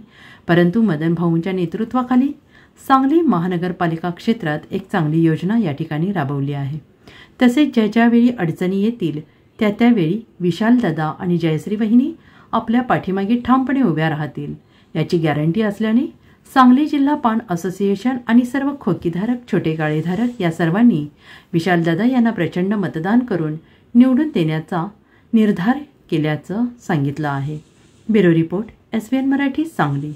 परंतु मदन भाऊंच्या नेतृत्वाखाली सांगली महानगरपालिका क्षेत्रात एक चांगली योजना या ठिकाणी राबवली आहे. तसेच ज्या ज्यावेळी अडचणी येतील त्यावेळी विशालदादा आणि जयश्री वहिनी आपल्या पाठीमागे ठामपणे उभ्या राहतील याची गॅरंटी असल्याने सांगली जिल्हा पान असोसिएशन आणि सर्व खोकीधारक, छोटे गाळेधारक या सर्वांनी विशालदादा यांना प्रचंड मतदान करून निवडून देण्याचा निर्धार केल्याचं सांगितलं आहे. Bureau report, SVN Marathi, Sangli.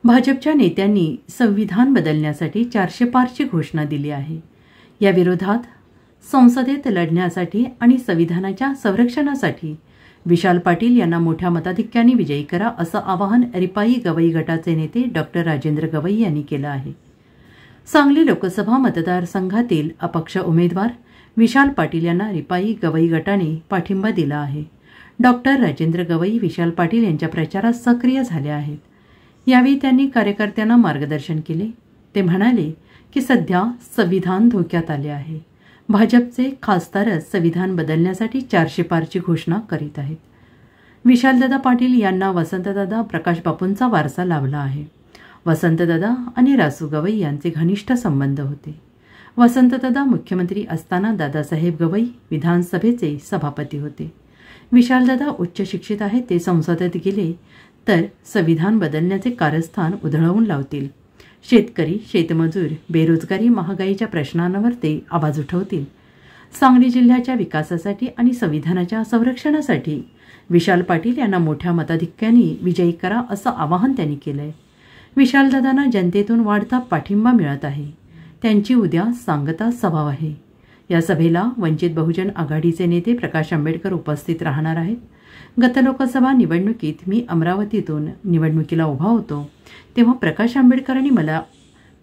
भाजपच्या नेत्यांनी संविधान बदलण्यासाठी 400 पारची घोषणा दिली आहे. या विरोधात संसदेत लढण्यासाठी आणि संविधानाच्या संरक्षणासाठी विशाल पाटील यांना मोठ्या मताधिक्याने विजयी करा असं आवाहन रिपाई गवई गटाचे नेते डॉक्टर राजेंद्र गवई यांनी केलं आहे. सांगली लोकसभा मतदारसंघातील अपक्ष उमेदवार विशाल पाटील यांना रिपाई गवई गटाने पाठिंबा दिला आहे. डॉक्टर राजेंद्र गवई विशाल पाटील यांच्या प्रचारात सक्रिय झाले आहेत. यावेळी त्यांनी कार्यकर्त्यांना मार्गदर्शन केले. ते म्हणाले की सध्या संविधान धोक्यात आले आहे. भाजपचे खासदारच संविधान बदलण्यासाठी 400 पारची घोषणा करीत आहेत. विशालदादा पाटील यांना वसंतदादा प्रकाश बापूंचा वारसा लाभला आहे. वसंतदादा आणि रासू गवई यांचे घनिष्ठ संबंध होते. वसंतदादा मुख्यमंत्री असताना दादासाहेब गवई विधानसभेचे सभापती होते. विशालदादा उच्च शिक्षित आहेत. ते संसदेत गेले तर संविधान बदलण्याचे कारस्थान उधळवून लावतील. शेतकरी, शेतमजूर, बेरोजगारी, महागाईच्या प्रश्नांवर ते आवाज उठवतील. सांगली जिल्ह्याच्या विकासासाठी आणि संविधानाच्या संरक्षणासाठी विशाल पाटील यांना मोठ्या मताधिक्याने विजयी करा असं आवाहन त्यांनी केलंय. विशालदादांना जनतेतून वाढता पाठिंबा मिळत आहे. त्यांची उद्या सांगता सभा आहे. या सभेला वंचित बहुजन आघाडीचे नेते प्रकाश आंबेडकर उपस्थित राहणार आहेत. गत लोकसभा निवडणुकीत मी अमरावतीतून निवडणुकीला उभा होतो तेव्हा प्रकाश आंबेडकरांनी मला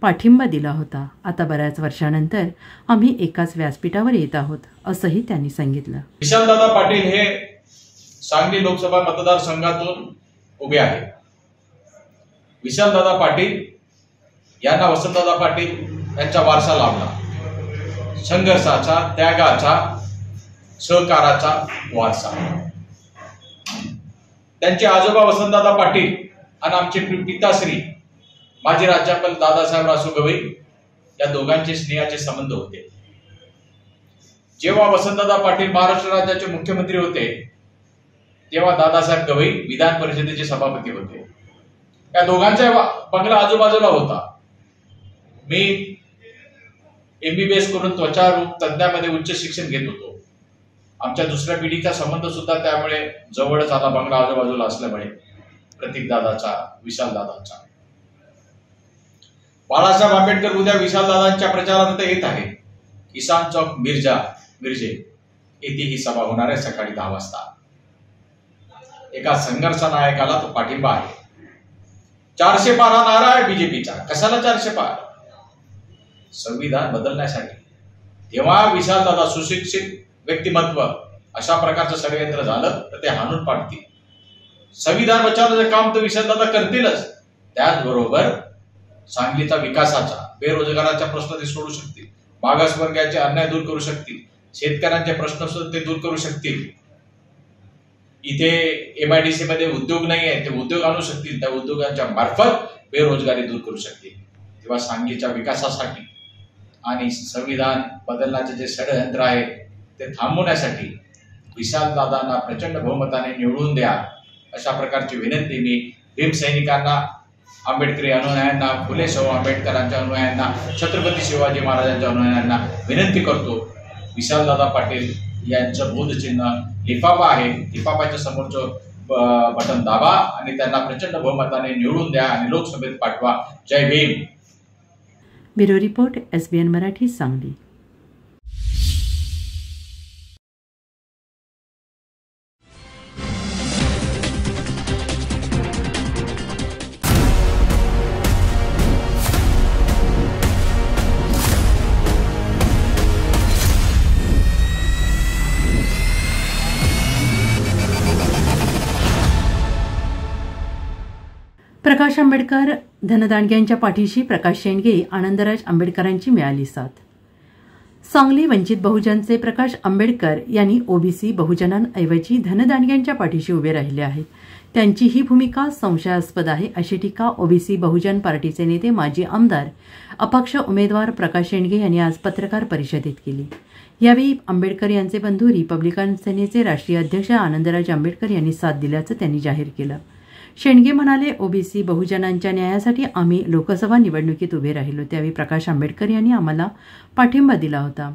पाठिंबा दिला होता. आता बऱ्याच वर्षानंतर आम्ही एकाच व्यासपीठावर येत आहोत असंही त्यांनी सांगितलं. विशालदादा पाटील हे सांगली लोकसभा मतदारसंघातून उभे आहेत. विशालदादा पाटील यांना वसंतदादा पाटील यांचा वारसा लाभला. संघर्षाचा, त्यागाचा, सहकाराचा वारसा. त्यांचे आजोबा वसंतदादा पाटील आणि आमचे पिताश्री माजी राज्यपाल दादासाहेब रासू गवई या दोघांचे स्नेहाचे संबंध होते. जेव्हा वसंतदादा पाटील महाराष्ट्र राज्याचे मुख्यमंत्री होते तेव्हा दादासाहेब गवई विधान परिषदेचे सभापती होते. या दोघांचा बंगला आजूबाजूला होता. मी MBBS करून त्वचारोग तज्ञामध्ये उच्च शिक्षण घेत होतो. आमच्या दुसऱ्या पिढीचा संबंध सुद्धा त्यामुळे जवळच आला. बंगला आजूबाजूला असल्यामुळे प्रतीक दादाचा, विशाल दादाचा. बाळासाहेब आंबेडकर उद्या विशाल दादांच्या प्रचारार्थ येत आहे. किसान चौक मिरजे येथे ही सभा होणार आहे सकाळी 10 वाजता. एका संघर्ष नायकाला तो पाठिंबा आहे. 400 पार हा नारा आहे बीजेपीचा. कशाला 400 पार? संविधान बदलण्यासाठी. तेव्हा विशालदादा सुशिक्षित व्यक्तिमत्व, अशा प्रकारचं षडयंत्र झालं तर ते हाणून पाडतील. संविधान बचावण्याचं काम तर विशालदादा करतीलच. त्याचबरोबर सांगलीचा विकासाचा, बेरोजगाराचा प्रश्न ते सोडू शकतील. मागासवर्गाचे अन्याय दूर करू शकतील. शेतकऱ्यांचे प्रश्न सुद्धा ते दूर करू शकतील. इथे MIDC मध्ये उद्योग नाही आहे, ते उद्योग आणू शकतील. त्या उद्योगांच्या मार्फत बेरोजगारी दूर करू शकतील. तेव्हा सांगलीच्या विकासासाठी आणि संविधान बदलण्याचे जे षडयंत्र आहे ते थांबवण्यासाठी विशालदादांना प्रचंड बहुमताने निवडून द्या अशा प्रकारची विनंती मी भीम सैनिकांना आंबेडकरी अनुयायांना, फुले शाहू आंबेडकरांच्या अनुयायांना, छत्रपती शिवाजी महाराजांच्या अनुयायांना विनंती करतो, विशालदादा पाटील यांचं बोधचिन्ह लिफाफा आहे, लिफाफाच्या समोरचं बटन दाबा आणि त्यांना प्रचंड बहुमताने निवडून द्या आणि लोकसभेत पाठवा. जय Bhim. Bureau report, SBN Marathi, Sangli. Prakash Ambedkar धनदांडग्यांच्या पाठीशी प्रकाश शेंडगे, आनंदराज आंबेडकरांची मिळाली साथ. सांगली वंचित बहुजनचे प्रकाश आंबेडकर यांनी ओबीसी बहुजनांऐवजी धनदांडग्यांच्या पाठीशी उभे राहिले आहेत. त्यांची ही भूमिका संशयास्पद आहे, अशी टीका ओबीसी बहुजन पार्टीचे नेते माजी आमदार अपक्ष उमेदवार प्रकाश शेंडगे यांनी आज पत्रकार परिषदेत केली. यावेळी आंबेडकर यांचे बंधू रिपब्लिकन सेनेचे राष्ट्रीय अध्यक्ष आनंदराज आंबेडकर यांनी साथ दिल्याचं त्यांनी जाहीर केलं. शेंडगे म्हणाले, ओबीसी बहुजनांच्या न्यायासाठी आम्ही लोकसभा निवडणुकीत उभे राहिलो. त्यावेळी प्रकाश आंबेडकर यांनी आम्हाला पाठिंबा दिला होता.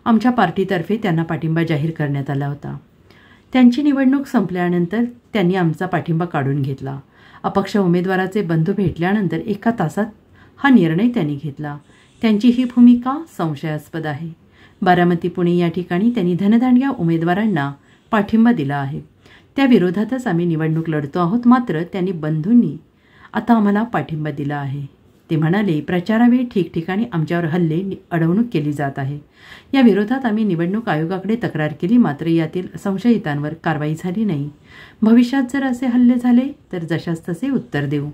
आमच्या पार्टीतर्फे त्यांना पाठिंबा जाहीर करण्यात आला होता. त्यांची निवडणूक संपल्यानंतर त्यांनी आमचा पाठिंबा काढून घेतला. अपक्ष उमेदवाराचे बंधू भेटल्यानंतर 1 तासात हा निर्णय त्यांनी घेतला. त्यांची ही भूमिका संशयास्पद आहे. बारामती, पुणे या ठिकाणी त्यांनी धनदांडग्या उमेदवारांना पाठिंबा दिला आहे. त्या विरोधातच आम्ही निवडणूक लढतो आहोत. मात्र त्यांनी बंधूंनी आता आम्हाला पाठिंबा दिला आहे. ते म्हणाले, प्रचारावेळी ठिकठिकाणी आमच्यावर हल्ले, अडवणूक केली जात आहे. या विरोधात आम्ही निवडणूक आयोगाकडे तक्रार केली, मात्र यातील संशयितांवर कारवाई झाली नाही. भविष्यात जर असे हल्ले झाले तर जशास तसे उत्तर देऊ.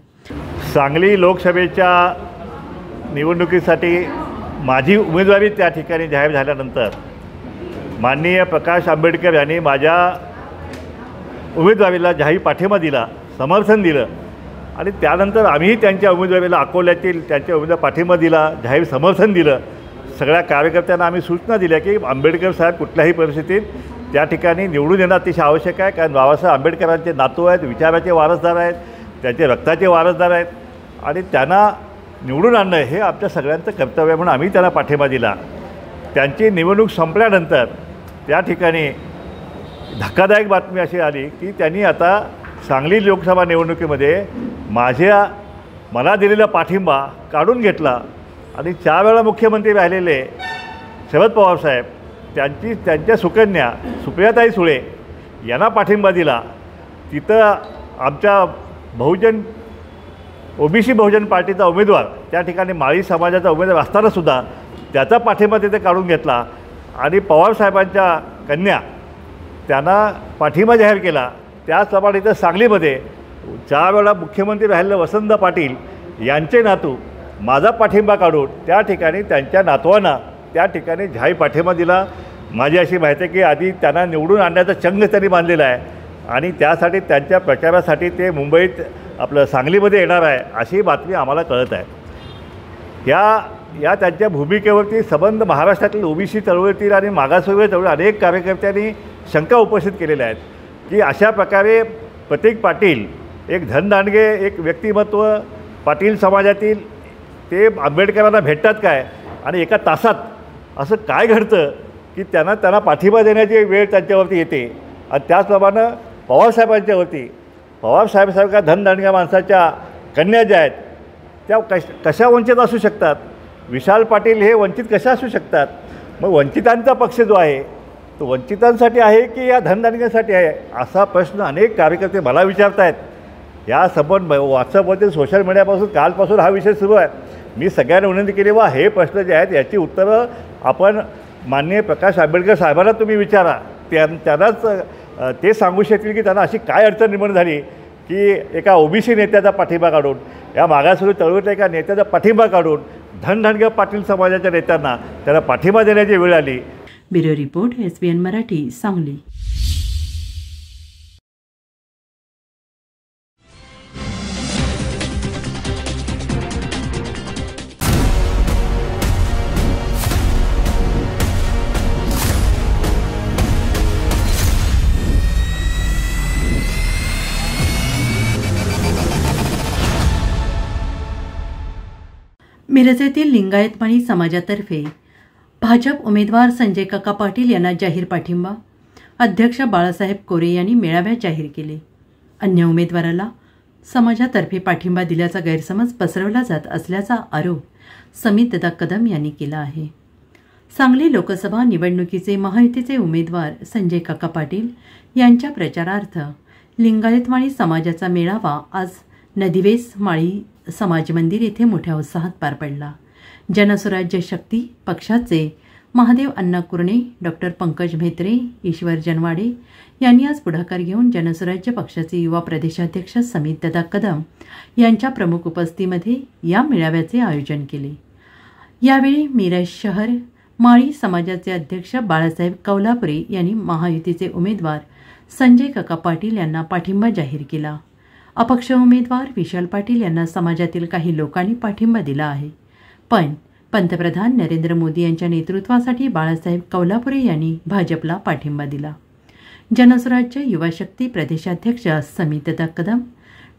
सांगली लोकसभेच्या निवडणुकीसाठी माझी उमेदवारी त्या ठिकाणी जाहीर झाल्यानंतर माननीय प्रकाश आंबेडकर यांनी माझ्या उमेदवारीला जाहीर पाठिंबा दिला, समर्थन दिलं आणि त्यानंतर आम्हीही त्यांच्या उमेदवारीला अकोल्यातील त्यांच्या उमेदवार पाठिंबा दिला, जाहीर समर्थन दिलं. सगळ्या कार्यकर्त्यांना आम्ही सूचना दिल्या की आंबेडकर साहेब कुठल्याही परिस्थितीत त्या ठिकाणी निवडून येणं अतिशय आवश्यक आहे. कारण बाबासाहेब आंबेडकरांचे नातू आहेत, विचाराचे वारसदार आहेत, त्यांचे रक्ताचे वारसदार आहेत आणि त्यांना निवडून आणणं हे आमच्या सगळ्यांचं कर्तव्य आहे म्हणून आम्ही त्यांना पाठिंबा दिला. त्यांची निवडणूक संपल्यानंतर त्या ठिकाणी धक्कादायक बातमी अशी आली की त्यांनी आता सांगली लोकसभा निवडणुकीमध्ये मला दिलेला पाठिंबा काढून घेतला आणि 4 वेळा मुख्यमंत्री राहिलेले शरद पवार साहेब त्यांच्या सुकन्या सुप्रियाताई सुळे यांना पाठिंबा दिला. तिथं आमच्या ओबीसी बहुजन पार्टीचा उमेदवार त्या ठिकाणी माळी समाजाचा उमेदवार असतानासुद्धा त्याचा पाठिंबा तिथे काढून घेतला आणि पवारसाहेबांच्या कन्या त्यांना पाठिंबा जाहीर केला. त्याचप्रमाणे इथं सांगलीमध्ये 4 वेळा मुख्यमंत्री राहिलेले वसंत पाटील यांचे नातू माझा पाठिंबा काढून त्या ठिकाणी त्यांच्या नातवांना त्या ठिकाणी जाहीर पाठिंबा दिला. माझी अशी माहिती आहे की आधी त्यांना निवडून आणण्याचा चंग त्यांनी बांधलेला आहे आणि त्यासाठी त्यांच्या प्रचारासाठी ते मुंबईत आपलं सांगलीमध्ये येणार आहे अशी बातमी आम्हाला कळत आहे. या त्यांच्या भूमिकेवरती संबंध महाराष्ट्रातील ओबीसी चळवळीतील आणि मागासवर्गीय चळवळी अनेक कार्यकर्त्यांनी शंका उपस्थित केलेल्या आहेत की अशा प्रकारे प्रतीक पाटील एक धनदांडगे एक व्यक्तिमत्व पाटील समाजातील ते आंबेडकरांना भेटतात काय आणि 1 तासात असं काय घडतं की त्यांना पाठिंबा देण्याची वेळ त्यांच्यावरती येते. आणि त्याचप्रमाणे पवारसाहेबांच्या धनदांडग्या माणसाच्या कन्या ज्या आहेत त्या कशा वंचित असू शकतात. विशाल पाटील हे वंचित कशा असू शकतात. मग वंचितांचा पक्ष जो आहे तो वंचितांसाठी आहे की या धनदांडग्यांसाठी आहे असा प्रश्न अनेक कार्यकर्ते मला विचारत आहेत. या संबंध व्हॉट्सअपवरती सोशल मीडियापासून कालपासून हा विषय सुरू आहे. मी सगळ्यांना विनंती केली वा हे प्रश्न जे आहेत याची उत्तरं आपण माननीय प्रकाश आंबेडकर साहेबांना तुम्ही विचारा. त्यांनाच ते सांगू शकतील की त्यांना अशी काय अडचण निर्माण झाली की एका ओबीसी नेत्याचा पाठिंबा काढून या मागासवर्गीय चळवळीतल्या एका नेत्याचा पाठिंबा काढून धनदांडग्या पाटील समाजाच्या नेत्यांना त्यांना पाठिंबा देण्याची वेळ आली. Bureau report, SBN Marathi, Sangli. Miraj येथील लिंगायत माळी समाजातर्फे भाजप उमेदवार संजय काका पाटील यांना जाहीर पाठिंबा. अध्यक्ष बाळासाहेब कोरे यांनी मेळाव्यात जाहीर केले. अन्य उमेदवाराला समाजातर्फे पाठिंबा दिल्याचा गैरसमज पसरवला जात असल्याचा आरोप समितदादा कदम यांनी केला आहे. सांगली लोकसभा निवडणुकीचे महायुतीचे उमेदवार संजय काका पाटील यांच्या प्रचारार्थ लिंगायत माळी समाजाचा मेळावा आज नदिवेस माळी समाज मंदिर येथे मोठ्या उत्साहात पार पडला. जनसुराज्य शक्ती पक्षाचे महादेव अण्णा कुरणे, डॉक्टर पंकज म्हेत्रे, ईश्वर जनवाडे यांनी आज पुढाकार घेऊन जनसुराज्य पक्षाचे युवा प्रदेशाध्यक्ष समितदादा कदम यांच्या प्रमुख उपस्थितीमध्ये या मेळाव्याचे आयोजन केले. यावेळी मिरज शहर माळी समाजाचे अध्यक्ष बाळासाहेब कौलापुरे यांनी महायुतीचे उमेदवार संजय काका पाटील यांना पाठिंबा जाहीर केला. अपक्ष उमेदवार विशाल पाटील यांना समाजातील काही लोकांनी पाठिंबा दिला आहे, पण पंतप्रधान नरेंद्र मोदी यांच्या नेतृत्वासाठी बाळासाहेब कौलापुरे यांनी भाजपला पाठिंबा दिला. जनसुराज्य युवा शक्ती प्रदेशाध्यक्ष समितदादा कदम,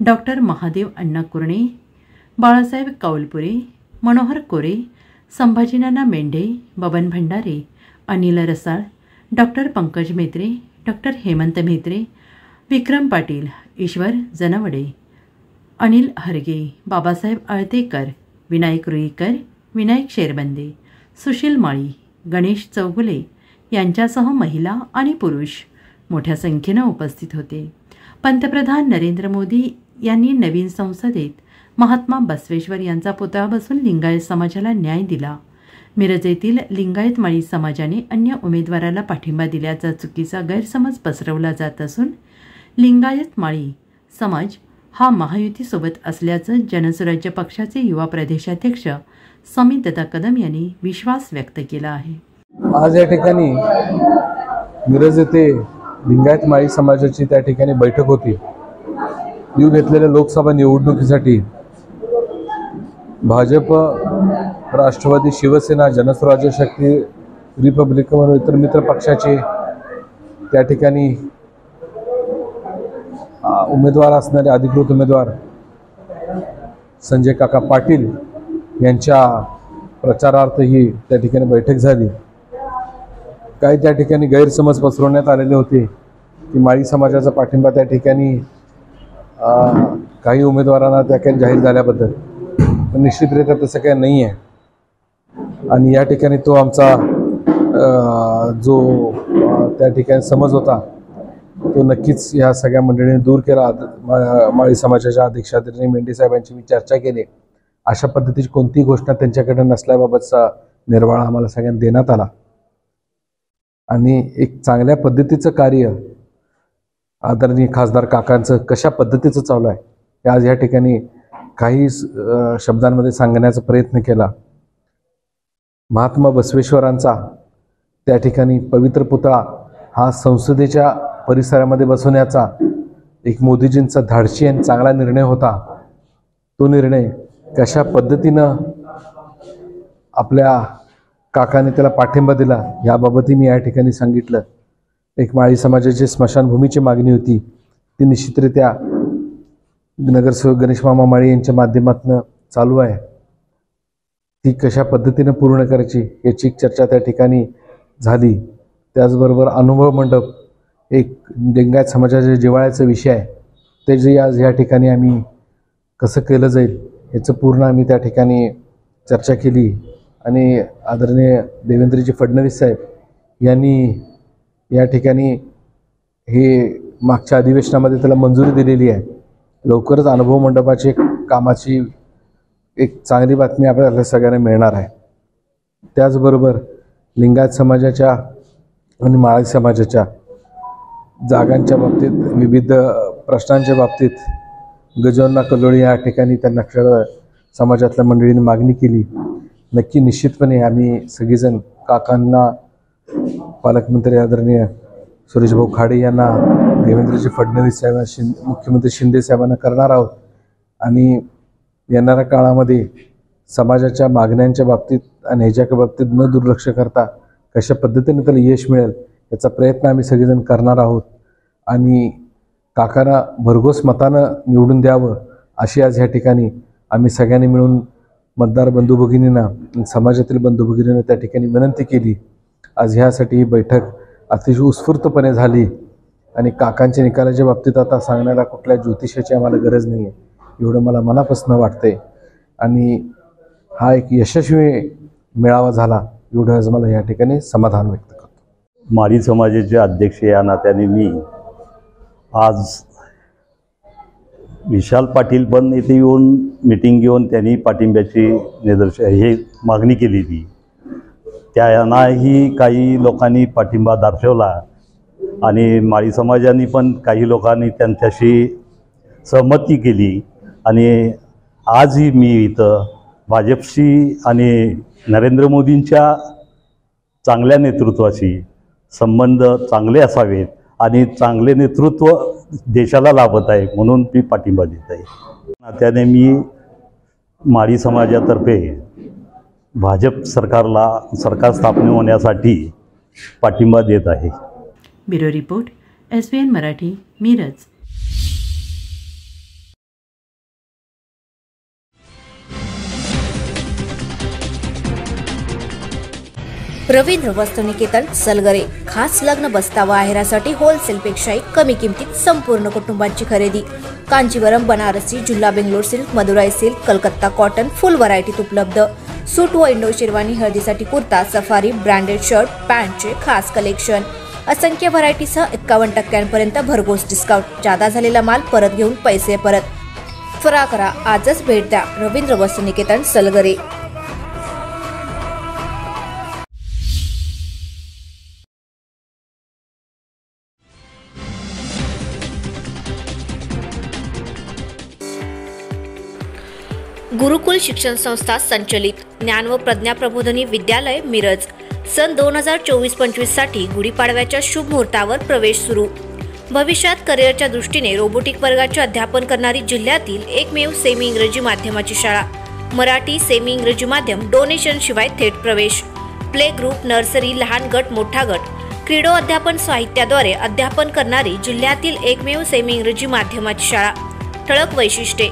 डॉक्टर महादेव अण्णा कुरणे, बाळासाहेब कौलपुरे, मनोहर कोरे, संभाजीनाना मेंढे, बबन भंडारे, अनिल रसाळ, डॉक्टर पंकज म्हेत्रे, डॉक्टर हेमंत म्हेत्रे, विक्रम पाटील, ईश्वर जनवडे, अनिल हरगे, बाबासाहेब आळतेकर, विनायक रुईकर, विनायक शेरबंदे, सुशील माळी, गणेश चौगुले यांच्यासह महिला आणि पुरुष मोठ्या संख्येनं उपस्थित होते. पंतप्रधान नरेंद्र मोदी यांनी नवीन संसदेत महात्मा बसवेश्वर यांचा पुतळा बसवून लिंगायत समाजाला न्याय दिला. मिरज येथील लिंगायत माळी समाजाने अन्य उमेदवाराला पाठिंबा दिल्याचा चुकीचा गैरसमज पसरवला जात असून लिंगायत माळी समाज हा महायुतीसोबत असल्याचं जनसुराज्य पक्षाचे युवा प्रदेशाध्यक्ष समितदादा कदम यांनी विश्वास व्यक्त केला आहे. आज या ठिकाणी मिरज येथे लिंगायत माळी समाजाची त्या ठिकाणी बैठक होती. येऊ घेतलेल्या लोकसभा निवडणुकीसाठी भाजप, राष्ट्रवादी, शिवसेना, जनसुराज्य शक्ती, रिपब्लिकन इतर मित्र पक्षाचे त्या ठिकाणी उमेदवार असणारे अधिकृत उमेदवार संजय काका पाटील यांच्या प्रचारार्थ ही त्या ठिकाणी बैठक झाली. काही त्या ठिकाणी गैरसमज पसरवण्यात आलेले होते की माळी समाजाचा पाठिंबा त्या ठिकाणी काही उमेदवारांना त्या ठिकाणी जाहीर झाल्याबद्दल, पण निश्चितरित्या तसं काही नाही आहे. आणि या ठिकाणी तो आमचा जो त्या ठिकाणी समज होता तो नक्कीच या सगळ्या मंडळींनी दूर केला. माळी समाजाच्या अध्यक्ष आदरणीय मेंढे साहेबांची मी चर्चा केली. अशा पद्धतीची कोणतीही घोषणा त्यांच्याकडे नसल्याबाबतचा निर्वाळा आम्हाला सगळ्यांना देण्यात आला आणि एक चांगल्या पद्धतीचं कार्य आदरणीय खासदार काकांचं कशा पद्धतीचं चालू आहे हे आज या ठिकाणी काही शब्दांमध्ये सांगण्याचा प्रयत्न केला. महात्मा बसवेश्वरांचा त्या ठिकाणी पवित्र पुतळा हा संसदेच्या परिसरामध्ये बसवण्याचा एक मोदीजींचा धाडसी आणि चांगला निर्णय होता. तो निर्णय कशा पद्धतीनं आपल्या काकाने त्याला पाठिंबा दिला याबाबतही मी या ठिकाणी सांगितलं. एक माळी समाजाची स्मशानभूमीची मागणी होती, ती निश्चितरित्या नगरसेवक गणेश मामा माळी यांच्या माध्यमातून चालू आहे. ती कशा पद्धतीनं पूर्ण करायची याची चर्चा त्या ठिकाणी झाली. त्याचबरोबर अनुभव मंडप एक लिंगायत समाजाच्या जिव्हाळ्याचा विषय आहे, ते जे आज या ठिकाणी आम्ही कसं केलं जाईल याचं पूर्ण आम्ही त्या ठिकाणी चर्चा केली. आणि आदरणीय देवेंद्रजी फडणवीस साहेब यांनी या ठिकाणी हे मागच्या अधिवेशनामध्ये त्याला मंजुरी दिलेली आहे. लवकरच अनुभव मंडपाची कामाची एक चांगली बातमी आपल्याला सगळ्यांना मिळणार आहे. त्याचबरोबर लिंगायत समाजाच्या आणि माळी समाजाच्या जागांच्या बाबतीत, विविध प्रश्नांच्या बाबतीत गजानना कलोळी या ठिकाणी त्यांना समाजातल्या मंडळींनी मागणी केली. नक्की निश्चितपणे आम्ही सगळेजण काकांना, पालकमंत्री आदरणीय सुरेशभाऊ खाडे यांना, देवेंद्रजी फडणवीस साहेबांना, मुख्यमंत्री शिंदे साहेबांना करणार आहोत. आणि येणाऱ्या काळामध्ये समाजाच्या मागण्यांच्या बाबतीत आणि ह्याच्या बाबतीत न दुर्लक्ष करता कशा पद्धतीने त्याला यश मिळेल याचा प्रयत्न आम्ही सगळेजण करणार आहोत. आणि काकांना भरघोस मतानं निवडून द्यावं अशी आज ह्या ठिकाणी आम्ही सगळ्यांनी मिळून मतदार बंधू भगिनींना, समाजातील बंधू भगिनींना त्या ठिकाणी विनंती केली. आज ह्यासाठी ही बैठक अतिशय उत्स्फूर्तपणे झाली आणि काकांच्या निकालाच्या बाबतीत आता सांगण्याला कुठल्या ज्योतिषाची आम्हाला गरज नाही आहे, एवढं मला मनापासून वाटतंय. आणि हा एक यशस्वी मेळावा झाला एवढं मला या ठिकाणी समाधान व्यक्त करतो. माळी समाजाचे अध्यक्ष या नात्याने मी आज विशाल पाटील पण येथे येऊन मीटिंग घेऊन त्यांनी पाठिंब्याची मागणी केली ती. त्यांनाही काही लोकांनी पाठिंबा दर्शवला आणि माळी समाजाने पण काही लोकांनी त्यांच्याशी सहमती केली. आणि आजही मी इथं भाजपशी आणि नरेंद्र मोदींच्या चांगल्या नेतृत्वाशी संबंध चांगले असावेत आणि चांगले नेतृत्व देशाला लाभत आहे म्हणून मी पाठिंबा देत आहे. नात्याने मी माळी समाजातर्फे भाजप सरकार स्थापन होण्यासाठी पाठिंबा देत आहे. Bureau report, SBN Marathi, Miraj. Ravindra Vastraniketan Salgare, खास लग्न बस्तावा आहेरासाठी होलसेलपेक्षाही कमी किमतीत संपूर्ण कुटुंबाची खरेदी. कांजीवरम, बनारसी, जुल्ला Bangalore silk, Madurai silk, Calcutta cotton full व्हरायटीत उपलब्ध. सूट व इंडो शेरवानी, हळदीसाठी कुर्ता, सफारी, ब्रँडेड शर्ट, पॅन्टचे खास कलेक्शन. असंख्य व्हरायटीसह 51% भरघोस डिस्काउंट. जादा झालेला माल परत घेऊन पैसे परत. त्वरा करा, आजच भेट द्या रवींद्र वस्त्रनिकेतन सलगरे. गुरुकुल शिक्षण संस्था संचलित ज्ञान व प्रज्ञा प्रबोधिनी विद्यालय मिरज. सन 2024-25 साठी गुढीपाडव्याच्या शुभ मुहूर्तावर प्रवेश सुरू. भविष्यात करिअरच्या दृष्टीने रोबोटिक वर्गाचे अध्यापन करणारी जिल्ह्यातील एकमेव सेमी इंग्रजी माध्यमाची शाळा. मराठी, सेमी इंग्रजी माध्यम, डोनेशन शिवाय थेट प्रवेश. प्ले ग्रुप, नर्सरी, लहान गट, मोठा गट, क्रीडो अध्यापन साहित्याद्वारे अध्यापन करणारी जिल्ह्यातील एकमेव सेमी इंग्रजी माध्यमाची शाळा. ठळक वैशिष्ट्ये: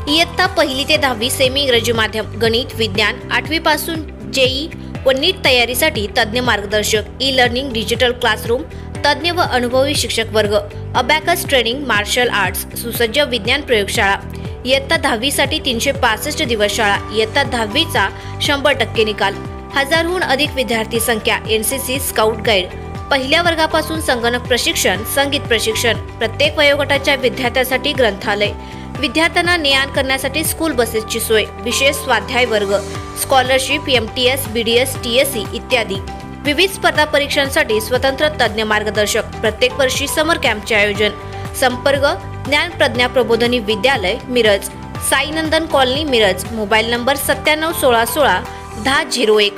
इयत्ता 1ली ते 10वी सेमी इंग्रजी माध्यम, गणित, विज्ञान, 8वी पासून जेई व नीट तयारीसाठी तज्ज्ञ मार्गदर्शक, ई लर्निंग, डिजिटल क्लासरूम, तज्ज्ञ व अनुभवी शिक्षक वर्ग, अबॅकस ट्रेनिंग, मार्शल आर्ट्स, सुसज्ज विज्ञान प्रयोगशाळा. इयत्ता 10वी साठी 365 दिवस शाळा. इयत्ता 10वीचा 100% निकाल. 1000हून अधिक विद्यार्थी संख्या. NCC, scout guide. पहिल्या वर्गापासून संगणक प्रशिक्षण, संगीत प्रशिक्षण. प्रत्येक वयोगटाच्या विद्यार्थ्यांसाठी ग्रंथालय. विद्यार्थ्यांना ने-आण करण्यासाठी स्कूल बसेसची सोय. विशेष स्वाध्याय वर्ग, स्कॉलरशिप, MTS, BDS, TSC इत्यादी. विविध स्पर्धा परीक्षांसाठी स्वतंत्र तज्ज्ञ मार्गदर्शक. प्रत्येक वर्षी समर कॅम्पचे आयोजन. संपर्क: ज्ञान प्रज्ञा प्रबोधिनी विद्यालय Miraj, Sainandan colony Miraj. Mobile number 971616 1001.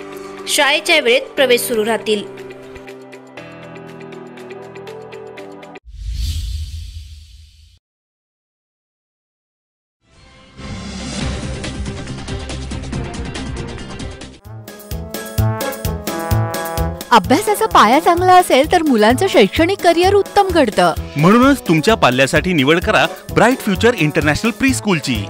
शाळेच्या वेळेत प्रवेश सुरू राहतील. अभ्यासाचा पाया चांगला असेल तर मुलांचं शैक्षणिक करिअर उत्तम घडतं. म्हणूनच तुमच्या पाल्यासाठी निवड करा ब्राईट फ्युचर इंटरनॅशनल प्री स्कूलची.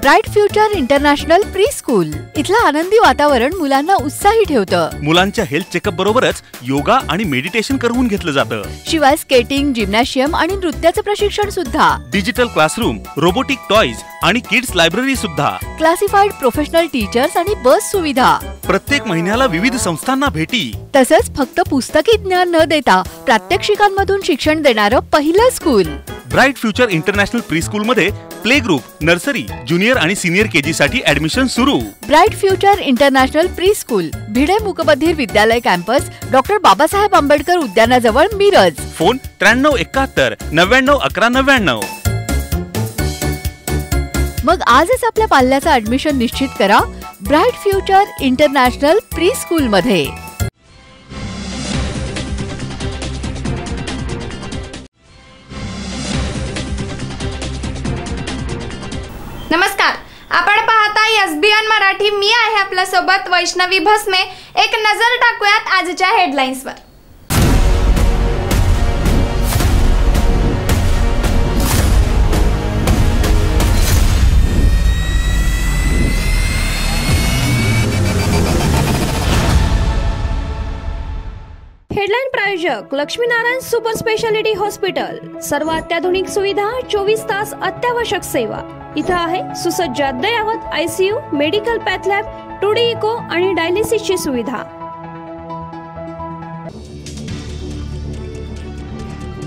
Bright future international pre school इथलं आनंदी वातावरण मुलांना उत्साही ठेवतं. मुलांच्या हेल्थ चेकअप बरोबरच योगा आणि मेडिटेशन करवून घेतलं जातं. शिवाय स्केटिंग, जिम्नॅशियम आणि नृत्याचं प्रशिक्षण सुद्धा. डिजिटल क्लासरूम, रोबोटिक टॉयज आणि किड्स लायब्ररी सुद्धा. क्लासिफाईड प्रोफेशनल टीचर्स आणि बस सुविधा. प्रत्येक महिन्याला विविध संस्थांना भेटी. तसंच फक्त पुस्तकी ज्ञान न देता प्रात्यक्षिकांमधून शिक्षण देणारं पहिलं school. Bright future international pre school मध्ये प्ले ग्रुप, नर्सरी, ज्युनियर आणि सिनियर KG साठी ऍडमिशन सुरू. Bright future international pre school, Bhide मूकबधीर विद्यालय कॅम्पस, डॉक्टर बाबासाहेब आंबेडकर उद्यानाजवळ मिरज. फोन 9371 99 11 99. मग आजच आपल्या पाल्याचं ऍडमिशन निश्चित करा bright future international pre school मध्ये. नमस्कार, आपण पाहताय SBN मराठी. मी आहे आपल्या सोबत वैष्णवी भस्मे. एक नजर टाकूयात आजच्या हेडलाईन्सवर. हेडलाईन प्रायोजक लक्ष्मीनारायण सुपर स्पेशालिटी हॉस्पिटल. सर्व अत्याधुनिक सुविधा, 24 तास अत्यावश्यक सेवा. इथं आहे सुसज्ज अद्ययावत ICU, medical path lab, 2D echo आणि डायलिसिसची सुविधा.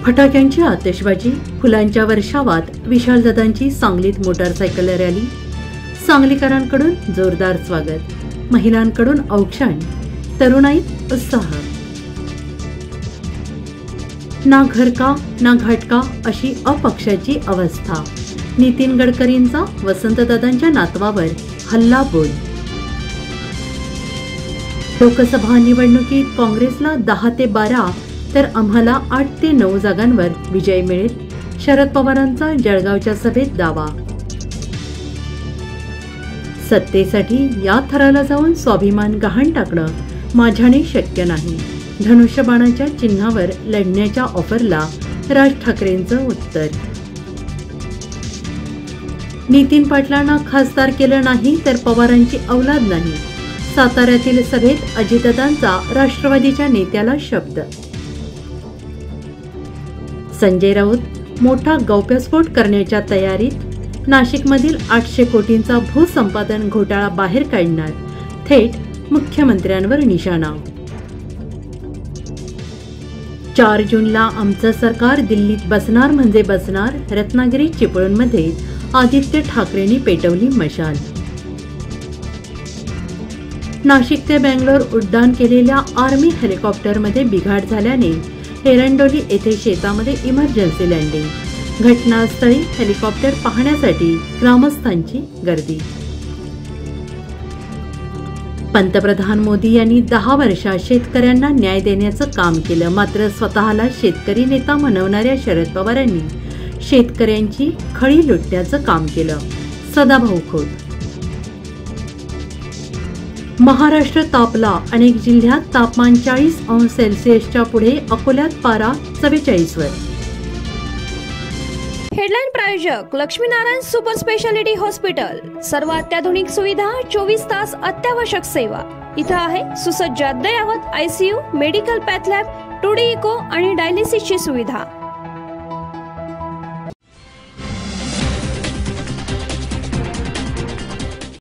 फटाक्यांची आतिषबाजी, फुलांच्या वर्षावात विशालदादांची सांगलीत मोटारसायकल रॅली. सांगलीकरांकडून जोरदार स्वागत, महिलांकडून औक्षण, तरुणाईत उत्साह. ना घर का ना घाटका अशी अपक्षाची अवस्था. नितीन गडकरींचा वसंतदादांच्या नातवावर हल्लाबोल. लोकसभा निवडणुकीत काँग्रेसला 10 ते 12 तर आम्हाला 8 ते 9 जागांवर विजय मिळेल, शरद पवारांचा जळगावच्या सभेत दावा. सत्तेसाठी या थराला जाऊन स्वाभिमान गहाण टाकणं माझ्याने शक्य नाही. धनुष्यबाणाच्या चिन्हावर लढण्याच्या ऑफरला राज ठाकरेंचं उत्तर. नितीन पाटलांना खासदार केलं नाही तर पवारांची औलाद नाही. साताऱ्यातील सभेत अजितदादांचा राष्ट्रवादीच्या नेत्याला शब्द. संजय राऊत मोठा गौप्यस्फोट करण्याच्या तयारीत. नाशिकमधील 800 कोटींचा भूसंपादन घोटाळा बाहेर काढणार, थेट मुख्यमंत्र्यांवर निशाणा. 4 जूनला आमचं सरकार दिल्लीत बसणार म्हणजे बसणार. रत्नागिरी चिपळूणमध्ये आदित्य ठाकरेंनी पेटवली मशाल. नाशिक ते बेंगलोर उड्डाण केलेल्या आर्मी हेलिकॉप्टरमध्ये बिघाड झाल्याने एरंडोली येथे शेतामध्ये इमर्जन्सी लँडिंग. घटनास्थळी हेलिकॉप्टर पाहण्यासाठी ग्रामस्थांची गर्दी. पंतप्रधान मोदी यांनी 10 वर्षात शेतकऱ्यांना न्याय देण्याचं काम केलं, मात्र स्वतःला शेतकरी नेता म्हणवणाऱ्या शरद पवारांनी शेतकऱ्यांची खळी लुटण्याचं काम केलं. सदाभाऊ खोत. महाराष्ट्र तापला, अनेक जिल्ह्यात तापमान 40°C पुढे. अकोल्यात पारा 44 वर. हेडलाईन प्रायोजक लक्ष्मीनारायण सुपर स्पेशालिटी हॉस्पिटल. सर्व अत्याधुनिक सुविधा, 24 तास अत्यावश्यक सेवा. इथं आहे सुसज्ज अद्ययावत ICU, medical path lab, 2D echo आणि डायलिसिसची सुविधा.